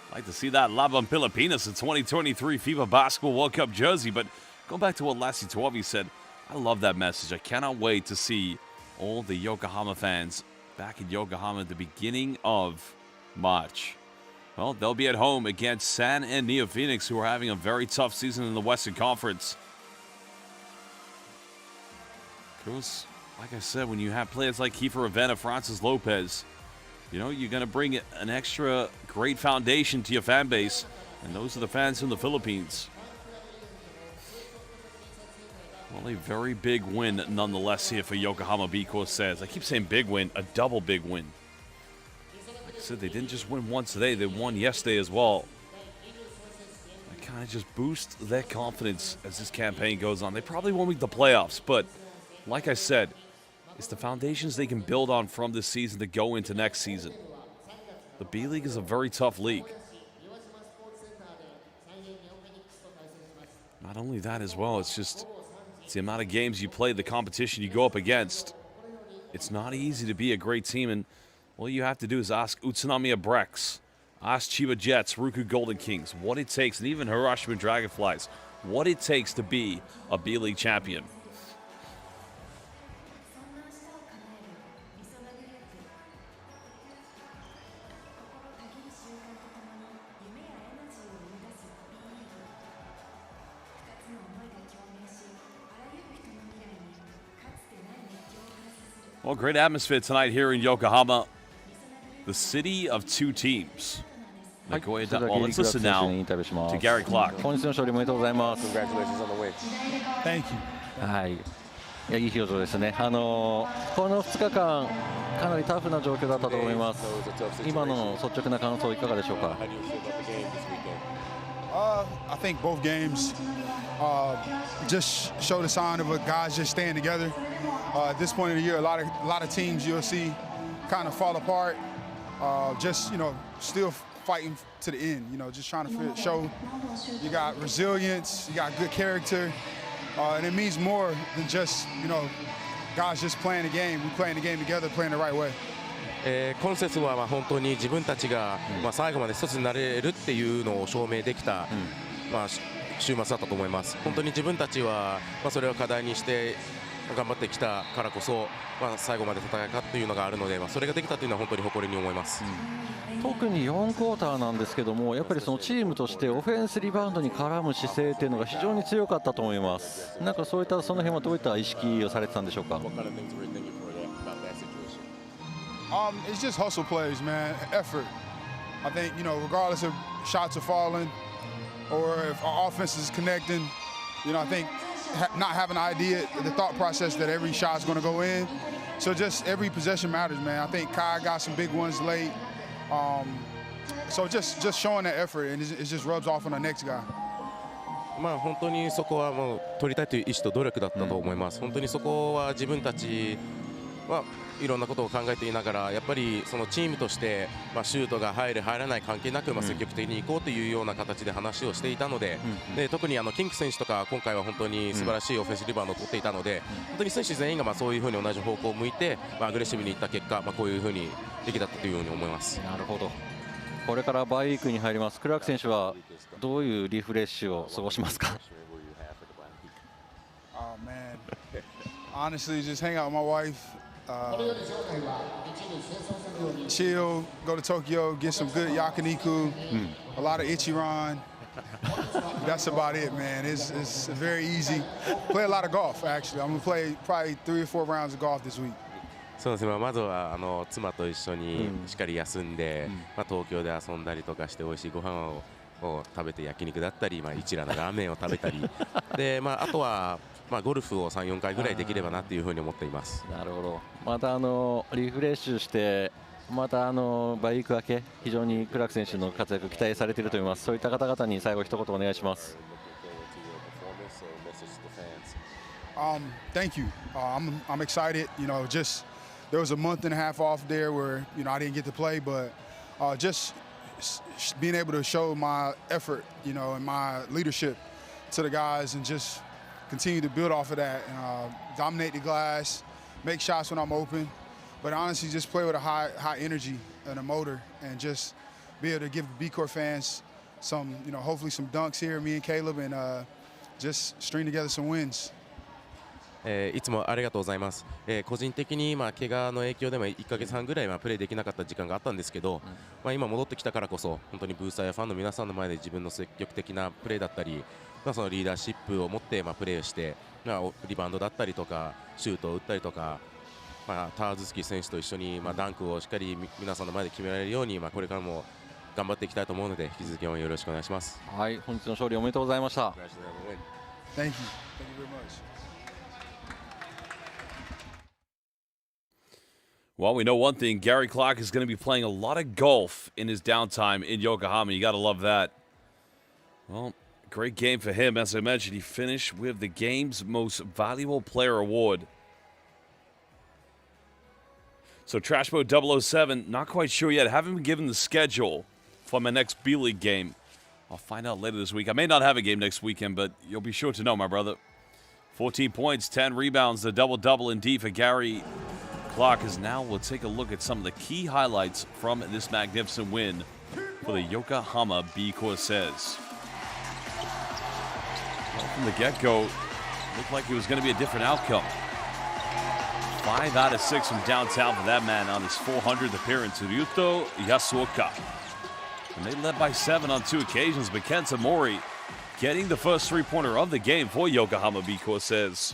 I'd like to see that Laban Pilipinas, the 2023 FIBA Basketball World Cup jersey. But going back to what Lassie Tuavi said, I love that message. I cannot wait to see all the Yokohama fans back in Yokohama at the beginning of March. Well, they'll be at home against San and Neo Phoenix, who are having a very tough season in the Western Conference. Because, like I said, when you have players like Kiefer Avena, Francis Lopez, you're going to bring an extra great foundation to your fan base. And those are the fans from the Philippines. Well, a very big win nonetheless here for Yokohama B-CORSAIRS. I keep saying big win, a double big win. Like I said, they didn't just win once today, they won yesterday as well. That kind of just boosts their confidence as this campaign goes on. They probably won't make the playoffs, but like I said, it's the foundations they can build on from this season to go into next season. The B-League is a very tough league. Not only that as well, it's the amount of games you play, the competition you go up against. It's not easy to be a great team, and all you have to do is ask Utsunomiya Brex, ask Chiba Jets, Ruku Golden Kings, what it takes, and even Hiroshima Dragonflies, what it takes to be a B-League champion. Well, great atmosphere tonight here in Yokohama, the city of two teams. Nagoya. Well, let's listen now to Gary Clark. Congratulations on the win. Thank you. はい。いや、いい表情ですね。この2日間、かなりタフな状況だったと思います。今の率直な感想いかがでしょうか。I think both games just show the sign of guys just staying together. At this point of the year, a lot of teams you'll see kind of fall apart. Just still fighting to the end. Just trying to show you got resilience, you got good character, and it means more than just guys just playing the game. We're playing the game together, playing the right way. 今節はまあ本当に自分たちがまあ最後まで一つになれるっていうのを証明できたまあ週末だったと思います。本当に自分たちはまあそれを課題にして頑張ってきたからこそ、まあ、最後まで戦い方というのがあるので、まあ、それができたというのは本当に誇りに思います、特に4クォーターなんですけども、やっぱりそのチームとしてオフェンスリバウンドに絡む姿勢というのが非常に強かったと思います。なんかそういったその辺はどういった意識をされてたんでしょうか。It's just hustle plays, man. Effort. I think, regardless of shots are falling or if our offense is connecting, I think not having an idea, the thought process that every shot's going to go in. So just every possession matters, man. I think Kai got some big ones late. So just showing that effort, and it just rubs off on the next guy. まあ本当にそこはもう取りたいという意思と努力だったと思います。本当にそこは自分たちはいろんなことを考えていながら、やっぱりそのチームとしてまあシュートが入る入らない関係なくまあ積極的に行こうというような形で話をしていたので、で特にキンク選手とか今回は本当に素晴らしいオフェンスリバウンドを取っていたので、本当に選手全員がまあそういうふうに同じ方向を向いてまあアグレッシブにいった結果、まあこういうふうにできたというように思います。なるほど。これからバイウィークに入ります。クラーク選手はどういうリフレッシュを過ごしますか。Oh man, honestly, just hang out with my wife. Chill, go to Tokyo, get some good yakiniku, a lot of ichiran. That's about it, man. It's very easy. Play a lot of golf, actually. I'm gonna play probably 3 or 4 rounds of golf this week. そうですね、まずは妻と一緒にしっかり休んで、まあ、東京で遊んだりとかして美味しいご飯を食べて焼肉だったり、まあ、一蘭のラーメンを食べたりで、まあ、あとはまあゴルフを 3,4 回ぐらいできればなというふうに思っています。なるほど。またリフレッシュしてまたバイウィーク明け非常にクラーク選手の活躍期待されていると思います。そういった方々に最後一言お願いします。Thank you. I'm excited. Just there was a month and a half off there where I didn't get to play, but just being able to show my effort, and my leadership to the guys, and just continue to build off of that, and dominate the glass, make shots when I'm open, but honestly just play with a high energy and a motor, and just be able to give the B-Corps fans some, hopefully some dunks here, me and Caleb, and just string together some wins. いつもありがとうございます。個人的に怪我の影響でも1ヶ月半ぐらいプレーできなかった時間があったんですけど、今戻ってきたからこそ本当にブースターやファンの皆さんの前で自分の積極的なプレーだったり、そのリーダーシップを持ってプレーして、リバウンドだったりとかシュートを打ったりとか、ターズスキー選手と一緒にダンクをしっかり皆さんの前で決められるように、これからも頑張っていきたいと思うので引き続き応援よろしくお願いします。はい、本日の勝利おめでとうございました。Thank you. Thank you very much. Well, we know one thing. Gary Clark is going to be playing a lot of golf in his downtime in Yokohama. You got to love that. Well, great game for him. As I mentioned, he finished with the game's most valuable player award. So Trash Mode 007, not quite sure yet. Haven't been given the schedule for my next B-League game. I'll find out later this week. I may not have a game next weekend, but you'll be sure to know, my brother. 14 points, 10 rebounds, the double-double indeed for Gary Clark. As now we'll take a look at some of the key highlights from this magnificent win for the Yokohama B-CORSAIRS. Well, from the get-go, looked like it was going to be a different outcome. 5 out of 6 from downtown for that man on his 400th appearance, Ryuto Yasuoka. And they led by 7 on 2 occasions, but Kenta Mori getting the first three-pointer of the game for Yokohama B-CORSAIRS.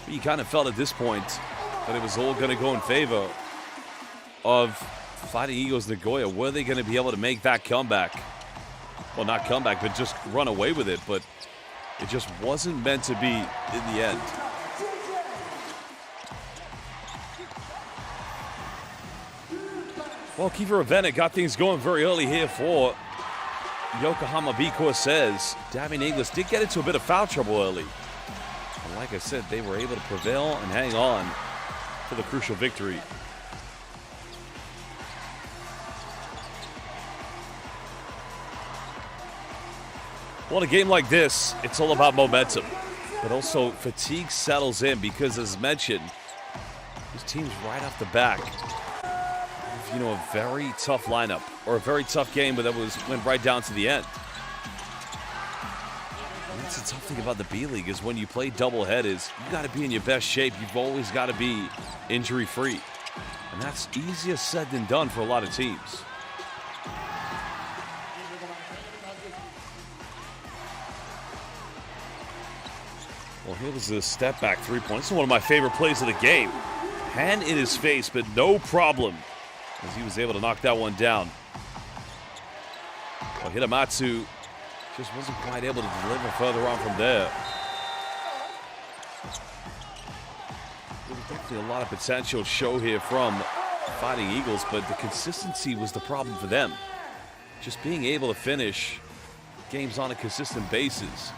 You kind of felt at this point that it was all going to go in favor of Fighting Eagles Nagoya. Were they going to be able to make that comeback? Well, not comeback, but just run away with it. But it just wasn't meant to be in the end. Well, Kiefer Avena got things going very early here for Yokohama B-CORSAIRS. Davian Inglis did get into a bit of foul trouble early. And like I said, they were able to prevail and hang on for the crucial victory. Well, in a game like this, it's all about momentum. But also fatigue settles in because, as mentioned, This team's right off the back. You know, a very tough lineup or a very tough game, but that went right down to the end. And that's the tough thing about the B-League is when you play doubleheaders, you got to be in your best shape. You've always got to be injury-free. And that's easier said than done for a lot of teams. Well, here was a step back three-point. This is one of my favorite plays of the game. Hand in his face, but no problem, as he was able to knock that one down. Well, Hitamatsu just wasn't quite able to deliver further on from there. There was definitely a lot of potential show here from Fighting Eagles, but the consistency was the problem for them. Just being able to finish games on a consistent basis.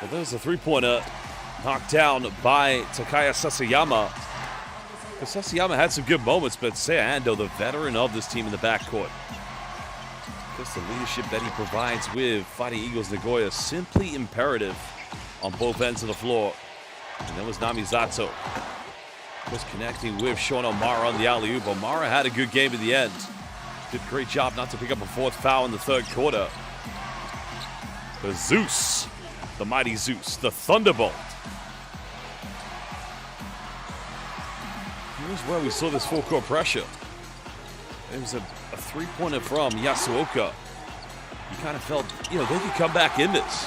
Well, there's a three-pointer knocked down by Takaya Sasayama. Sasayama had some good moments, but Seiya Ando, the veteran of this team in the backcourt. Just the leadership that he provides with Fighting Eagles Nagoya, simply imperative on both ends of the floor. And then was Namizato. Just connecting with Sean O'Mara on the alley-oop. O'Mara had a good game in the end. Did a great job not to pick up a fourth foul in the third quarter. The Zeus, the mighty Zeus, the Thunderbolt. Here's where we saw this full court pressure. It was a three-pointer from Yasuoka. You kind of felt, you know, they could come back in this.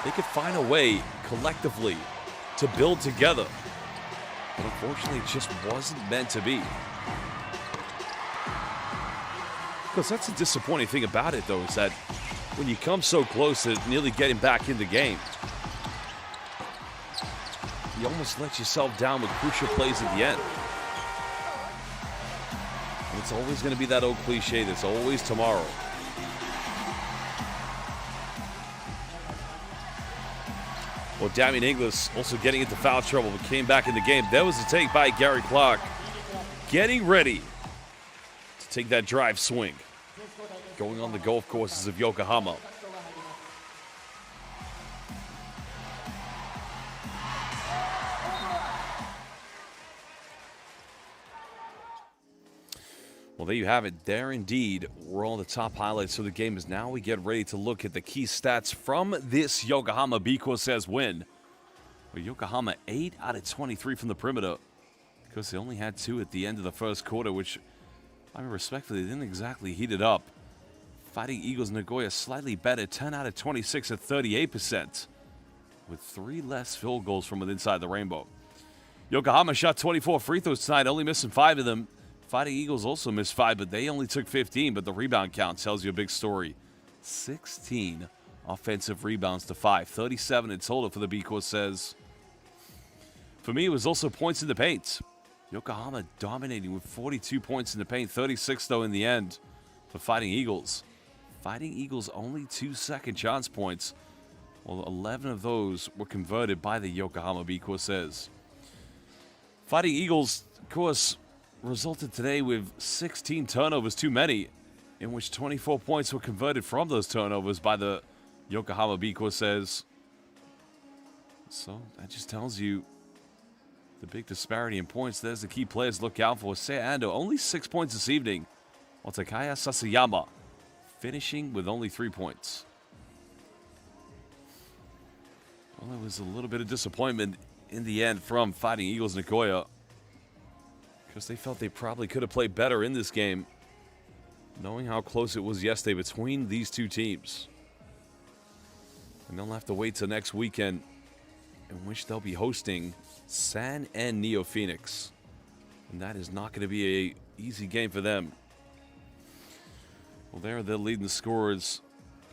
They could find a way collectively to build together. But unfortunately, it just wasn't meant to be. Because that's the disappointing thing about it, though, is that when you come so close to nearly getting back in the game, you almost let yourself down with crucial plays at the end. And it's always going to be that old cliche, that's always tomorrow. Well, Damian Inglis also getting into foul trouble, but came back in the game. There was a take by Gary Clark, getting ready to take that drive swing, going on the golf courses of Yokohama. Well, there you have it. There indeed were all the top highlights of the game. As now we get ready to look at the key stats from this Yokohama B-CORSAIRS win. Well, Yokohama 8 out of 23 from the perimeter, because they only had 2 at the end of the first quarter, which, I mean, respectfully, they didn't exactly heat it up. Fighting Eagles Nagoya slightly better, 10 out of 26 at 38%, with 3 less field goals from within inside the rainbow. Yokohama shot 24 free throws tonight, only missing 5 of them. Fighting Eagles also missed 5, but they only took 15, but the rebound count tells you a big story. 16 offensive rebounds to 5, 37 in total for the B-CORSAIRS. For me, it was also points in the paint. Yokohama dominating with 42 points in the paint, 36 though in the end for Fighting Eagles. Fighting Eagles only 2 second chance points, while 11 of those were converted by the Yokohama B-CORSAIRS. Fighting Eagles, of course, resulted today with 16 turnovers too many, in which 24 points were converted from those turnovers by the Yokohama B-CORSAIRS. So that just tells you the big disparity in points. There's the key players to look out for. Seiya Ando, only 6 points this evening, while Takaya Sasayama finishing with only 3 points. Well, it was a little bit of disappointment in the end from Fighting Eagles Nagoya, because they felt they probably could have played better in this game, knowing how close it was yesterday between these two teams. And they'll have to wait till next weekend, in which they'll be hosting San and Neo Phoenix. And that is not going to be an easy game for them. Well, they're leading the scorers.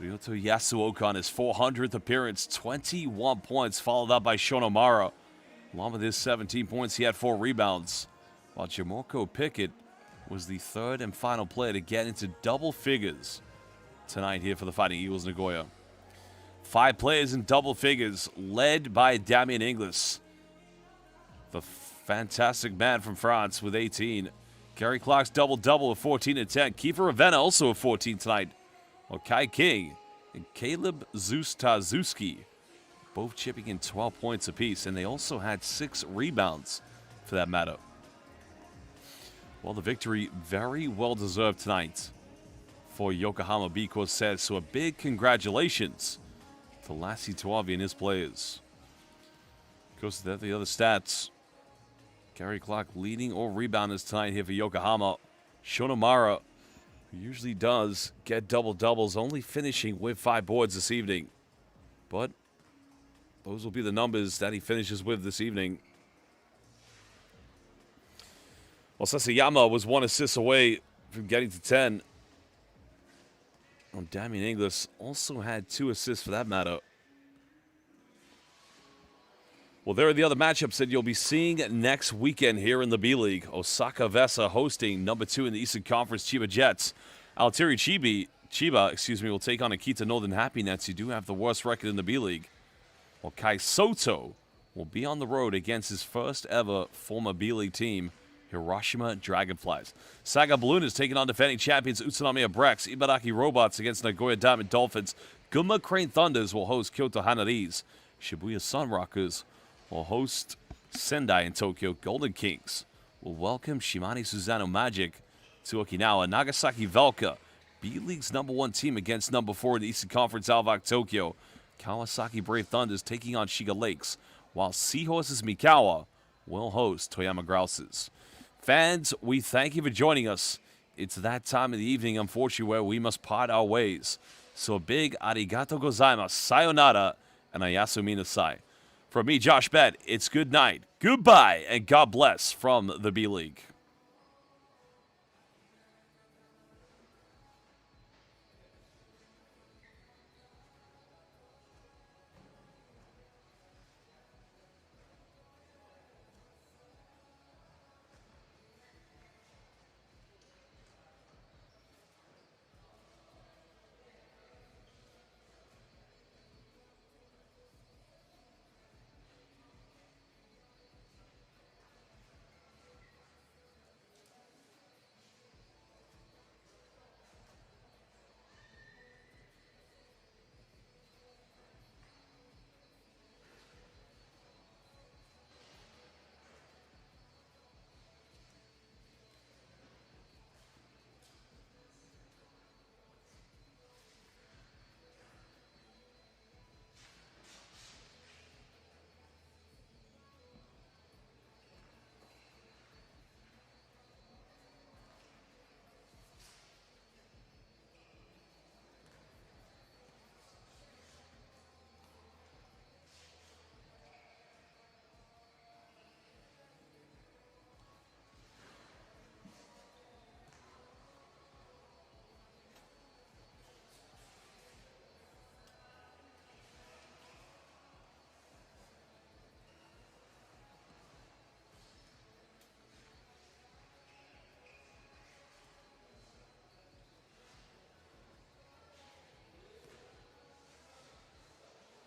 Ryoto Yasuoka on his 400th appearance, 21 points, followed up by Sean O'Mara. Along with his 17 points, he had 4 rebounds. While Jamorko Pickett was the third and final player to get into double figures tonight here for the Fighting Eagles Nagoya. 5 players in double figures, led by Damian Inglis. The fantastic man from France with 18. Gary Clark's double-double with 14 and 10. Kiefer Ravenna also with 14 tonight. Well, Kai King and Caleb Zustazuski both chipping in 12 points apiece, and they also had 6 rebounds for that matter. Well, the victory very well deserved tonight for Yokohama B-CORSAIRS, so a big congratulations to Lassie Tuavi and his players. Goes to the other stats. Gary Clark leading all rebounders tonight here for Yokohama. Shonomara, who usually does get double-doubles, only finishing with 5 boards this evening. But those will be the numbers that he finishes with this evening. Well, Sasayama was 1 assist away from getting to 10. And Damian Inglis also had 2 assists for that matter. Well, there are the other matchups that you'll be seeing next weekend here in the B-League. Osaka Vesa hosting number 2 in the Eastern Conference, Chiba Jets. Altieri Chiba, will take on Akita Northern Happy Nets, who do have the worst record in the B-League. Well, Kai Soto will be on the road against his first ever former B-League team, Hiroshima Dragonflies. Saga Balloon is taking on defending champions Utsunomiya Brex. Ibaraki Robots against Nagoya Diamond Dolphins. Gunma Crane Thunders will host Kyoto Hanaris. Shibuya Sun Rockers will host Sendai in Tokyo. Golden Kings will welcome Shimane Suzano Magic to Okinawa. Nagasaki Velka, B-League's #1 team against #4 in the Eastern Conference, Alvac Tokyo. Kawasaki Brave Thunders taking on Shiga Lakes, while Seahorses Mikawa will host Toyama Grouses. Fans, we thank you for joining us. It's that time of the evening, unfortunately, where we must part our ways. So a big arigato gozaimasu, sayonara, and ayasumi nasai. From me, Josh Bett, it's good night, goodbye, and God bless from the B-League.